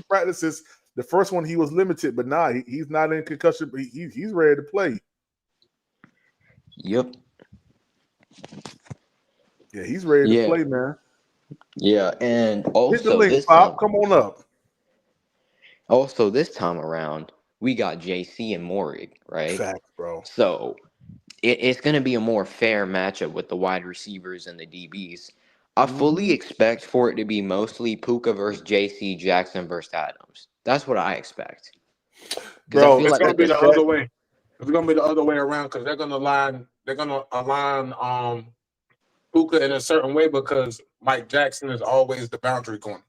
A: practices. The first one he was limited, but he's not in concussion. He's ready to play.
N: Yep.
A: Yeah, he's ready to play, man.
N: Yeah, and also
A: hit the link, Pop. Come on up.
N: Also, this time around, we got JC and Morrig, right?
A: Facts, bro.
N: So it's going to be a more fair matchup with the wide receivers and the DBs. I fully expect for it to be mostly Puka versus JC, Jackson versus Adams. That's what I expect.
K: Bro, it's going to be the other way. It's going to be the other way around because they're going to align Puka in a certain way because Mike Jackson is always the boundary corner.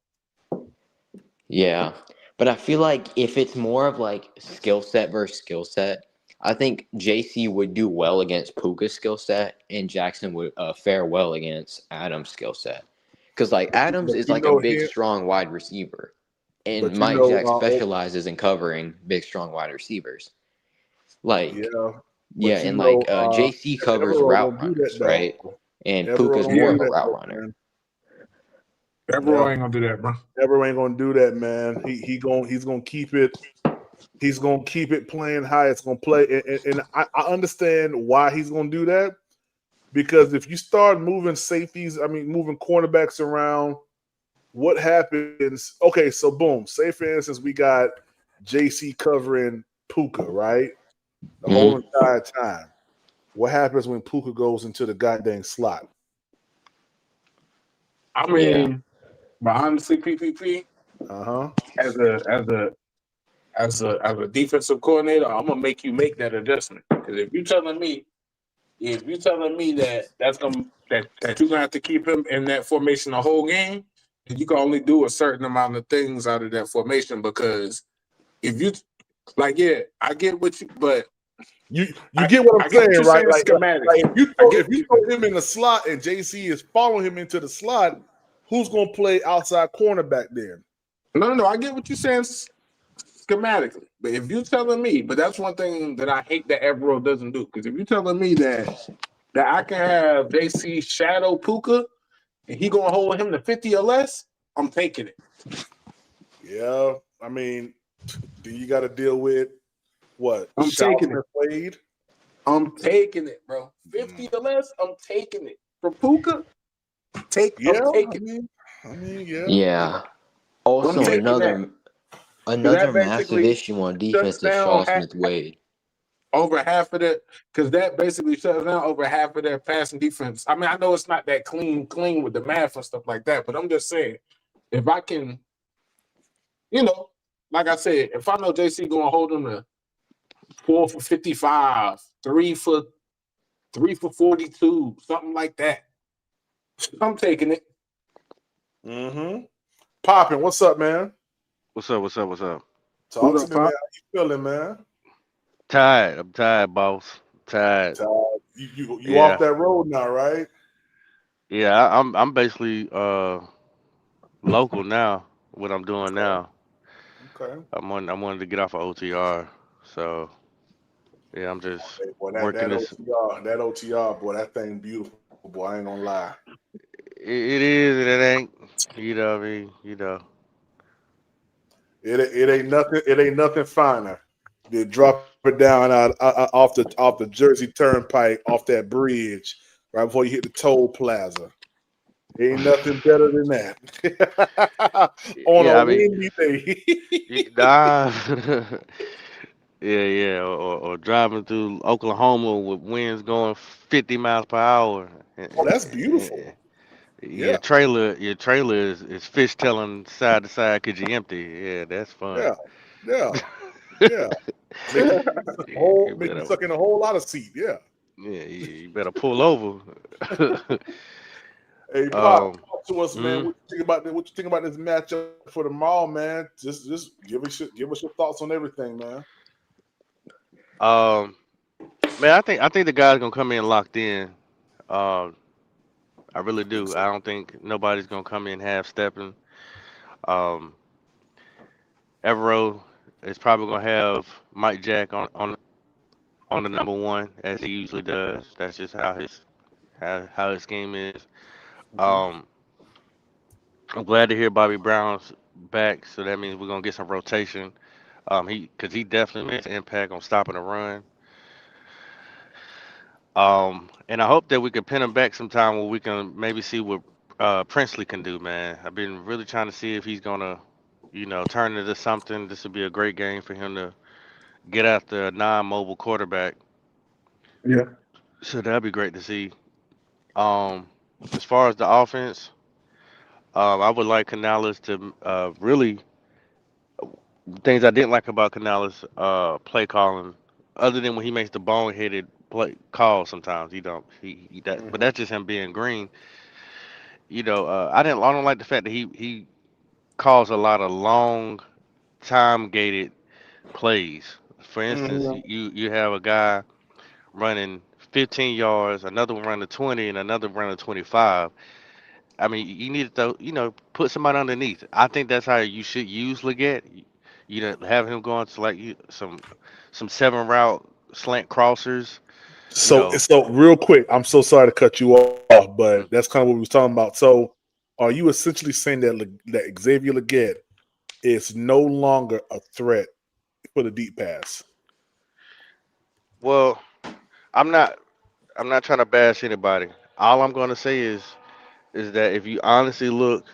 N: Yeah, but I feel like if it's more of like skill set versus skill set, I think JC would do well against Puka's skill set, and Jackson would fare well against Adams' skill set. Because Adams is like a big, strong wide receiver, and Mike Jack specializes in covering big, strong wide receivers. JC covers route runners, right? And Puka's more of a route runner.
K: Evero ain't gonna do that, bro.
A: Evero ain't gonna do that, man. He's gonna keep it. He's gonna keep it playing high. It's gonna play, and I understand why he's gonna do that. Because if you start moving moving cornerbacks around, what happens? Okay, so boom. Say for instance, we got JC covering Puka, right? The whole entire time. What happens when Puka goes into the goddamn slot?
K: I mean, but honestly, PPP. As a defensive coordinator, I'm gonna make you make that adjustment. Because if you're telling me that you're gonna have to keep him in that formation the whole game, and you can only do a certain amount of things out of that formation. Because if you I get what you, but
A: you get what I'm saying, right? Like if you throw him in the slot and JC is following him into the slot, who's gonna play outside cornerback then?
K: No, I get what you're saying schematically. But if you're telling me, but that's one thing that I hate that Evero doesn't do. Because if you're telling me that I can have JC shadow Puka and he gonna hold him to 50 or less, I'm taking it.
A: Yeah, I mean, do you got to deal with what?
K: I'm taking it.
A: Wade?
K: I'm taking it, bro. 50 or less, I'm taking it. From Puka, I'm taking it.
A: Yeah.
N: Yeah.
K: I'm
N: Also,
K: taking that. Because
N: another
K: that
N: massive
K: basically
N: issue on
K: shuts
N: defense is
K: down
N: Shaw Smith Wade.
K: over half of that. Because that basically shuts down over half of their passing defense. I mean, I know it's not that clean with the math and stuff like that, but I'm just saying, if I can, like I said, if I know JC going to hold them to 4 for 55, 3 for 42, something like that, I'm taking it.
A: Mm-hmm. Poppin', what's up, man?
C: What's up? What's up? What's up?
A: Talk to me, man. How you feeling, man?
C: Tired. I'm tired, boss. Tired.
A: You off that road now, right?
C: Yeah. I'm basically local now. What I'm doing now.
A: Okay.
C: I wanted to get off of OTR. So yeah, I'm just
A: Hey, boy,
C: working this.
A: that OTR, boy, that thing beautiful, boy. I ain't gonna lie.
C: It is and it ain't. You know what I mean?
A: It ain't nothing. It ain't nothing finer. You drop it down off the Jersey Turnpike, off that bridge, right before you hit the toll plaza. Ain't nothing better than that. On a
C: Yeah, I mean,
A: windy day.
C: nah. Yeah. Or driving through Oklahoma with winds going 50 miles per hour.
A: Oh, that's beautiful. Yeah.
C: Your trailer is fishtailing side to side because you empty. Yeah, that's fun.
A: Yeah. Yeah. Yeah. Make you
C: You
A: make you
C: better,
A: suck in a whole lot of seat. Yeah.
C: yeah, you better pull over.
A: Hey, Pop,
C: um,
A: talk to us, man.
C: mhm.
A: What you think about this? What you think about this matchup for tomorrow, man? Just give us your thoughts on everything, man.
C: um, Man, I think the guy's gonna come in locked in. Um, I really do. I don't think nobody's gonna come in half stepping. Um, Evero is probably gonna have Mike Jack on the number one as he usually does. That's just how his game is. Um, I'm glad to hear Bobby Brown's back, so that means we're gonna get some rotation. Because he definitely makes an impact on stopping the run. And I hope that we can pin him back sometime where we can maybe see what Princely can do, man. I've been really trying to see if he's gonna, turn into something. This would be a great game for him to get after a non-mobile quarterback.
K: Yeah.
C: So that'd be great to see. Um, as far as the offense, I would like Canales to really things I didn't like about Canales play calling, other than when he makes the boneheaded play call. Sometimes he don't. He that, but that's just him being green. I don't like the fact that he calls a lot of long time gated plays. For instance,
A: Mm-hmm.
C: you have a guy running 15 yards, another one running 20, and another running 25. I mean, you need to put somebody underneath. I think that's how you should use Leggett. Have him going to like some 7 route slant crossers. You know,
A: So real quick, I'm so sorry to cut you off, but
C: mm,
A: that's kind of what we was talking about. So, are you essentially saying that Xavier Leggett is no longer a threat for the deep pass?
C: well, I'm not. I'm not trying to bash anybody. All I'm going to say is that if you honestly look,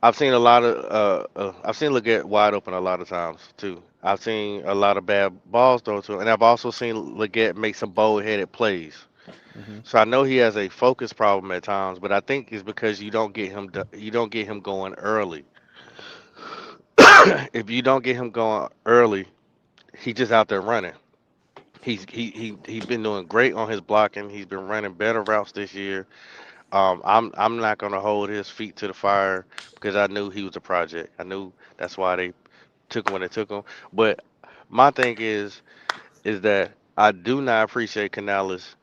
C: I've seen Leggett wide open a lot of times too. I've seen a lot of bad balls thrown to him, and I've also seen Leggett make some bold-headed plays.
A: Mm-hmm.
C: So I know he has a focus problem at times, but I think it's because you don't get him going early. If you don't get him going early, he's just out there running. He's been doing great on his blocking. He's been running better routes this year. I'm not gonna hold his feet to the fire because I knew he was a project. I knew that's why they took him when they took him. But my thing is that I do not appreciate Canales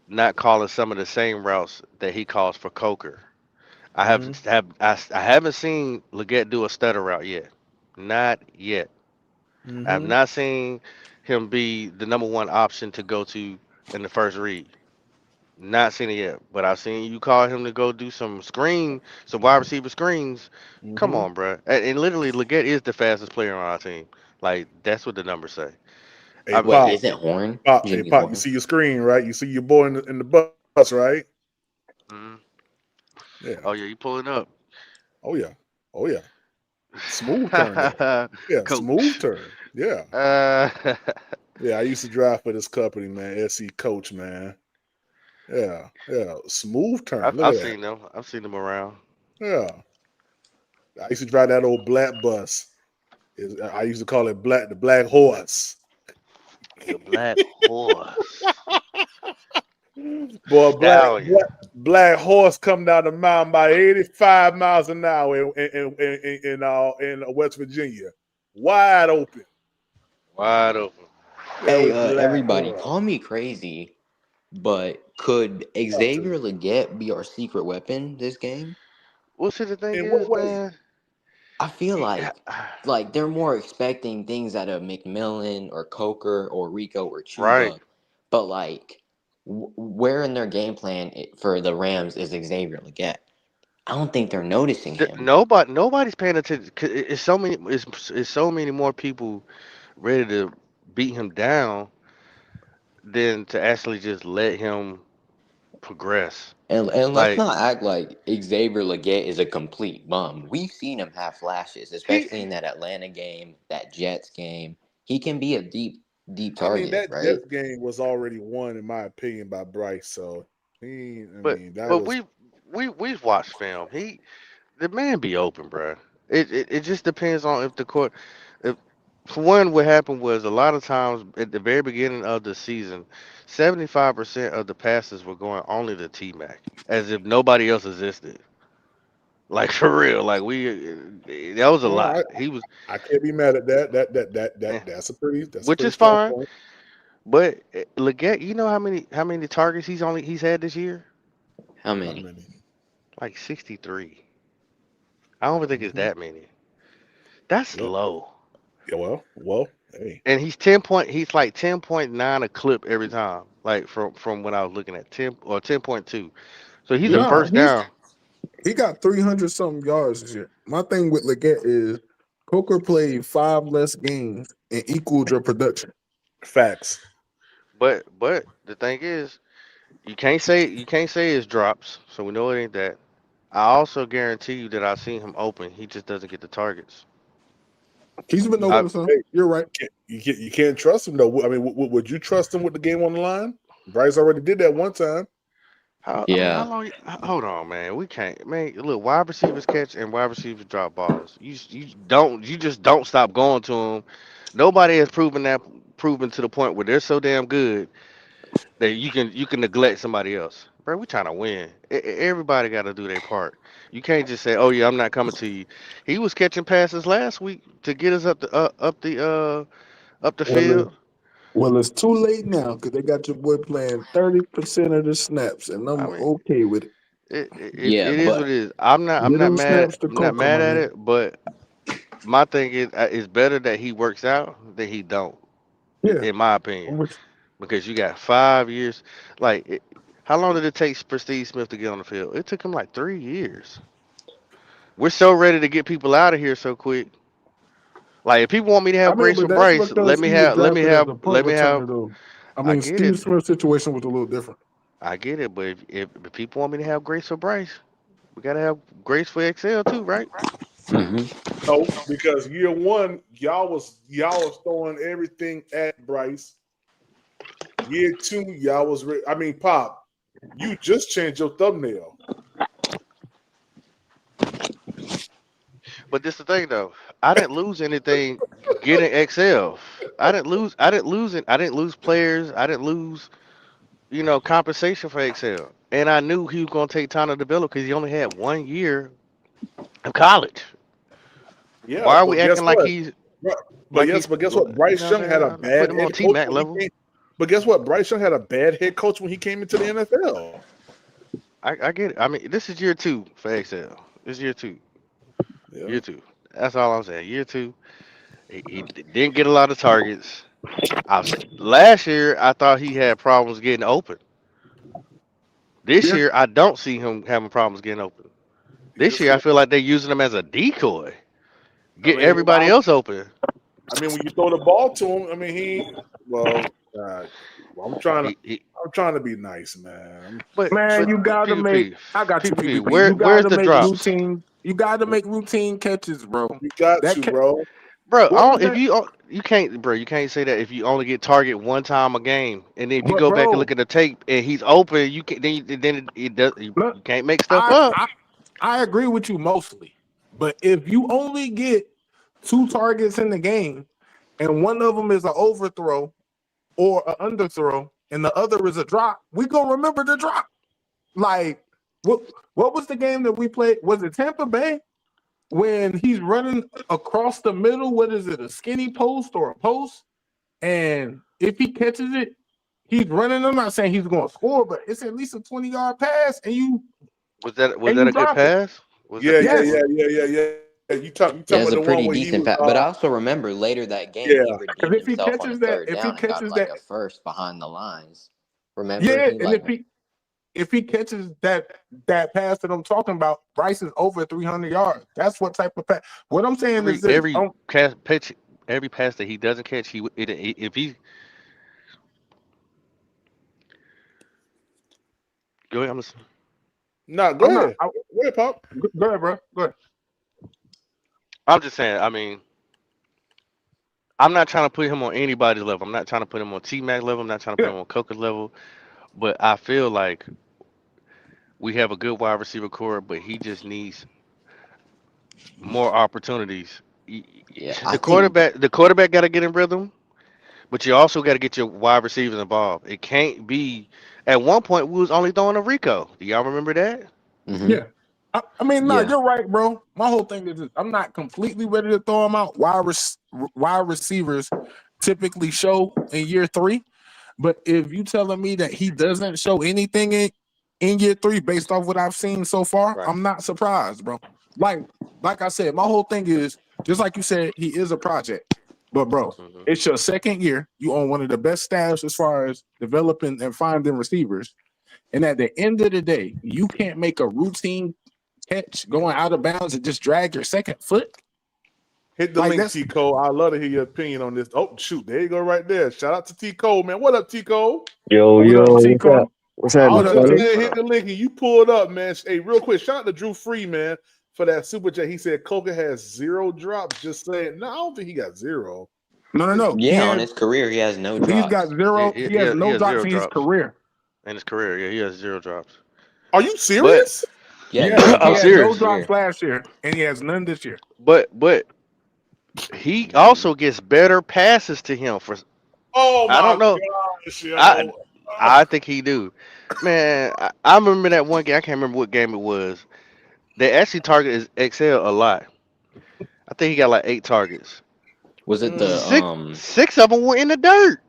C: not calling some of the same routes that he calls for Coker.
A: Mm-hmm.
C: I haven't seen Leggett do a stutter route yet. Not yet. I have
A: Mm-hmm.
C: not seen him be the number one option to go to in the first read. Not seen it yet, but I've seen you call him to go do some wide receiver screens. Come
A: Mm-hmm.
C: on, bro. And literally, Leggett is the fastest player on our team. Like that's what the numbers say.
A: Hey
N: Wait,
A: Pop,
N: is it Horn?
A: Hey
N: Jimmy
A: Pop, you
N: Horn?
A: see your screen, right? You see your boy in the bus, right?
C: Mhm.
A: Yeah.
C: Oh yeah, you pulling up,
A: Oh yeah. Oh yeah. Smooth turn though. Yeah, smooth
C: Coach.
A: turn. Yeah.
C: Uh,
A: Yeah, I used to drive for this company, man. SC Coach, man. Yeah. Yeah. Smooth turn. Look
C: I've
A: at that.
C: seen them. I've seen them around.
A: Yeah. I used to drive that old black bus. I used to call it the black horse.
C: The Black Horse
A: Boy,
C: Stallion.
A: black horse come down the mountain by 85 miles an hour in West Virginia. Wide open.
C: Wide open.
A: That
N: Hey,
A: old black
N: everybody,
A: horse.
N: call me crazy, but could Xavier Leggett be our secret weapon this game?
C: Well, see, the thing
A: In what
C: is,
A: way?
C: man.
N: I feel
C: he-
N: like they're more expecting things out of McMillan or Coker or Rico or
C: Right.
N: Chuba, but like, where in their game plan for the Rams is Xavier Leggett? I don't think they're noticing him.
C: Nobody's paying attention. 'Cause it's so many. It's so many more people ready to beat him down than to actually just let him progress.
N: And let's
C: Like
N: not act like Xavier Leggett is a complete bum. We've seen him have flashes, especially
C: he,
N: in that Atlanta game, that Jets game. He can be a deep
A: I mean,
N: target,
A: that
N: right?
A: Jets game was already won, in my opinion, by Bryce. So
C: but
A: that
C: but
A: was
C: we've watched film. The man be open, bro. It just depends on if the court. If for one, what happened was a lot of times at the very beginning of the season, 75% of the passes were going only to T Mac, as if nobody else existed. Like for real, like that was a
A: I
C: lot. He was,
A: I can't be mad at that.
C: eh,
A: That's a
C: which
A: pretty
C: is
A: strong
C: fine.
A: point.
C: But Leggett, you know how many targets he's had this year?
N: How
A: How
N: many?
A: many?
C: Like 63. I don't think it's
A: Mm-hmm.
C: that many. That's
A: Yep.
C: low.
A: Yeah. Hey.
C: And he's like 10.9 a clip every time. Like from when I was looking at 10 or 10.2. So he's a
A: Yeah.
K: Nah,
C: first down.
K: he got 300 something yards this year. My thing with Leggett is Coker played 5 less games and equaled your production.
A: Facts.
C: But the thing is, you can't say it's drops, so we know it ain't that. I also guarantee you that I've seen him open. He just doesn't get the targets.
K: He's been
C: I,
K: open, son.
A: Hey,
K: You're right.
A: you can't trust him though. I mean, would you trust him with the game on the line? Bryce already did that one time.
C: how
N: Yeah.
C: long? Hold on, man. We can't, man. Look, wide receivers catch and wide receivers drop balls. You just don't stop going to them. Nobody has proven to the point where they're so damn good that you can neglect somebody else. Bro, we trying to win. Everybody got to do their part. You can't just say, "Oh yeah, I'm not coming to you." He was catching passes last week to get us up the
K: Well,
C: field.
K: it's too late now because they got your boy playing 30% of the snaps, and I'm
C: I mean,
K: okay with it.
N: Yeah,
C: it is what
N: but
C: it is. I'm not I'm
K: Get
C: not
K: them
C: mad.
K: snaps to
C: I'm not
K: Coker,
C: mad
K: my
C: at
K: nigga.
C: it. But my thing is, it's better that he works out than he don't.
K: Yeah,
C: In my
K: I'm
C: opinion,
K: with
C: because you got 5 years. Like, how long did it take for Steve Smith to get on the field? It took him like 3 years. We're so ready to get people out of here so quick. Like, if people want me to
K: I
C: have
K: mean,
C: Grace
K: but
C: for
K: that's
C: Bryce,
K: because he was drafted as a punt
C: let me have.
K: returner, though. I
C: I
K: mean,
C: get it.
K: Steve Smith's situation was a little different.
C: I get it. But if people want me to have Grace for Bryce, we gotta have Grace for XL too, right?
A: No, because year one, y'all was throwing everything at Bryce. Year two, I mean, Pop, you just changed your thumbnail.
C: But this the thing though. I didn't lose anything getting XL. I didn't lose players. I didn't lose, compensation for XL. And I knew he was gonna take time to develop because he only had 1 year of college.
A: Yeah,
C: Why are we
A: but guess
C: acting like
A: what?
C: he's
A: Right.
C: like he's
A: But guess what? Bryce Young had a
C: not
A: bad
C: putting him
A: head
C: on T
A: coach
C: Mac
A: when he
C: level?
A: came. But guess what? Bryce Young had a bad head coach when he came into the NFL.
C: I get it. I mean, this is year two for XL. This is year two.
A: Yeah.
C: Year two. That's all I'm saying. Year two. He didn't get a lot of targets. Last year I thought he had problems getting open. This
K: Yeah,
C: year I don't see him having problems getting open.
A: He
C: This
A: just
C: year I
A: lost.
C: feel like they're using him as a decoy.
A: I
C: Get
A: mean,
C: everybody else open.
A: I mean, when you throw the ball to him, I mean, I'm trying to be nice, man.
K: Man, you gotta make.
C: PvP,
K: I got you,
C: PvP.
K: PvP. You
C: Where's
K: gotta
C: the
K: make
C: drops,
K: routine. You gotta make routine catches, bro.
A: You got
K: That
A: to,
K: ca-
A: bro.
C: bro?
K: what was
C: If
K: that?
C: you can't, bro, you can't say that if you only get target one time a game, and then if you
K: But
C: go back and
K: bro,
C: look at the tape and he's open, you can then it does
K: look,
C: you can't make stuff
K: I,
C: up.
K: I I agree with you mostly. But if you only get 2 targets in the game, and one of them is an overthrow or an underthrow, and the other is a drop, we gonna remember the drop. Like what was the game that we played? Was it Tampa Bay when he's running across the middle? What is it? A skinny post or a post? And if he catches it, he's running. I'm not saying he's going to score, but it's at least a 20-yard pass, and you
C: Was that a good
K: drop it.
C: pass? Was that
A: Yeah.
C: a good one?
A: You talking
N: Yeah, it's
A: about
N: a
A: the one
N: pretty
A: where he
N: decent
A: was?
N: pass. But I also remember later that game,
A: Yeah.
N: he
K: Because
N: redeemed
K: if he
N: himself on a
K: catches that,
N: third down and got like a first behind the lines. Remember,
K: yeah,
N: he
K: and
N: like
K: if he catches that pass that I'm talking about, Bryce is over 300 yards. That's what type of pass. What I'm saying is this:
C: Every pitch, every pass that he doesn't catch, if he go ahead,
A: No, go ahead. Go ahead, Pop.
K: Go ahead, bro. Go ahead.
C: I'm just saying. I mean, I'm not trying to put him on anybody's level. I'm not trying to put him on T Mac level. I'm not trying to put him on Coca's level. But I feel like we have a good wide receiver core, but he just needs more opportunities.
N: I think
C: The quarterback got to get in rhythm, but you also got to get your wide receivers involved. It can't be. At one point, we was only throwing a Rico. Do y'all remember that?
K: Yeah. I mean, no, you're right, bro. My whole thing is I'm not completely ready to throw him out. Wide receivers typically show in year 3, but if you telling me that he doesn't show anything in year 3 based off what I've seen so far, I'm not surprised, bro. Like I said, my whole thing is just like you said, he is a project. But bro, it's your second year. You own one of the best staffs as far as developing and finding receivers. And at the end of the day, you can't make a routine catch going out of bounds and just drag your second foot.
A: Hit the link, T Cole. I'd love to hear your opinion on this. Oh, shoot, there you go, right there. Shout out to T Cole, man. What up, T Cole?
Q: Yo, what's up? What's happening,
A: I was just saying, hit the link and you pulled up, man. Hey, real quick, shout out to Drew Free, man, for that super chat. He said Coca has 0 drops. Just saying, no, I don't think he got 0.
K: No.
N: Yeah, on his career, he has no drops.
K: He's got 0. He has no drops
C: zero
K: in his
C: drops.
K: career.
C: In his career, yeah, he has 0 drops.
A: Are you serious?
C: I'm
K: he
C: serious.
K: had no drops last year, and he has none this year.
C: But he also gets better passes to him for.
A: Oh my
C: I don't know.
A: gosh, yo.
C: I think he do. Man, I remember that one game. I can't remember what game it was. They actually targeted Excel a lot. I think he got like 8 targets.
N: Was it the
C: six of them were in the dirt.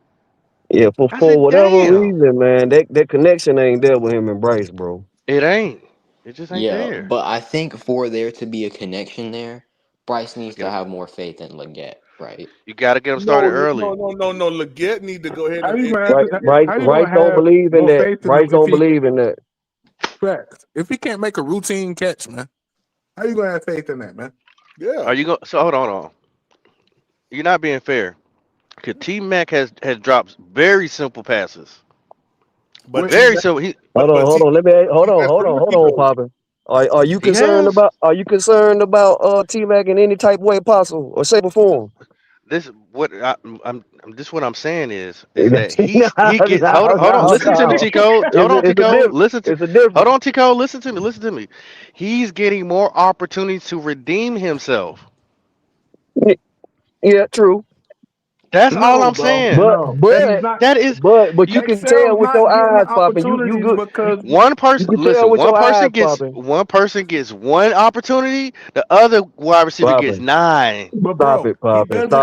Q: Yeah, for
C: I said,
Q: whatever
C: damn.
Q: reason, man, that connection ain't there with him and Bryce, bro.
C: It ain't. It just ain't
N: Yeah,
C: there.
N: but I think for there to be a connection there, Bryce needs to have more faith in Leggett, right?
C: You got to get him started early.
A: No. Leggett need to go ahead
K: How you
A: and
Q: Bryce don't believe in that. Bryce don't believe in that.
K: Facts. If he can't make a routine catch, man, how you gonna have faith in that, man?
A: Yeah.
C: Are you going? So hold on. You're not being fair. Cause T Mac has dropped very simple passes.
A: But
C: very simple.
Q: Hold on. Let me hold on, Poppin. Are you concerned about T Mac in any type of way possible or shape or form?
C: This what I'm saying is that he gets hold on. Listen to me, Tico. Hold on, Tico. Listen to me. He's getting more opportunities to redeem himself.
Q: Yeah, true.
C: That's all I'm saying.
Q: But you can tell with your eyes, Poppin. You good.
K: Because
C: one person one person gets one opportunity, the other wide receiver gets 9.
K: But bro,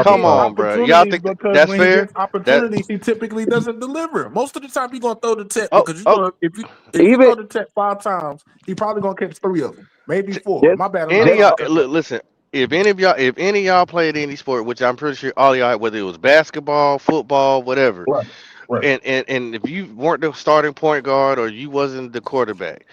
C: Come on, bro. Y'all think that's
K: when
C: fair?
K: He gets opportunities, he typically doesn't deliver. Most of the time, he's gonna throw the tip because if you throw the tip 5 times, he probably gonna catch 3 of them, maybe 4. My bad.
C: Listen. If any of y'all played any sport, which I'm pretty sure all y'all, whether it was basketball, football, whatever,
K: right.
C: and if you weren't the starting point guard or you wasn't the quarterback,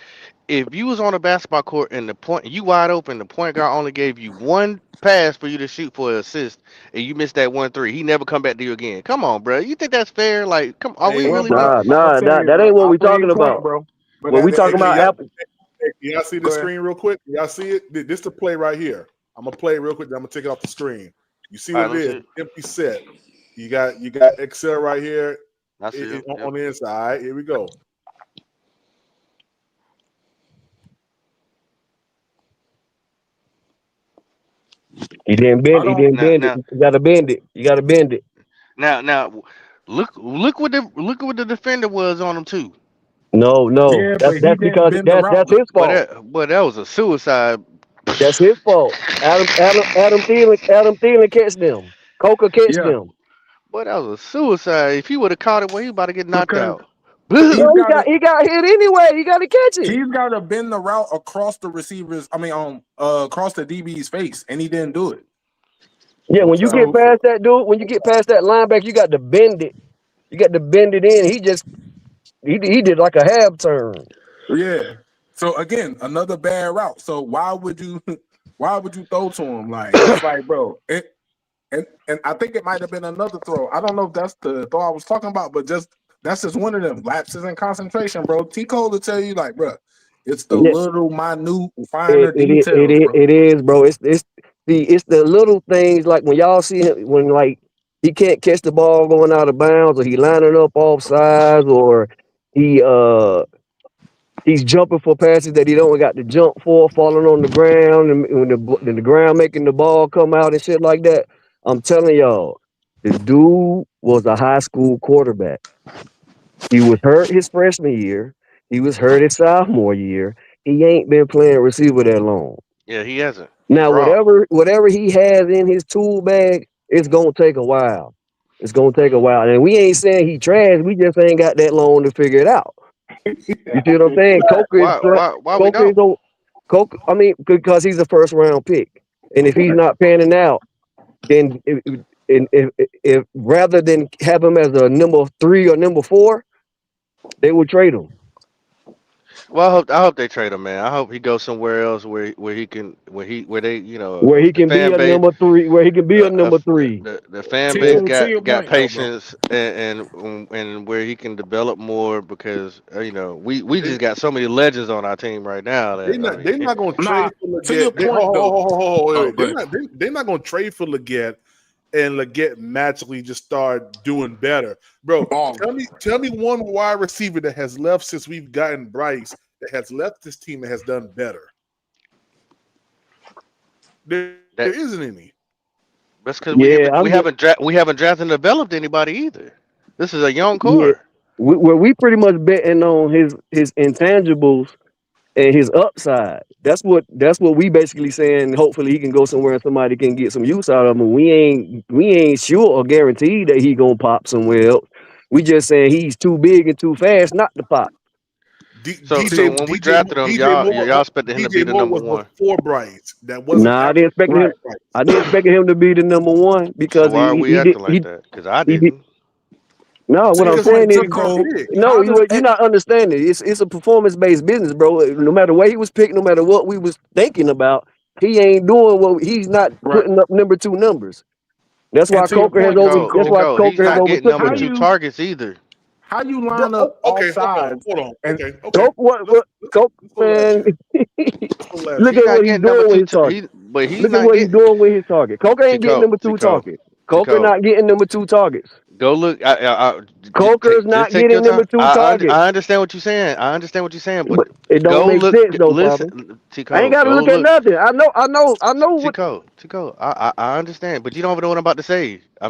C: if you was on a basketball court and you wide open, the point guard only gave you one pass for you to shoot for an assist, and you missed that 1-3, he never come back to you again. Come on, bro. You think that's fair? Like, come, are we
A: Hey,
C: really?
K: bro,
Q: Nah,
K: I'm saying,
Q: that
K: bro,
Q: ain't what
K: I
Q: we
K: made
Q: talking
K: point,
Q: about.
K: bro. But
Q: When we talking
A: hey,
Q: about
A: y'all,
Q: Apple,
A: y'all see
K: go
A: the
K: ahead.
A: screen real quick? Y'all see it? This the play right here. I'm gonna play it real quick. Then I'm gonna take it off the screen. You see
C: All
A: what
C: right,
A: it
C: let me see
A: is?
C: it.
A: Empty set. You got Excel right here.
C: I see him. Yep.
A: On the inside. Here we go.
Q: he didn't bend. He didn't bend it.
C: Now,
Q: You gotta bend it. You gotta bend it.
C: now, look what the defender was on him too.
Q: No.
K: Yeah, but he
Q: That's
K: didn't
Q: because
K: bend the
Q: that's
K: route.
Q: his fault.
C: But that was a suicide.
Q: That's his fault. Adam Thielen catch them. Coker catch
K: Yeah,
Q: them.
C: Boy, that was a suicide. If he would have caught it, well, he about to get knocked
K: because
C: out.
K: he's
Q: No,
K: got to
Q: he got hit anyway. He got to catch it.
K: he's got to bend the route across the receivers. I mean, across the DB's face, and he didn't do it.
Q: Yeah, when you get
K: So
Q: past that dude, when you get past that linebacker, you got to bend it. You got to bend it in. He did like a half turn.
K: yeah. So again, another bad route. So why would you throw to him? Like it's like, bro, and I think it might have been another throw. I don't know if that's the throw I was talking about, but that's just one of them lapses in concentration, bro. T Cole will tell you, like, bro, it's the
Q: Yeah,
K: little minute finer
Q: it
K: details, bro.
Q: is, bro. It's the little things like when y'all see him when like he can't catch the ball going out of bounds, or he lining up off sides, or he he's jumping for passes that he don't got to jump for, falling on the ground, and when the ground making the ball come out and shit like that. I'm telling y'all, the dude was a high school quarterback. He was hurt his freshman year. He was hurt his sophomore year. He ain't been playing receiver that long.
C: Yeah, he hasn't. He's
Q: Now,
C: raw.
Q: whatever he has in his tool bag, it's gonna take a while. It's gonna take a
C: Mm.
Q: while, and we ain't saying he trash. We just ain't got that long to figure it out. You see what I'm saying?
C: Why we
Q: Coker is
C: don't?
Q: on Coker. I mean, because he's a first round pick, and if he's not panning out, then if rather than have him as a number 3 or number 4, they would trade him.
C: Well, I hope they trade him, man. I hope he goes somewhere else where he can where they
Q: Where he
C: the
Q: can be
C: fan
Q: a
C: base
Q: number 3, where he can be a number 3.
C: the fan base
K: To your
C: got
K: point, though, bro.
C: patience and where he can develop more because we just got so many legends on our team right now
A: They're
C: that I
A: not.
C: mean
A: They're not going to
K: Nah,
A: trade for
K: to your
A: Leggett.
K: point, though.
A: Wait,
K: Oh,
A: wait.
K: go ahead.
A: They're not going to trade for Leggett, and Leggett magically just start doing better, bro. Tell me one wide receiver that has left since we've gotten Bryce that has left this team that has done better. There isn't any.
C: that's because
Q: Yeah,
C: we haven't drafted and developed anybody either. This is a young
Q: yeah.
C: core.
Q: We pretty much betting on his intangibles and his upside. That's what we basically saying. Hopefully he can go somewhere and somebody can get some use out of him. We ain't sure or guaranteed that he gonna pop somewhere else. We just saying he's too big and too fast not to pop.
C: So when we drafted him, y'all expected him to be
A: DJ
C: the
A: Moore
C: number
A: was
C: one.
A: before Bryce. That wasn't
Q: Nah,
A: after Bryce.
Q: I didn't expect him to be the number one
C: So
Q: because
C: why are we
Q: he did
C: acting like that? Because I
Q: he did.
C: didn't.
Q: No,
K: To
Q: what I'm
K: your
A: Because
K: point,
Q: saying is
K: T
A: he's that
K: Cole.
A: big.
Q: no,
K: How does
Q: you're not understanding. It's a performance based business, bro. No matter where he was picked, no matter what we was thinking about, he ain't doing what he's not
K: right?
Q: putting up number 2 numbers. That's
K: And
Q: why
K: to your point, T
Q: That's
K: Cole,
Q: why
C: Tico, he's
Q: Coker has
C: not getting
Q: overtook
C: number
K: how
Q: him.
C: two
K: you
C: targets either.
K: how you
A: Bro,
K: line up off
A: okay,
K: sides
A: hold on.
K: and
A: Okay.
Q: Coke,
A: Let's go last
Q: man.
A: year. Let's go last
Q: Look
A: year.
C: He's
Q: at
C: not
Q: what he's
C: getting number
Q: doing with
C: two.
Q: his target.
C: But he's
Q: Look at
C: not
Q: what he's
C: getting
Q: doing with his target. Coker ain't getting number 2
C: Tico.
Q: targets. Coker
C: Tico.
Q: not getting number 2 targets.
C: Go look.
Q: Coker's
C: Just
Q: not
C: take your
Q: getting number
C: time.
Q: 2 targets.
C: I understand what you're saying. But
Q: But it don't
C: go
Q: make
C: look.
Q: sense though, Papa.
C: Listen,
Q: I ain't
C: Tico.
Q: got to
C: Go
Q: look at
C: look.
Q: nothing. I know what
C: Tico. I understand, but you don't even know what I'm about to say. I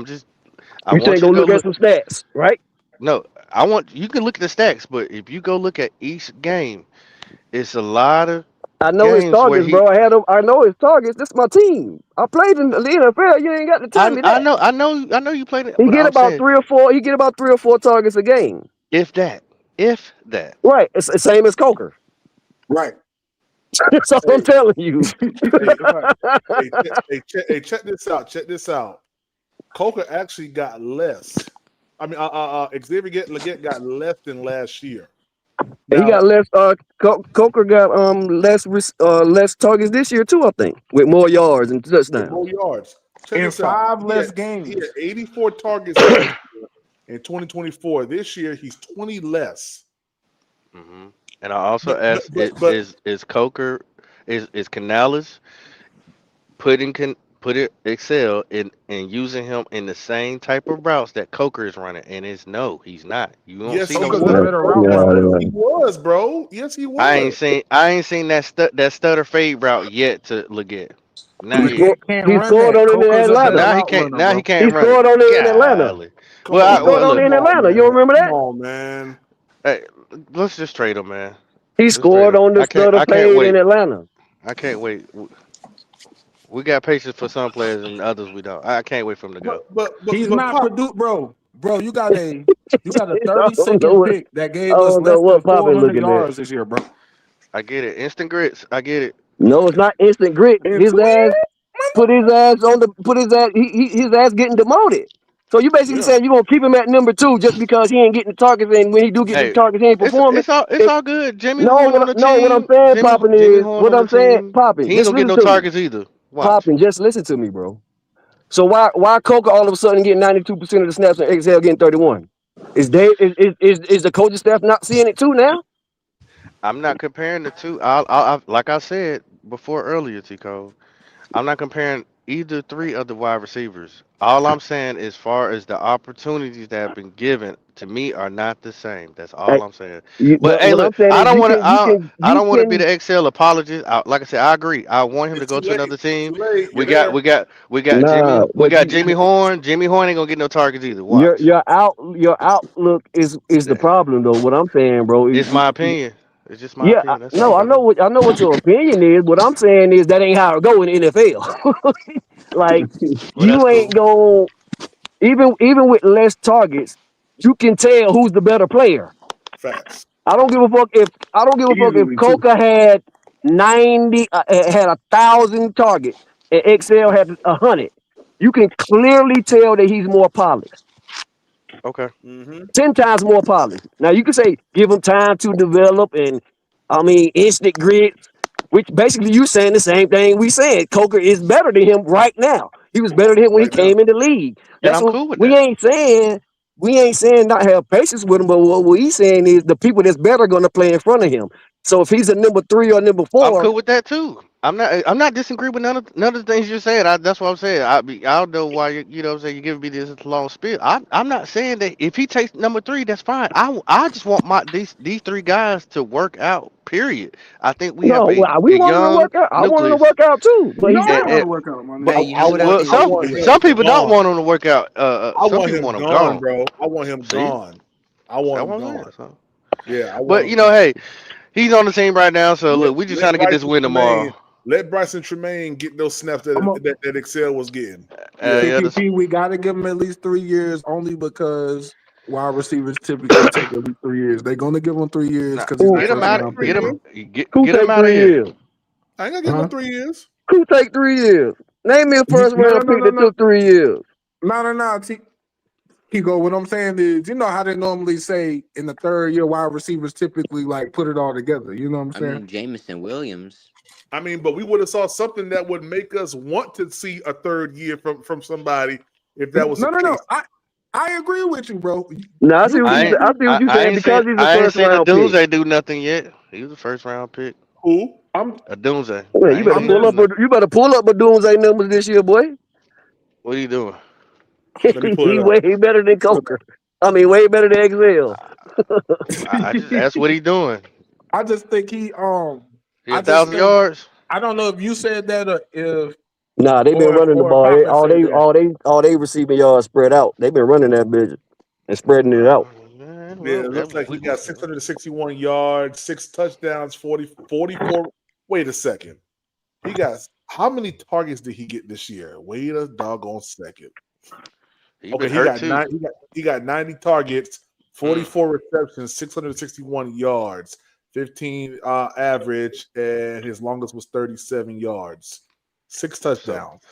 Q: you saying.
C: want you
Q: Go
C: to go
Q: look at
C: look.
Q: some stats, right?
C: No, you can look at the stacks, but if you go look at each game, it's a lot of
Q: I know his
C: games where
Q: targets, bro. I know his targets. This is my team. I played in the NFL. You ain't got to tell me that.
C: I know you played it,
Q: He
C: but
Q: get
C: I'm
Q: about
C: saying
Q: 3 or 4. He get about 3 or 4 targets a game.
C: if that.
Q: Right. It's the same as Coker.
K: right.
Q: That's all I'm telling you.
A: Check this out. Check this out. Coker actually got less. I mean, Xavier Leggett got less than last year.
Q: And he got less. Coker got less targets this year too. I think with more yards and
A: with
Q: touchdowns.
A: more yards. Check
K: In
A: this out.
K: 5 less
A: He
K: games.
A: had 84 targets last year in 2024. This year he's 20 less.
C: Mm-hmm. And I also
A: But
C: asked, is Coker, is Canales putting Excel in and using him in the same type of routes that Coker is running? And it's no, he's not. You don't
A: yes,
C: see
A: he
C: no
K: Coker's a
C: stutter.
K: better route runner.
A: He was, bro. Yes, he was.
C: I ain't seen that stutter fade route yet to Leggett. Not
K: He
C: yet.
K: can't
Q: He
K: run
Q: scored
K: that.
Q: on it in
K: Coker's a better
Q: Atlanta.
C: Now he
K: route
C: can't.
K: runner,
C: Now
K: bro.
C: he
Q: He
C: can't run
Q: scored
C: it.
Q: on it in Atlanta.
C: Golly.
A: Come on,
Q: He
A: man.
Q: scored on it in
A: Come on,
Q: Atlanta. You
A: man.
Q: remember that?
A: Come on, man.
C: Hey, let's just trade him, man.
Q: He
C: Let's trade
Q: scored
C: him.
Q: on the stutter
C: I can't
Q: fade in
C: wait.
Q: Atlanta.
C: I can't wait. We got patience for some players and others we don't. I can't wait for him to go.
K: He's
A: But
K: not
A: Pop,
K: produced, bro. Bro, you got a
Q: I don't know
K: 32nd
Q: what
K: pick that
Q: I
K: gave us
Q: don't know
K: less than
Q: what Pop is
K: 400
Q: looking at.
K: yards this year, bro.
C: I get it. Instant grits. I get it.
Q: No, it's not instant grit.
K: In
Q: His
K: 2
Q: ass his ass getting demoted. So you basically
A: yeah.
Q: saying you're gonna keep him at number 2 just because he ain't getting the targets, and when he do get the
C: Hey,
Q: targets, he ain't performing.
C: it's all good. Jimmy
Q: No,
C: Horn on the
Q: what I'm
C: team.
Q: saying, Poppin,
C: Jimmy
Q: is
C: Horn
Q: what
C: on the
Q: I'm saying,
C: team.
Q: Poppin.
C: He ain't
Q: Just
C: gonna get
Q: listen
C: no
Q: to me,
C: targets either. Watch.
Q: Poppin. Just listen to me, bro. So why Coker all of a sudden getting 92% of the snaps and XL getting 31? Is the coaching staff not seeing it too now?
C: I'm not comparing the two. Like I said before earlier, Tico. I'm not comparing either three of the wide receivers. All I'm saying, as far as the opportunities that have been given to me, are not the same. That's all I'm saying. But
Q: But
C: hey,
Q: what
C: look,
Q: I'm saying
C: I
Q: is
C: don't
Q: you
C: want to.
Q: can you can
C: I
Q: you
C: don't want to be
Q: can
C: the XL apologist. Like I said, I agree. I want him to
A: It's
C: go
A: too
C: to
A: late.
C: another team.
A: Too late. You're
C: We got,
A: there.
C: we got, we got
Q: nah.
C: We
Q: But
C: got Jimmy Horn. Jimmy Horn ain't gonna get no targets either. Watch.
Q: your outlook is the
C: That-
Q: problem though. What I'm saying, bro.
C: It's my opinion. It's just my
Q: Yeah,
C: opinion. That's
Q: no,
C: all, brother.
Q: I know what your opinion is. What I'm saying is that ain't how it go in the NFL. Like
C: Well, that's
Q: you
C: cool.
Q: ain't going even with less targets, you can tell who's the better player.
A: Facts.
Q: I don't give a fuck if
K: Easily, too.
Q: Coca had 1,000 targets and XL had 100. You can clearly tell that he's more polished.
C: Okay.
A: Mm-hmm.
Q: 10 times more polished. Now you can say give him time to develop and instant grit, which basically you saying the same thing we said. Coker is better than him right now. He was better than him when he
A: Right now.
Q: came in the league.
C: And
Q: That's
C: I'm
Q: what
C: cool with
Q: we
C: that.
Q: ain't saying. We ain't saying not have patience with him, but what we saying is the people that's better gonna play in front of him. So if he's a number 3 or number
C: I'm
Q: 4,
C: cool with that too. I'm not disagreeing with none of the things you're saying. That's what I'm saying. I don't know why you know what I'm saying, you giving me this long spiel. I'm not saying that if he takes number 3, that's fine. I just want these 3 guys to work out. Period. I think we have
Q: no, well, we
C: a
Q: want him to
C: young
Q: work out. I want him to
C: nucleus.
Q: work out too, but
K: We
Q: he's
K: all
C: And,
K: want
Q: not.
K: to work out, my
C: but
K: nigga.
N: Hey, you know what
A: I
N: else?
C: some
A: want him
C: people don't
A: gone.
C: want him to work out.
A: I
C: Some
A: want
C: people
A: him
C: want him
A: gone,
C: gone.
A: bro. I want him
C: See,
A: gone. I want
C: that's
A: him
C: what I'm saying.
A: gone.
C: So.
A: Yeah, I want
C: But
A: him
C: you know,
A: gone.
C: hey, he's on the team right now. So
A: Let,
C: look, we just
A: let
C: trying to get this
A: Bryson
C: win
A: Tremaine
C: tomorrow.
A: let Bryson Tremaine get those snaps
K: I'm a,
A: that Excel was getting. Yeah.
C: Yeah,
K: PPP, we got to give him at least 3 years only because wide receivers typically take at least 3 years. They're going to give him 3 years
C: nah,
K: because he's a
A: I ain't
K: first
A: gonna give him
K: round
A: 3
K: pick, bro.
Q: Who
C: get him
Q: take
C: out of
Q: 3
C: here.
Q: years?
A: I ain't gonna give him
K: Huh?
A: 3 years.
Q: Who take 3 years? Name me a first
K: No, no,
Q: round
K: no,
Q: pick
K: no,
Q: that
K: no.
Q: took 3 years.
K: No. Higo, what I'm saying is, you know how they normally say in the third year, wide receivers typically like put it all together. You know what I'm
N: I
K: saying?
N: mean, Jameson Williams.
A: I mean, but we would have saw something that would make us want to see a third year from somebody if that was the
K: No.
A: case.
K: I agree with you, bro.
Q: No, I see
K: You
Q: what
C: I
Q: you
K: can
C: ain't
Q: say. I
K: be.
Q: see what you saying because he's a
C: I ain't
Q: first
C: seen
Q: round pick.
C: Adunze do nothing yet. He was a first round pick.
A: Who?
K: I'm.
C: Adunze.
Q: Well,
C: I
Q: you
C: ain't
Q: better
C: seen him
Q: pull
C: do
Q: up.
C: nothing.
Q: You better pull up a Doomsday numbers this year, boy.
C: What are you doing?
A: Let me pull
Q: He
A: it up.
Q: way better than Coker. I mean, way better than XL.
C: I just asked what he doing.
K: I just think he.
C: He
K: I just
C: 1,000
K: think.
C: yards.
K: I don't know if you said that or if
Q: Nah, they've been running the
K: or if
Q: ball.
K: Papa said that.
Q: All they receiving yards spread out. They've been running that bitch and spreading it out.
A: Yeah, it looks like he got 661 yards, 6 touchdowns, 44. Wait a second. He got how many targets did he get this year? Wait a doggone second.
C: He
A: Okay,
C: been hurt too.
A: he got 90 targets, 44 receptions, 661 yards, 15 average, and his longest was 37 yards. 6
C: So
A: touchdowns.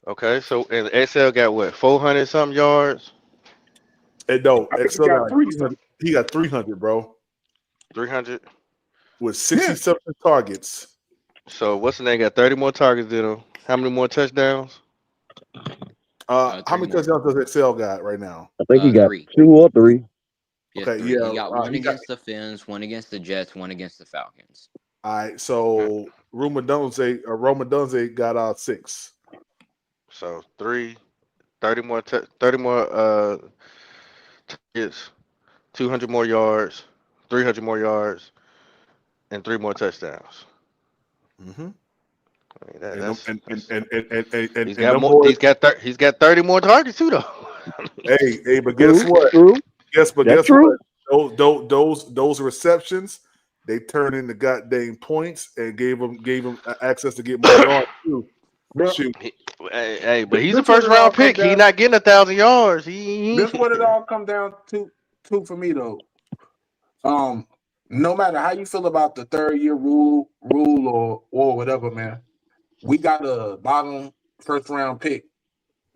C: okay, so and XL got what, 400 something yards?
A: And no,
K: I think he
A: Excel
K: got
A: got
K: 300.
A: he got 300, bro.
C: 300
A: with 67 targets.
C: So what's the name got 30 more targets than him? How many more touchdowns?
A: How
N: 3
A: many
N: more.
A: touchdowns does Excel got right now?
Q: I think he got
N: 3.
Q: 2 or 3.
N: Yes,
A: Okay,
N: 3.
A: yeah,
N: He got one
A: he got.
N: against the Finns, one against the Jets, one against the Falcons.
A: All right, so Roma Dunze got 6.
C: So 30 more 30 more targets, 200 more yards, 300 more yards, and 3 more touchdowns.
A: Mm-hmm.
C: I mean, that's
A: And
C: he's got
A: them
C: more.
A: boys.
C: He's got 30 more targets too, though.
A: Hey, but guess what?
Q: True.
A: Guess
Q: That's
A: what?
Q: true.
A: Those receptions, they turned into goddamn points and gave him access to get more yards too.
K: Bro,
A: Shoot,
C: Hey, but he's a
K: this what
C: first
K: it all
C: round
K: come
C: pick. He
K: down.
C: not getting 1,000 yards.
K: This what it all come down to for me though. No matter how you feel about the 3rd-year rule or whatever, man, we got a bottom first-round pick.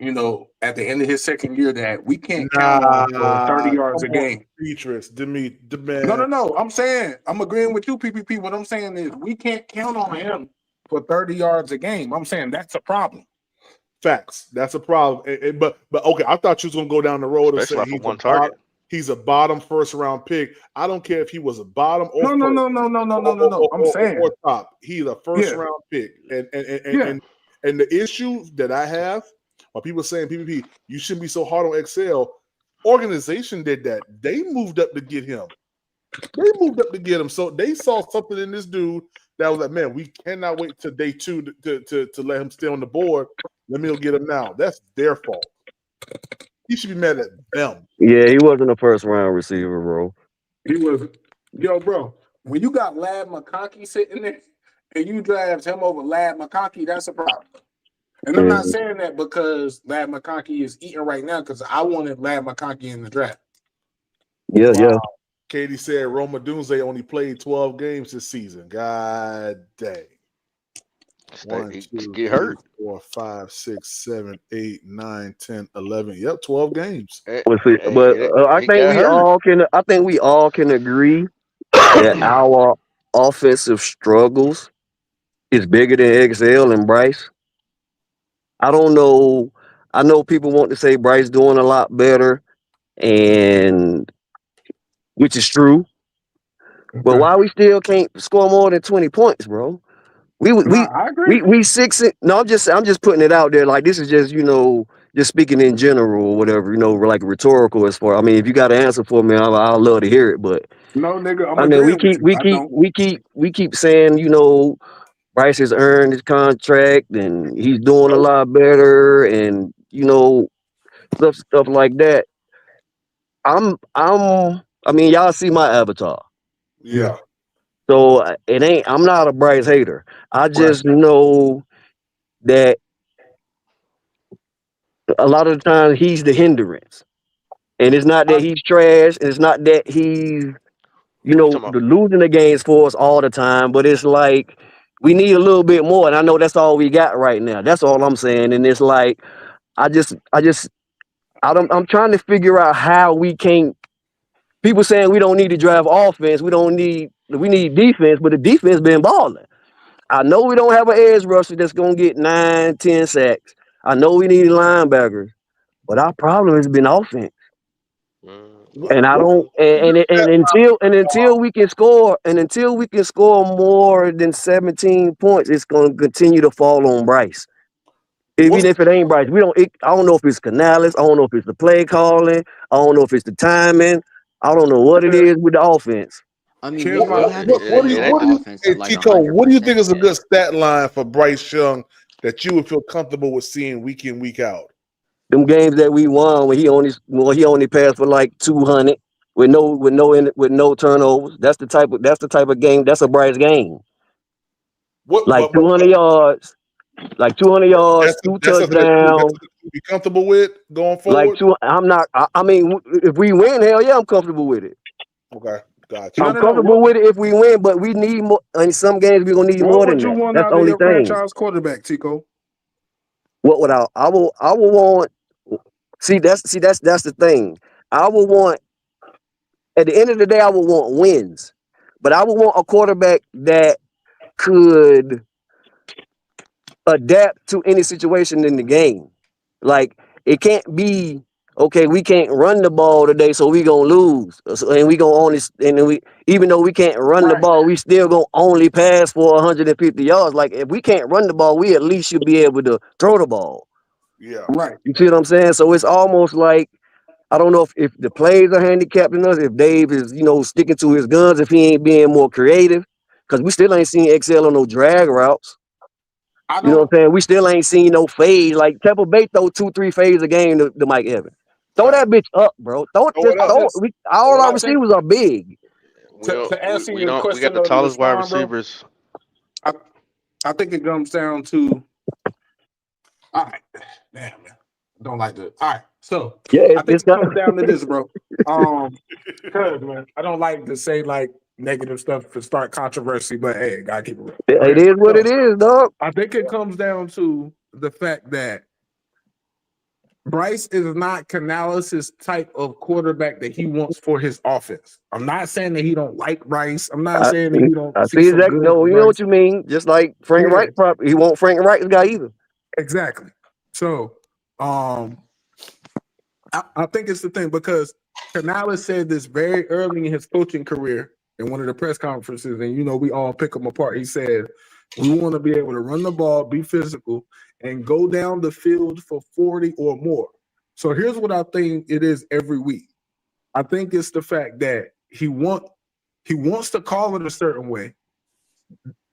K: At the end of his 2nd year, that we can't count on for 30 yards
A: come
K: a
A: on,
K: game.
A: Demetrius, man.
K: No. I'm saying I'm agreeing with you, PPP. What I'm saying is we can't count on him for 30 yards a game. I'm saying that's a problem.
A: Facts. That's a problem. But okay, I thought you was gonna go down the road of
C: Especially
A: saying
C: off of one target.
A: he's a bottom first round pick. I don't care if he was a bottom or
K: No. I'm saying
A: or top. He's a first
K: Yeah.
A: round pick. And
K: Yeah.
A: the issue that I have while people saying PPP, you shouldn't be so hard on Excel. Organization did that. They moved up to get him. So they saw something in this dude that was like, man, we cannot wait till day 2 to let him stay on the board. Let me go get him now. That's their fault. He should be mad at them.
Q: Yeah, he wasn't a first-round receiver, bro.
K: He was, bro. When you got Lad McConkey sitting there and you draft him over Lad McConkey, that's a problem. And I'm not saying that because Lad McConkey is eating right now, because I wanted Lad McConkey in the draft.
Q: Yeah.
A: Katie said Roma Dunze only played 12 games this season. God dang. 1, 2,
C: get hurt.
A: 4, 5, 6, 7, 8, 9, 10, 11. Yep, 12 games.
Q: I think we all can agree that our offensive struggles is bigger than XL and Bryce. I don't know. I know people want to say Bryce doing a lot better, and which is true. But why we still can't score more than 20 points, bro?
K: I agree.
Q: We 6. No, I'm just putting it out there. Like, this is just just speaking in general or whatever. Like rhetorical as far. I mean, if you got an answer for me, I'll love to hear it. But
K: no, nigga, I'm
Q: I mean,
K: agreeing with you.
Q: we keep saying Bryce has earned his contract and he's doing a lot better, and stuff like that. I mean, y'all see my avatar.
A: Yeah.
Q: So I'm not a Bryce hater. I just know that a lot of the time he's the hindrance. And it's not that he's trash, and it's not that he's, losing the games for us all the time, but it's like we need a little bit more. And I know that's all we got right now. That's all I'm saying. And it's like I'm trying to figure out how we can't. People saying we don't need to drive offense, we need defense, but the defense been balling. I know we don't have an edge rusher that's gonna get 9, 10 sacks. I know we need linebackers, but our problem has been offense. And I don't until we can score more than 17 points, it's gonna continue to fall on Bryce. Even if it ain't Bryce, I don't know if it's Canales, I don't know if it's the play calling, I don't know if it's the timing, I don't know what it is with the offense.
N: I mean, we'll have to see offense at like
A: Chico, what do you think is a
N: 100%.
A: good stat line for Bryce Young that you would feel comfortable with seeing week in, week out?
Q: Them games that we won when he only passed for like 200 with no turnovers. That's the type of game. That's a Bryce game. Like 200 yards, 2 touchdowns.
A: You'd be comfortable with going forward.
Q: I mean, if we win, hell yeah, I'm comfortable with it.
A: Okay, gotcha.
Q: I'm comfortable with it if we win, but we need more. In some games, we're gonna need more than that.
K: What would you want
Q: That's
K: out
Q: the
K: of
Q: only
K: your
Q: thing.
K: franchise quarterback, Tico?
Q: What would I will want? See, that's the thing. I will want. At the end of the day, I will want wins. but I would want a quarterback that could adapt to any situation in the game. Like it can't be okay. We can't run the ball today, so we gonna lose, and we gonna only and then we even though we can't run the ball, we still gonna only pass for 150 yards. Like if we can't run the ball, we at least should be able to throw the ball.
A: Yeah.
K: Right.
Q: You see what I'm saying? So it's almost like I don't know if the plays are handicapping us, if Dave is, sticking to his guns, if he ain't being more creative. Because we still ain't seen XL on no drag routes. You know what I'm saying? We still ain't seen no fade. Like Temple Bay throw 2-3 fades a game to Mike Evans. Throw that bitch up, bro. Throw
A: it up.
Q: it. All our receivers are big.
K: To answer your
C: We got
K: question
C: the
K: though,
C: tallest wide
K: Rashawn, bro,
C: receivers.
K: I think it comes down to. All right, damn man, I don't like this. All right, so
Q: yeah,
K: I think it comes down to this, bro. Cause man, I don't like to say like negative stuff to start controversy, but hey, gotta keep it real.
Q: It is what it is, dog.
K: I think it comes down to the fact that Bryce is not Canales' type of quarterback that he wants for his offense. I'm not saying that he don't like Bryce. I'm not saying that he don't
Q: I
K: see
Q: see
K: some
Q: exactly.
K: good
Q: No,
K: in
Q: you know what
K: Bryce.
Q: you mean. Just like Frank
K: Yeah.
Q: Wright, he won't Frank Wright's guy either.
K: Exactly. So, I think it's the thing because Canales said this very early in his coaching career in one of the press conferences, and we all pick him apart. He said, "We want to be able to run the ball, be physical, and go down the field for 40 or more." So here's what I think it is every week. I think it's the fact that he wants to call it a certain way,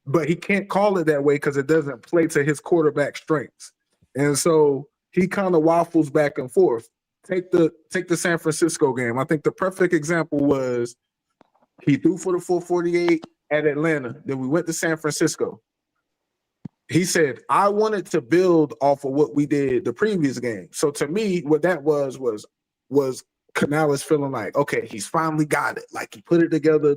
K: but he can't call it that way because it doesn't play to his quarterback strengths. And so he kind of waffles back and forth. Take the San Francisco game. I think the perfect example was he threw for the 448 at Atlanta. Then we went to San Francisco. He said, I wanted to build off of what we did the previous game. So to me, what that was Canales feeling like, okay, he's finally got it. Like he put it together.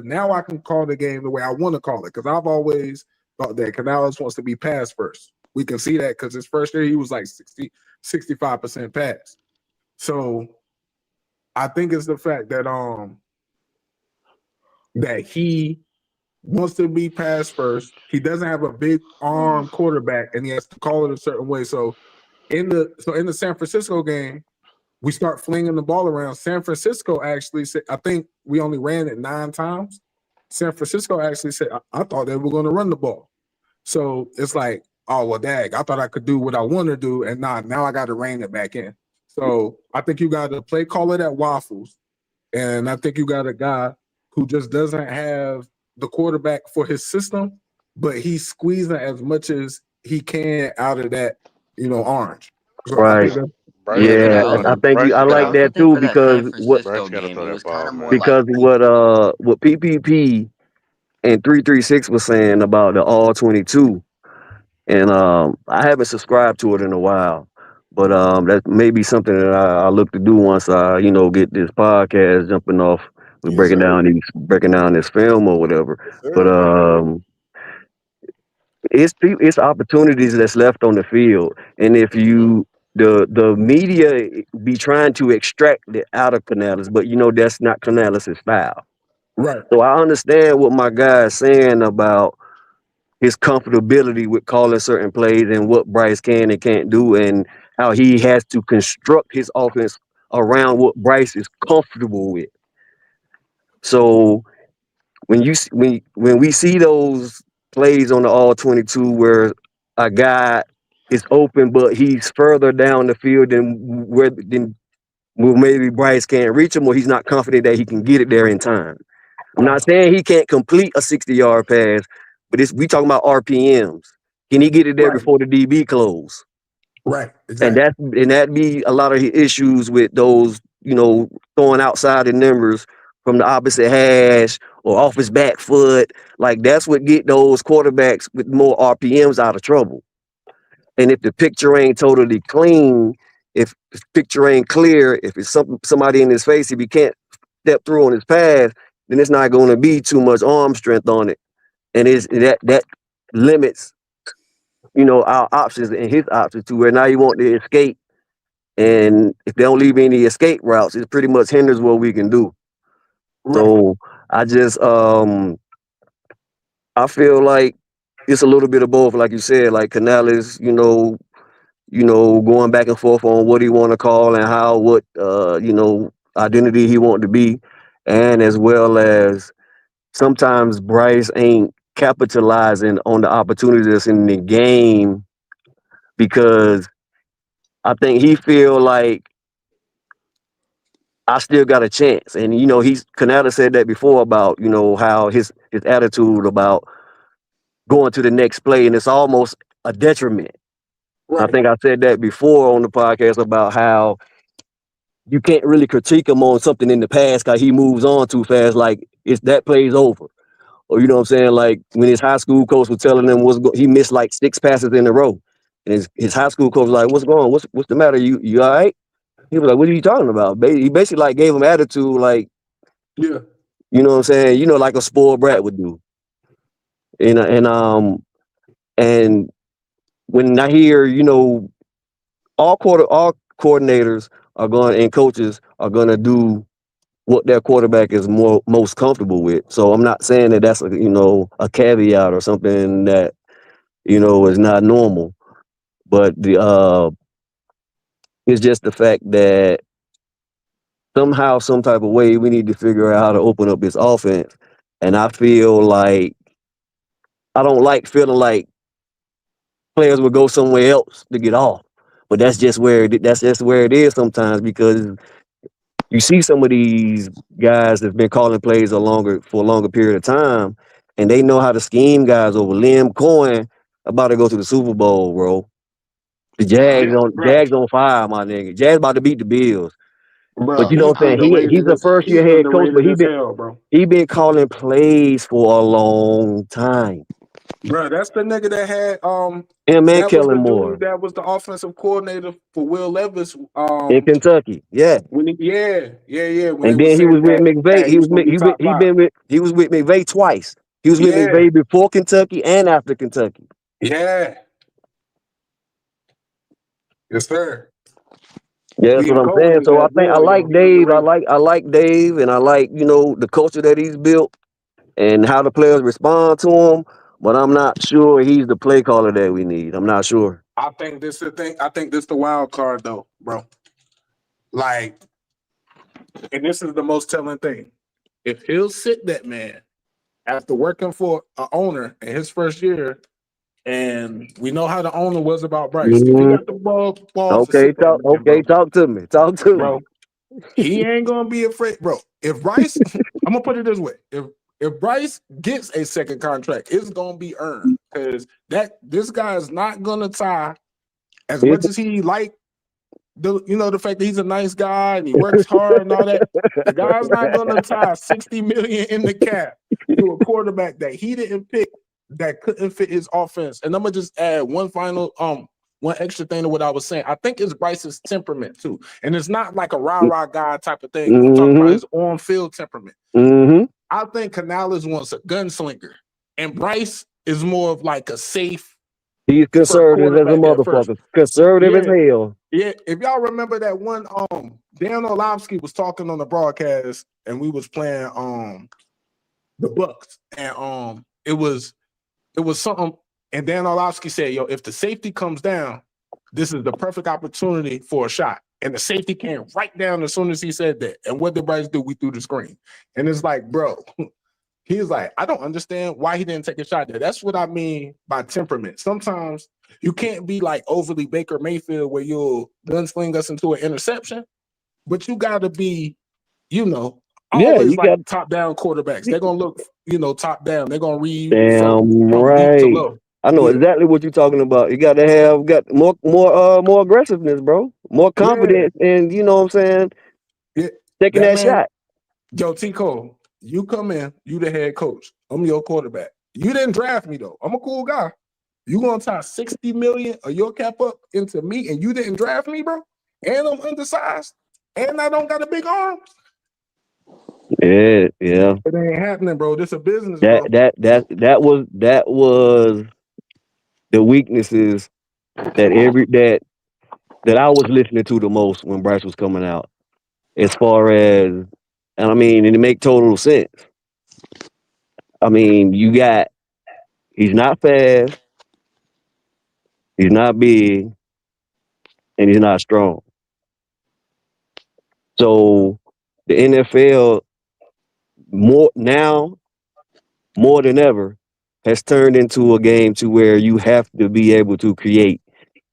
K: Now I can call the game the way I want to call it. Because I've always thought that Canales wants to be pass first. We can see that because his first year he was like 65% pass. So I think it's the fact that that he wants to be pass first. He doesn't have a big arm quarterback, and he has to call it a certain way. So in the San Francisco game, we start flinging the ball around. San Francisco actually said, I think we only ran it 9 times. San Francisco actually said, I thought they were going to run the ball. So it's like, oh, well, dag, I thought I could do what I want to do, and now I got to rein it back in. So I think you got to play call it at waffles, and I think you got a guy who just doesn't have the quarterback for his system, but he's squeezing as much as he can out of that, orange. So
Q: Right. I think I like that too because what PPP and 336 was saying about the all 22, and I haven't subscribed to it in a while, but that may be something that I look to do once I get this podcast jumping off. We're breaking down this film or whatever, but it's opportunities that's left on the field, and if the media be trying to extract it out of Canales, but that's not Canales' style.
K: Right.
Q: So I understand what my guy is saying about his comfortability with calling certain plays and what Bryce can and can't do, and how he has to construct his offense around what Bryce is comfortable with. So when we see those plays on the all 22 where a guy is open but he's further down the field than maybe Bryce can't reach him, or he's not confident that he can get it there in time. I'm not saying he can't complete a 60-yard pass, but we talking about RPMs. Can he get it there before the DB close?
K: Right. Exactly.
Q: And that be a lot of his issues with those, throwing outside the numbers from the opposite hash or off his back foot. Like that's what get those quarterbacks with more RPMs out of trouble. And if the picture ain't totally clean, if the picture ain't clear, if it's somebody in his face, if he can't step through on his pass, then it's not going to be too much arm strength on it, and that limits, our options and his options to where now you want to escape, and if they don't leave any escape routes, it pretty much hinders what we can do. Right. So I just I feel like it's a little bit of both, like you said. Like Canales, going back and forth on what he want to call and how what identity he want to be, and as well as sometimes Bryce ain't capitalizing on the opportunity that's in the game because I think he feel like I still got a chance. And Canada said that before about, how his attitude about going to the next play, and it's almost a detriment. I think I said that before on the podcast about how you can't really critique him on something in the past because he moves on too fast. Like that play's over. Or you know what I'm saying? Like when his high school coach was telling him he missed like 6 passes in a row. And his high school coach was like, "What's going on? What's the matter? You all right?" He was like, "What are you talking about?" He basically like gave him attitude, like,
K: Yeah.
Q: you know what I'm saying? Like a spoiled brat would do. And when I hear, all coordinators are going and coaches are going to do what their quarterback is most comfortable with. So I'm not saying that that's a caveat or something that is not normal, but it's just the fact that somehow, some type of way, we need to figure out how to open up this offense. And I feel like I don't like feeling like players will go somewhere else to get off. But that's just where it is sometimes because you see some of these guys that's been calling plays for a longer period of time, and they know how to scheme guys over. Liam Cohen about to go to the Super Bowl, bro. The Jags on fire, my nigga. Jags about to beat the Bills. But
K: Bro,
Q: you know
K: he's
Q: what I'm saying? He's a first year head coach, but
K: underrated as hell, bro.
Q: he been calling plays for a long time.
K: Bro, that's the nigga that had
Q: Him and
K: that was
Q: Kellen
K: the
Q: Moore
K: dude that was the offensive coordinator for Will Levis.
Q: in Kentucky. Yeah.
K: When when they
Q: And
K: was
Q: then he
K: saying
Q: was with McVay.
K: that he was gonna be top five.
Q: He was with McVay twice. He was with
K: Yeah,
Q: McVay before Kentucky and after Kentucky.
K: yeah. Yes, sir.
Q: Yeah, that's what
K: Liam
Q: I'm
K: Cohen
Q: saying.
K: is
Q: So I
K: that
Q: think I
K: boy,
Q: like
K: yo. He
Q: Dave.
K: underrated.
Q: I like Dave, and I like the culture that he's built and how the players respond to him. But I'm not sure he's the play caller that we need. I'm not sure.
K: I think this the thing. I think this the wild card though, bro. Like, and this is the most telling thing. If he'll sit that man after working for an owner in his first year, and we know how the owner was about Bryce. If he
Q: Mhm.
K: got the balls to
Q: Okay,
K: sit that man, bro,
Q: talk to me. Talk to me.
K: bro, he ain't gonna be afraid, bro. If Bryce, I'm gonna put it this way: if Bryce gets a second contract, it's gonna be earned because this guy is not gonna tie as much as he like the fact that he's a nice guy and he works hard and all that. The guy's not gonna tie 60 million in the cap to a quarterback that he didn't pick that couldn't fit his offense. And I'm gonna just add one extra thing to what I was saying. I think it's Bryce's temperament too. And it's not like a rah-rah guy type of thing. I'm talking about his on-field temperament.
Q: Mm-hmm.
K: I think Canales wants a gunslinger, and Bryce is more of like a safe
Q: He's conservative as a
K: quarterback at first.
Q: motherfucker. Conservative as hell.
K: Yeah, if y'all remember that one, Dan Orlovsky was talking on the broadcast, and we was playing the Bucks, and it was something, and Dan Orlovsky said, "Yo, if the safety comes down, this is the perfect opportunity for a shot." And the safety came right down as soon as he said that. And what did Bryce do? We threw the screen, and it's like, bro. He's like, I don't understand why he didn't take a shot there. That's what I mean by temperament. Sometimes you can't be like overly Baker Mayfield where you'll gunsling us into an interception, but you got to be, always
Q: you
K: like
Q: got
K: top down quarterbacks. They're going to look, top down. They're going to read
Q: damn
K: from deep to
Q: right.
K: low.
Q: I know exactly what you're talking about. You got to got more aggressiveness, bro. More confidence, and you know what I'm saying.
K: Yeah.
Q: Taking that
K: man,
Q: shot.
K: Yo, T. Cole, you come in, you the head coach. I'm your quarterback. You didn't draft me though. I'm a cool guy. You gonna tie 60 million of your cap up into me, and you didn't draft me, bro? And I'm undersized, and I don't got a big arm.
Q: Yeah.
K: It ain't happening, bro. This a business,
Q: That
K: bro.
Q: that was the weaknesses that I was listening to the most when Bryce was coming out. As far as, and I mean, and it make total sense. I mean, he's not fast, he's not big, and he's not strong. So the NFL more than ever has turned into a game to where you have to be able to create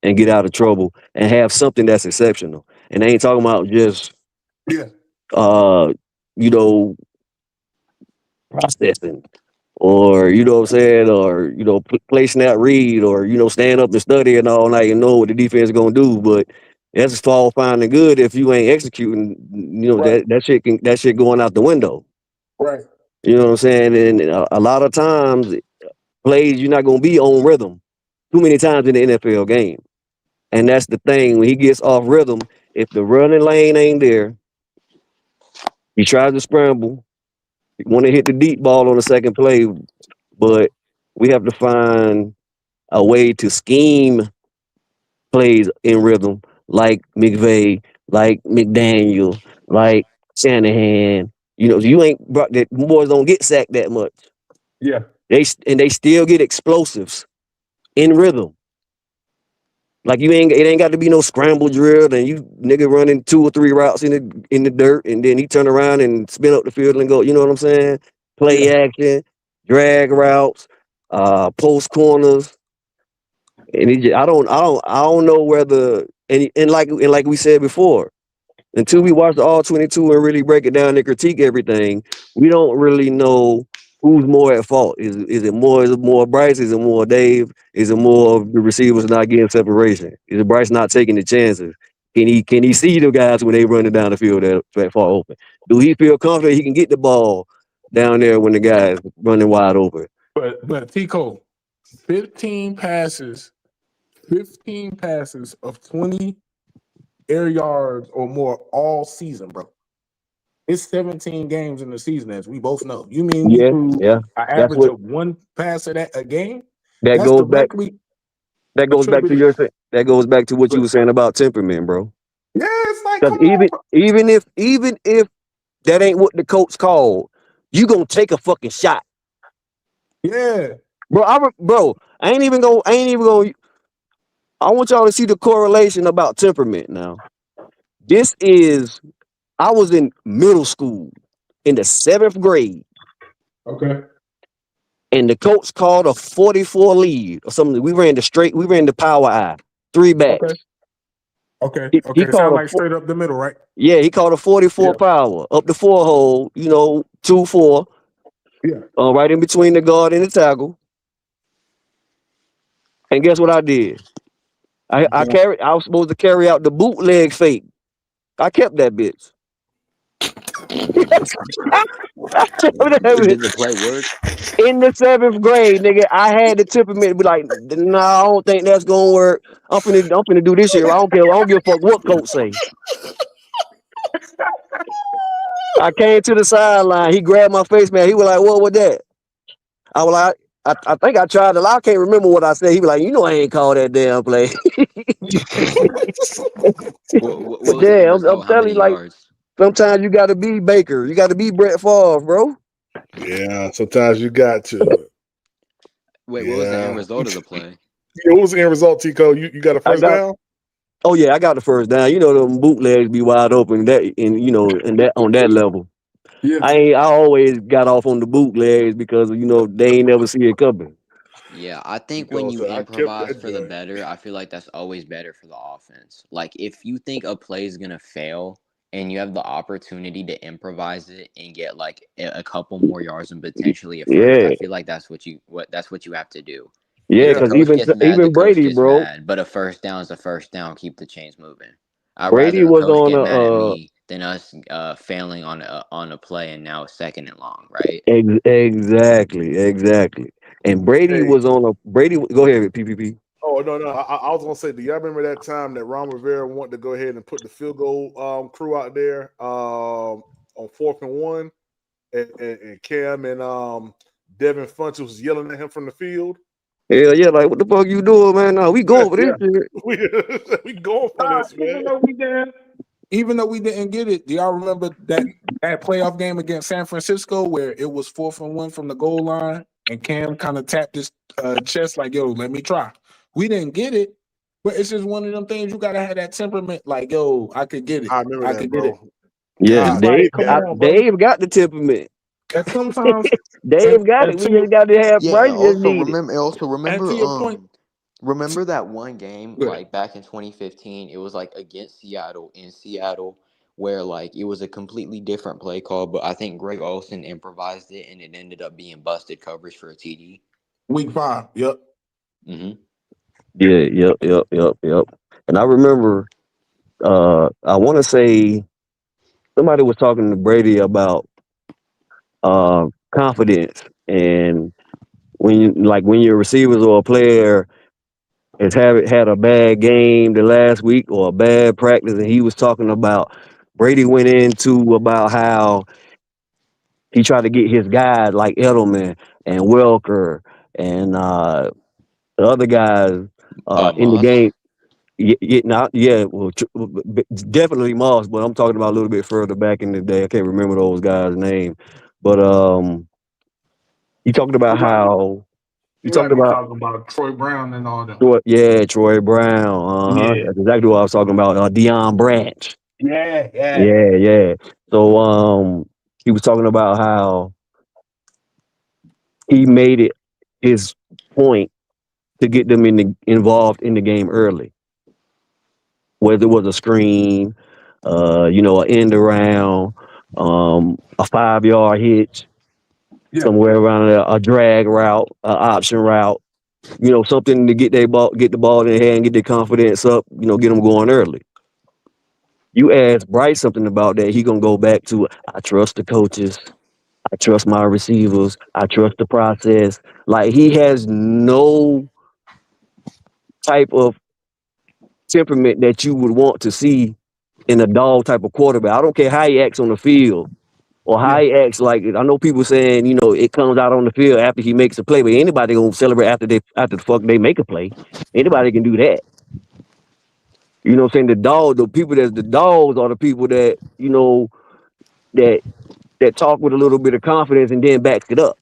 Q: and get out of trouble and have something that's exceptional. And I ain't talking about just uh you know processing or what I'm saying, or play snap read, or stand up and study and all night and know what the defense is gonna do. But that's all fine and good if you ain't executing. That shit going out the window.
K: Right.
Q: You know what I'm saying? And a lot of times, plays you're not gonna be on rhythm too many times in the NFL game. And that's the thing. When he gets off rhythm, if the running lane ain't there, he tries to scramble. He want to hit the deep ball on the second play, but we have to find a way to scheme plays in rhythm, like McVay, like McDaniel, like Shanahan. You ain't brought that boys don't get sacked that much.
K: Yeah.
Q: They still get explosives in rhythm. Like it ain't got to be no scramble drill and you nigga running 2 or 3 routes in the dirt and then he turn around and spin up the field and go, you know what I'm saying? Play action, drag routes, post corners. And I don't know whether and like we said before, until we watch the all 22 and really break it down and critique everything, we don't really know who's more at fault. Is it more Bryce? Is it more Dave? Is it more of the receivers not getting separation? Is it Bryce not taking the chances? Can he see the guys when they running down the field that far open? Do he feel confident he can get the ball down there when the guy is running wide open?
K: But Tico, 15 passes of 20 air yards or more all season, bro. It's 17 games in the season, as we both know. You mean we threw an
Q: That's
K: average
Q: what
K: of 1 pass a game?
Q: that
K: That's
Q: goes back.
K: directly
Q: That goes back to
K: attributed.
Q: that goes back to what you were saying about temperament, bro.
K: Yeah, it's like,
Q: Because
K: come on, bro.
Q: even if that ain't what the coach called, you gonna take a fucking shot.
K: Yeah.
Q: Bro, I ain't even gonna. I want y'all to see the correlation about temperament now. I was in middle school in the 7th grade.
K: Okay.
Q: And the coach called a 44 lead or something. We ran the power eye, 3 backs.
K: Okay.
Q: He called
K: Sound like straight up the middle, right?
Q: Yeah, he called a 44 power up the 4 hole, 2-4.
K: Yeah.
Q: Right in between the guard and the tackle. And guess what I did? I was supposed to carry out the bootleg fake. I kept that bitch. I kept that
N: Did the
Q: bitch.
N: play work?
Q: In the 7th grade, nigga, I had the temperament to be like, nah, I don't think that's gonna work. I'm finna do this shit. I don't care. I don't give a fuck what coach say. I came to the sideline. He grabbed my face, man. He was like, "What was that?" I was like, I think I tried to. I can't remember what I said. He was like, I ain't called that damn play.
N: What
Q: But
N: was the end
Q: damn, I'm
N: result? How
Q: telling
N: many
Q: you, like,
N: yards?
Q: sometimes you got to be Baker. You got to be Brett Favre, bro.
A: Yeah, sometimes you got to.
N: Wait, what was the end result of the play?
A: Yeah, what was the end result, Tico? You got a first down?
Q: Oh yeah, I got the first down. Them bootlegs be wide open. On that level.
K: Yeah.
Q: I always got off on the bootlegs because they ain't never see it coming.
N: Yeah, I think when
A: Because
N: you
A: I kept
N: improvise
A: that
N: for the
A: joint.
N: better, I feel like that's always better for the offense. Like if you think a play is gonna fail and you have the opportunity to improvise it and get like a couple more yards and potentially a first, I
Q: Yeah,
N: feel like that's what you have to do.
Q: yeah,
N: If the
Q: because
N: coach gets mad, the
Q: even
N: coach
Q: Brady,
N: gets
Q: bro.
N: mad. But a first down is a first down. Keep the chains moving. I'd
Q: Brady
N: rather a
Q: was
N: coach
Q: on
N: get mad at
Q: a
N: me than us failing on a play and now it's 2nd and long, right?
Q: exactly. And Brady
A: Hey.
Q: was on a Brady. Go ahead, PPP.
A: Oh no. I was gonna say, do y'all remember that time that Ron Rivera wanted to go ahead and put the field goal crew out there on 4th and 1, and Cam and Devin Funches was yelling at him from the field?
Q: Hell yeah, like what the fuck you doing, man? No, we going for this
A: Yeah,
Q: shit.
A: we going for this, man.
K: Even though we did. even though we didn't get it, do y'all remember that playoff game against San Francisco where it was 4th and 1 from the goal line and Cam kind of tapped his chest like, yo, let me try. We didn't get it, but it's just one of them things you got to have that temperament like, yo, I could get it.
A: I remember that, bro.
Q: Yeah, Dave got the temperament.
K: And sometimes
Q: Dave got it. We just got to have
N: Yeah,
Q: Bryce
N: and
Q: just need it.
N: remember,
K: to your point,
N: remember that one game like back in 2015? It was like against Seattle in Seattle, where like it was a completely different play call, but I think Greg Olsen improvised it, and it ended up being busted coverage for a TD.
K: Week 5, yep.
N: Mm-hmm.
Q: Yeah, yep. And I remember, I want to say somebody was talking to Brady about confidence, and when your receivers or a player has had a bad game the last week or a bad practice, and he was talking about Brady went into about how he tried to get his guys like Edelman and Welker and the other guys in the
N: Moss.
Q: game. Definitely Moss, but I'm talking about a little bit further back in the day. I can't remember those guys' name, but you talked about how you
K: You
Q: talked
K: might be
Q: about
K: talking about Troy Brown and all that.
Q: Troy Brown.
K: Yeah.
Q: That's exactly what I was talking about. Deion Branch.
K: Yeah.
Q: Yeah. So he was talking about how he made it his point to get them involved in the game early, whether it was a screen, an end around, a 5-yard hitch, somewhere around there, a drag route, an option route, something to get the ball in their hand, and get their confidence up, get them going early. You ask Bryce something about that, he gonna go back to, I trust the coaches, I trust my receivers, I trust the process. Like, he has no type of temperament that you would want to see in a dog type of quarterback. I don't care how he acts on the field or how he acts. Like, I know people saying, it comes out on the field after he makes a play, but anybody gonna celebrate after the fuck they make a play. Anybody can do that. You know what I'm saying? The people that's the dogs are the people that, that talk with a little bit of confidence and then backs it up.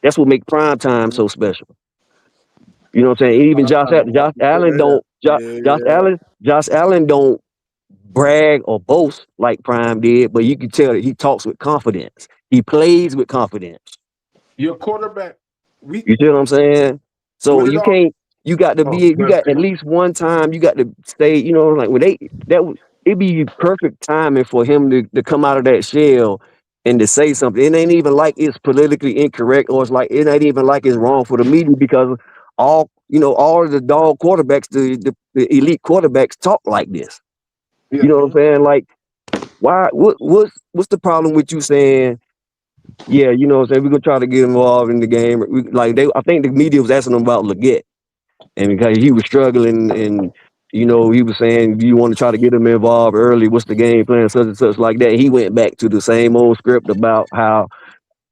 Q: That's what makes prime time so special. You know what I'm saying? Even Josh Allen don't Josh Allen don't brag or boast like Prime did, but you can tell that he talks with confidence. He plays with confidence.
K: Your quarterback.
Q: You see what I'm saying? So you got at least one time you got to stay, like when it'd be perfect timing for him to come out of that shell and to say something. It ain't even like it's politically incorrect, or it ain't even like it's wrong for the media, because all of the dog quarterbacks, the elite quarterbacks talk like this. You know what I'm saying? Like, why? What's the problem with you saying, yeah, you know what I'm saying, we're gonna try to get involved in the game? I think the media was asking him about Leggett, and because he was struggling, and he was saying, you want to try to get him involved early, what's the game plan, such and such like that. He went back to the same old script about how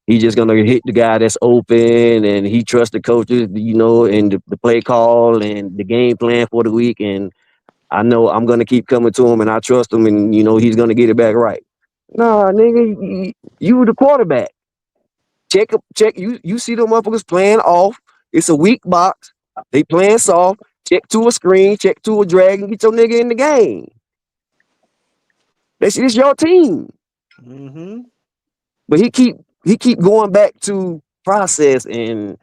Q: he's just gonna hit the guy that's open, and he trusts the coaches, and the play call and the game plan for the week, and I know I'm gonna keep coming to him, and I trust him, and he's gonna get it back right. Nah, nigga, you the quarterback. Check. You see them motherfuckers playing off. It's a weak box. They playing soft. Check to a screen. Check to a drag, and get your nigga in the game. It's your team.
A: Mm-hmm.
Q: But he keep going back to process and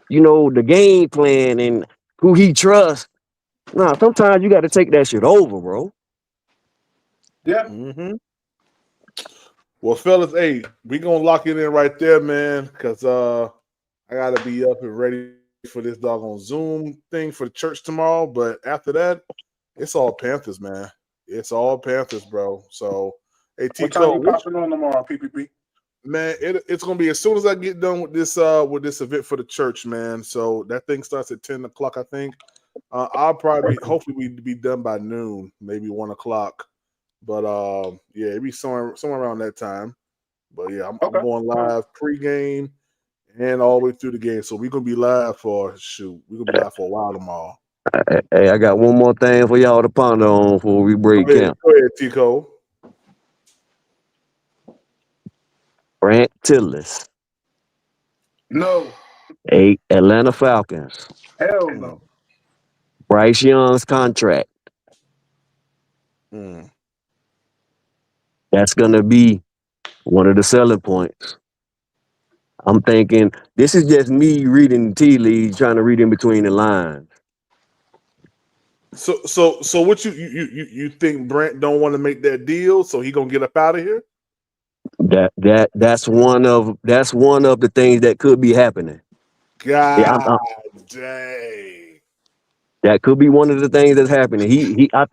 Q: the game plan and who he trusts. Nah, sometimes you got to take that shit over, bro.
K: Yeah.
A: Mm-hmm. Well, fellas, hey, we gonna lock it in right there, man, because I gotta be up and ready for this doggone Zoom thing for the church tomorrow. But after that, it's all Panthers, man. It's all Panthers, bro. So, hey,
K: What time
A: Tico,
K: you popping on tomorrow, PPP?
A: man, it's gonna be as soon as I get done with this event for the church, man. So that thing starts at 10 o'clock, I think. I'll probably hopefully we'd be done by noon, maybe 1 o'clock. But yeah, it'd be somewhere around that time. But yeah, I'm going live pregame and all the way through the game. So we're gonna be live for we're gonna be live for a while tomorrow.
Q: Hey, I got one more thing for y'all to ponder on before we break camp.
A: Go ahead, Tico.
Q: Brant Tillis.
K: No.
Q: 8, Atlanta Falcons.
K: Hell no.
Q: Bryce Young's contract. That's going to be one of the selling points. I'm thinking this is just me reading tea leaves, trying to read in between the lines.
A: So what you think Brent don't want to make that deal, so he gonna get up out of here?
Q: That's one of the things that could be happening.
A: God dang.
Q: That could be one of the things that's happening. I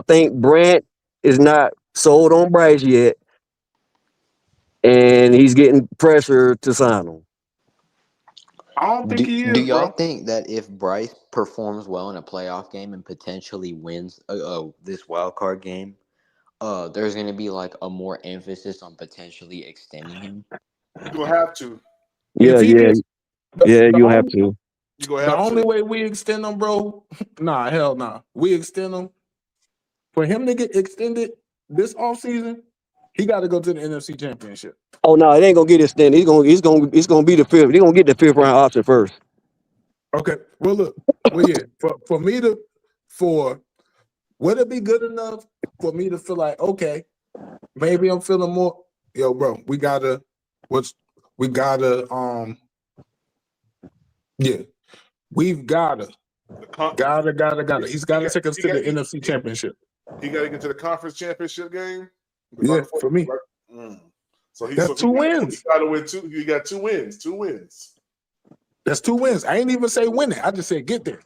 Q: think Brant is not sold on Bryce yet, and he's getting pressure to sign him.
K: I don't think he is,
N: Do y'all
K: bro.
N: think that if Bryce performs well in a playoff game and potentially wins this wild card game, there's going to be like a more emphasis on potentially extending him?
A: You gonna have to.
Q: Yeah, you have to.
A: You gonna
K: The
A: have
K: only
A: to.
K: way we extend them, bro. Nah, hell nah. We extend them. For him to get extended this offseason, he got to go to the NFC Championship.
Q: Oh no, it ain't gonna get extended. It's gonna be the fifth. They're gonna get the 5th round option first.
K: Okay. Well, look. Well, yeah. Would it be good enough for me to feel like, okay, maybe I'm feeling more. Yo, bro, we gotta. We've gotta. He's gotta take us to the NFC Championship.
A: He got to get to the conference championship game.
K: Yeah, for me.
A: So
K: That's 2 wins.
A: He got to win 2. You got 2 wins. 2 wins.
K: That's 2 wins. I ain't even say win it. I just said get there.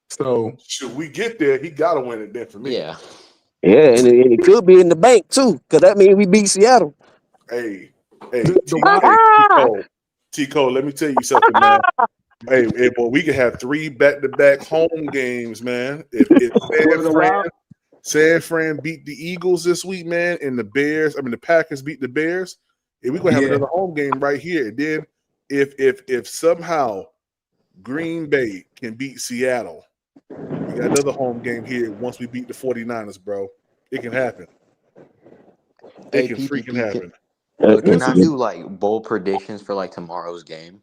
K: So
A: should we get there? He got to win it then for me.
N: Yeah.
Q: Yeah, and it could be in the bank too, because that means we beat Seattle.
A: Hey, T Cole, let me tell you something, man. Hey, boy, we could have 3 back-to-back home games, man. If San Fran beat the Eagles this week, man, and the Packers beat the Bears, and we gonna have another home game right here. And then if somehow Green Bay can beat Seattle, we got another home game here once we beat the 49ers, bro. It can happen. It can freaking happen.
N: Can I do like bold predictions for like tomorrow's game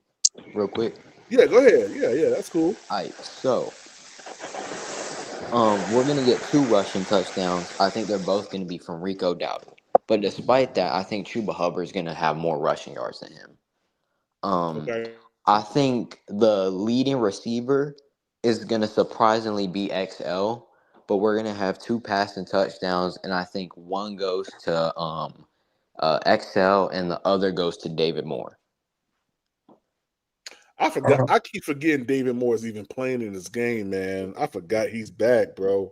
N: real quick?
A: Yeah, go ahead. Yeah, that's cool.
N: All right, so we're going to get 2 rushing touchdowns. I think they're both going to be from Rico Dowdle. But despite that, I think Chuba Hubbard is going to have more rushing yards than him.
A: Okay.
N: I think the leading receiver is going to surprisingly be XL, but we're going to have 2 passing touchdowns, and I think one goes to XL and the other goes to David Moore.
A: I forgot. I keep forgetting David Moore is even playing in this game, man. I forgot he's back, bro.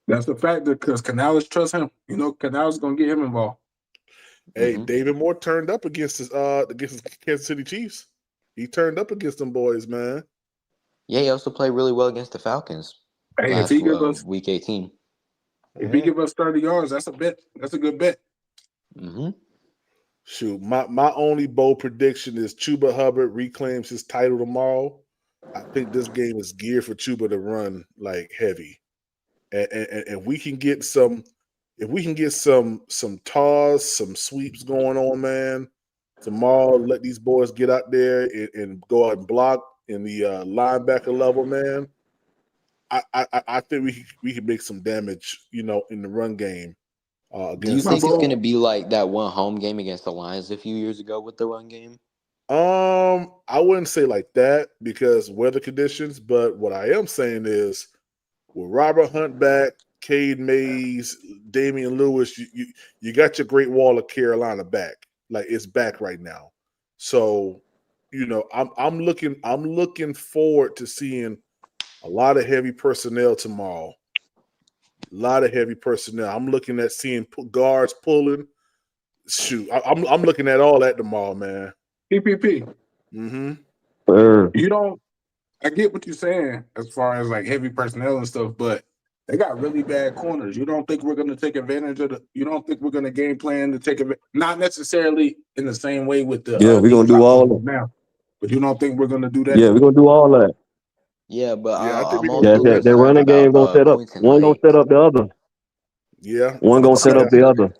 K: That's the fact that because Canales trusts him. You know, Canales gonna get him involved.
A: Hey, David Moore turned up against his Kansas City Chiefs. He turned up against them boys, man.
N: Yeah, he also played really well against the Falcons.
K: Hey, if he give us
N: week 18.
K: If he give us 30 yards, that's a bet. That's a good bet.
A: Shoot, my only bold prediction is Chuba Hubbard reclaims his title tomorrow. I think this game is geared for Chuba to run like heavy, and we can get some. If we can get some toss, some sweeps going on, man, tomorrow, let these boys get out there and go out and block in the linebacker level, man. I think we can make some damage, in the run game.
N: Do you think it's going to be like that one home game against the Lions a few years ago with the run game?
A: I wouldn't say like that because weather conditions, but what I am saying is with Robert Hunt back, Cade Mays, Damian Lewis, you got your Great Wall of Carolina back. Like it's back right now. So, I'm looking forward to seeing a lot of heavy personnel tomorrow. A lot of heavy personnel. I'm looking at seeing guards pulling. Shoot, I'm looking at all that tomorrow, man.
K: PPP.
Q: You
K: don't. I get what you're saying as far as like heavy personnel and stuff, but they got really bad corners. You don't think we're going to take advantage of you don't think we're going to game plan to take advantage? Not necessarily in the same way with the.
Q: Yeah, we're gonna do all of
K: now, but you don't think we're going to do that?
Q: Yeah, we're gonna do all that.
N: Yeah, but I'm
Q: Yeah,
N: also
Q: that running game gonna set up. One gonna set up the other.
A: Yeah,
Q: One gonna set up the other.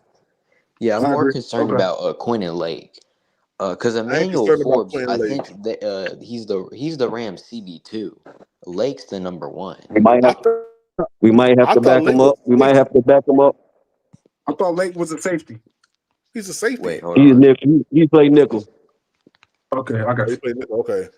N: Yeah, I'm
K: I
N: more
K: agree.
N: concerned
K: Okay.
N: about Quentin Lake. Because
A: I ain't
N: Emmanuel
A: concerned about
N: Forbes,
A: Quinn
N: I
A: Lake.
N: think that he's the Rams CB2. Lake's the number one.
Q: We might have to. We might have
A: I
Q: to
A: thought
Q: back
A: Lake
Q: him
A: was
Q: up. We might
A: safety.
Q: have to back him up.
K: I thought Lake was a safety.
A: He's a safety.
N: Wait, hold
Q: He's
N: on.
Q: nickel. He played nickel.
K: Okay, I got
A: He
K: you.
A: played nickel. Okay.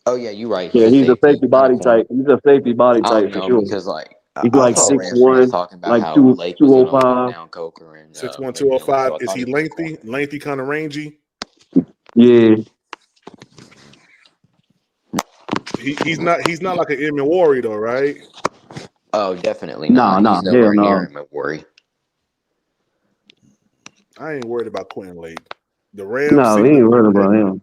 N: Oh yeah, you're right. He's
Q: Yeah,
N: a
Q: he's a
N: safety
Q: safety
N: and a
Q: body
N: corner.
Q: type. He's a safety body
N: I don't
Q: type for
N: know
Q: sure.
N: because like
Q: He's
N: I
Q: like
N: saw Rams fans
Q: 6'1",
N: talking about
Q: like
N: how
Q: two
N: Lake was gonna lock
Q: 205.
N: down Coker and
A: 6'1",
N: McMillan,
A: 205.
N: so I
A: Is
N: thought
A: he
N: he was a
A: lengthy?
N: corner.
A: Lengthy, kind of rangy?
Q: Yeah.
A: He's not like an Emmett Warrior though, right?
N: Oh, definitely
Q: Nah,
N: not. He's
Q: hell
N: nowhere near
Q: no.
N: him at Worry.
A: I ain't worried about Quentin Lake. The Rams
Q: No, we
A: seem to
Q: ain't
A: think
Q: worried
A: that
Q: about him.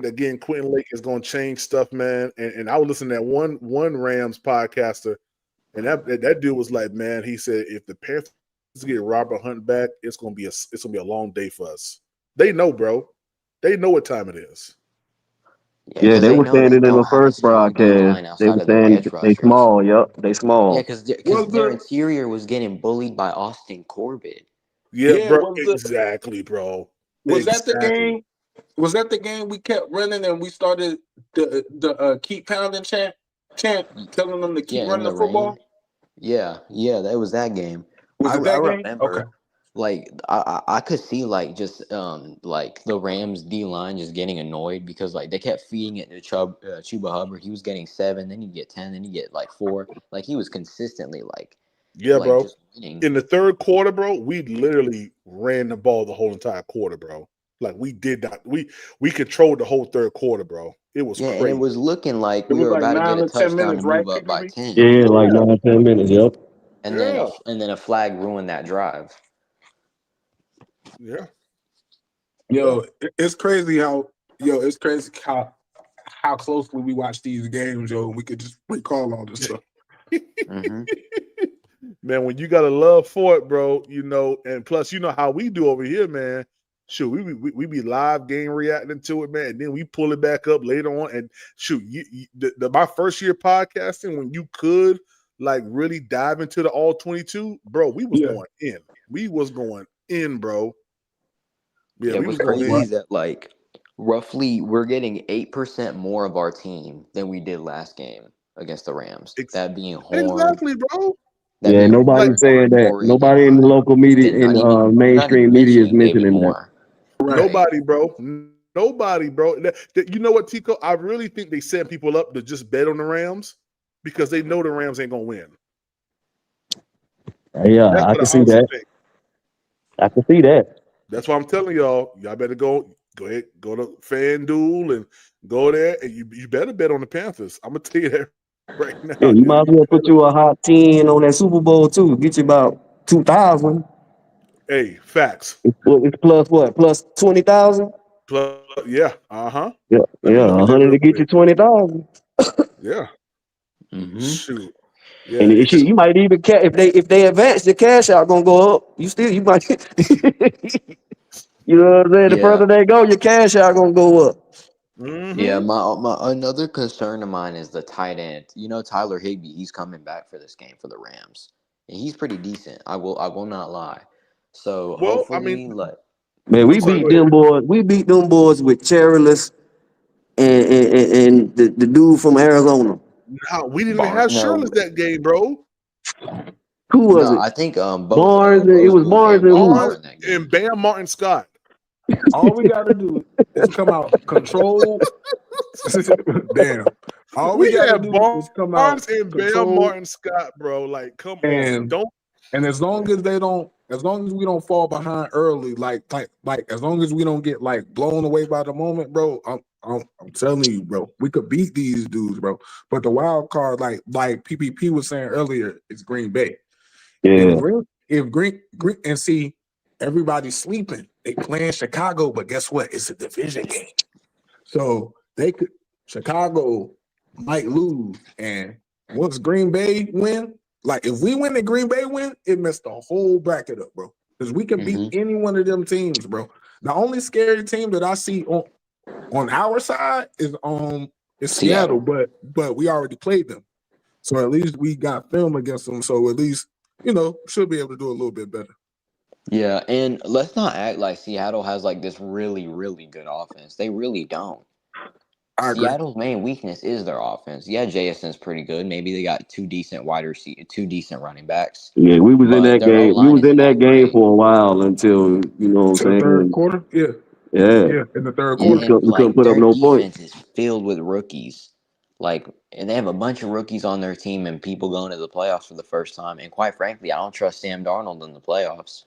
A: again Quentin Lake is going to change stuff, man. And I was listening to that one Rams podcaster, and that dude was like, man, he said if the Panthers get Robert Hunt back, it's gonna be a long day for us. They know, bro. They know what time it is.
N: Yeah,
Q: Yeah,
N: because
Q: they
N: they
Q: were
N: know
Q: saying
N: they
Q: it in
N: don't
Q: the
N: have a
Q: first
N: strong D
Q: broadcast.
N: line
Q: They
N: outside
Q: were
N: of their
Q: saying
N: edge
Q: they
N: rushers.
Q: small. Yup, they
N: Yeah,
Q: small.
N: because
K: Was
N: their
K: the
N: interior was getting bullied by Austin Corbett.
A: Yeah,
K: yeah,
A: bro.
K: was the
A: Exactly, bro.
K: was that the
A: Exactly.
K: game? Was that the game we kept running and we started the keep pounding chant, telling them to keep
N: Yeah, in
K: running
N: the
K: the
N: rain.
K: football?
N: Yeah, that was that game.
K: Was it
N: I
K: that game? Okay.
N: remember, like I could see like just like the Rams D line just getting annoyed because like they kept feeding it to Chuba Hubbard. He was getting 7, then he'd get 10, then he'd get like 4. Like he was consistently
A: Yeah,
N: like
A: bro.
N: just winning.
A: In the third quarter, bro, we literally ran the ball the whole entire quarter, bro. Like we did not. We controlled the whole third quarter, bro. It was
N: Yeah, and it
A: crazy.
N: was looking like
K: It
N: we
K: was
N: were
K: like
N: about to get
K: 9
N: a
K: or 10
N: touchdown to
K: minutes, right,
N: move up by
K: PPP?
N: 10.
Q: Yeah, like
A: Yeah.
Q: 9-10 minutes. Yup.
N: And
A: Yeah.
N: then a flag ruined that drive.
A: Yeah.
K: Yo, it's crazy how closely we watch these games, yo. We could just recall all this stuff.
N: Mm-hmm.
A: Man, when you got a love for it, bro, and plus, how we do over here, man. Shoot, we be live game reacting to it, man, and then we pull it back up later on. And shoot, my first year podcasting, when you could like really dive into the all 22, bro, we was going in. We was going in, bro. Yeah,
N: It
A: we
N: was
A: was going
N: crazy
A: in.
N: that like roughly we're getting 8% more of our team than we did last game against the Rams. That being Horn,
A: Exactly, bro.
N: that
Q: Yeah,
N: being
Q: nobody's
N: Horn,
Q: saying that.
N: Barmore,
Q: Nobody in the local media,
N: not
Q: in
N: even
Q: mainstream media, is
N: mentioning David
Q: mentioning that.
N: Moore.
K: Right.
A: Nobody, bro. Nobody, bro. You know what, Tico? I really think they set people up to just bet on the Rams because they know the Rams ain't gonna win.
Q: Yeah,
A: That's
Q: I
A: what
Q: can
A: I
Q: see
A: honestly
Q: that.
A: think.
Q: I can see that.
A: That's why I'm telling y'all better go ahead, go to FanDuel and go there, and you better bet on the Panthers. I'm gonna tell you that right now.
Q: Yeah, you might as well put you a hot 10 on that Super Bowl too. Get you about 2,000.
A: Hey, facts.
Q: It's plus what? Plus 20,000.
A: Plus, yeah, Let me
Q: Yeah,
A: look at that
Q: 100
A: real
Q: to get
A: quick.
Q: you 20,000.
A: Yeah.
N: Mm-hmm.
A: Shoot. Yeah,
Q: And shit, you might even if they advance, the cash out gonna go up. You might. You know what I'm saying? The
N: Yeah.
Q: further they go, your cash out gonna go up.
N: Yeah, my another concern of mine is the tight end. Tyler Higbee, he's coming back for this game for the Rams. And he's pretty decent. I will not lie. So
A: Well, I
N: hopefully
A: mean,
Q: Man,
A: I'm sorry, go ahead.
Q: We beat them boys with Chairless and the dude from Arizona.
A: No, we didn't even have Shirley's that game, bro.
Q: Who was
N: No,
Q: it?
N: I think both
Q: Barnes. It was
N: Boswell
Q: Barnes
N: and
Q: and
N: Moore
Q: who?
N: were in that game.
A: And Bam Martin Scott.
K: All we gotta do is come out control. Damn. All we
A: We
K: gotta
A: had
K: do is come out
A: Barnes and Bam
K: control,
A: Martin Scott, bro. Like, come on.
K: and as long as we don't fall behind early, like as long as we don't get like blown away by the moment, bro. I'm telling you, bro, we could beat these dudes, bro. But the wild card, like PPP was saying earlier, is Green Bay.
Q: Yeah.
K: If Green and see everybody's sleeping, they playing Chicago, but guess what? It's a division game, so Chicago might lose, and once Green Bay win, like if we win and Green Bay win, it messed the whole bracket up, bro. Because we can beat any one of them teams, bro. The only scary team that I see on our side is Seattle, but we already played them. So at least we got film against them. So at least should be able to do a little bit better.
N: Yeah, and let's not act like Seattle has like this really, really good offense. They really don't. Seattle's main weakness is their offense. Yeah, JSN's pretty good. Maybe they got two decent running backs.
Q: Yeah, we was in
N: But
Q: that
N: their
Q: game. We
N: O-line
Q: was
N: is
Q: in that
N: not
Q: game
N: great.
Q: for a while until
K: To the third quarter. Yeah.
Q: Yeah,
K: in the third
N: Yeah,
K: quarter.
N: and
Q: we couldn't
N: like
Q: put up
N: their
Q: no points.
N: defense is filled with rookies. Like, and they have a bunch of rookies on their team and people going to the playoffs for the first time. And quite frankly, I don't trust Sam Darnold in the playoffs.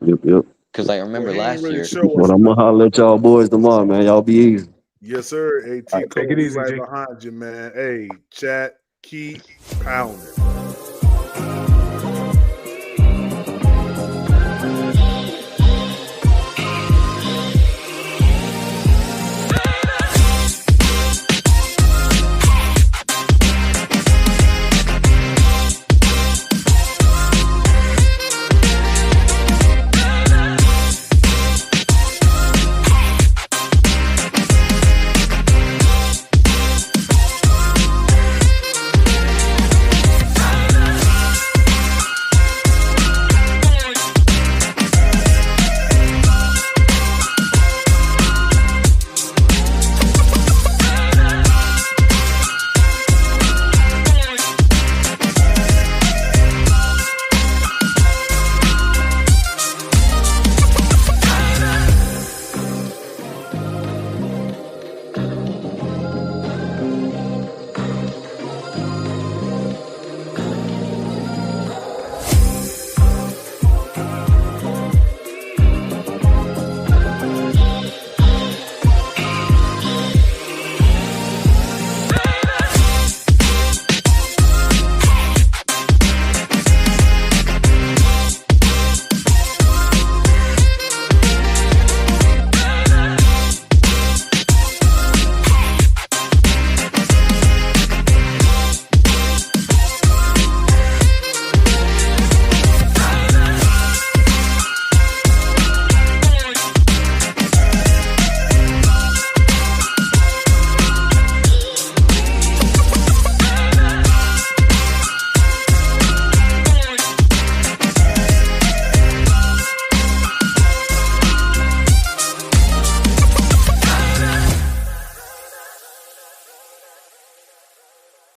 Q: Yep.
N: Because I remember
A: He ain't
N: last
A: really
N: year.
A: show
Q: But
A: us
Q: I'm gonna holler at y'all boys tomorrow, man. Y'all be easy.
A: Yes, sir. Hey,
K: All right, take
A: T-Cole,
K: it
A: we
K: easy,
A: right
K: G.
A: behind you, man. Hey, chat, keep pounding.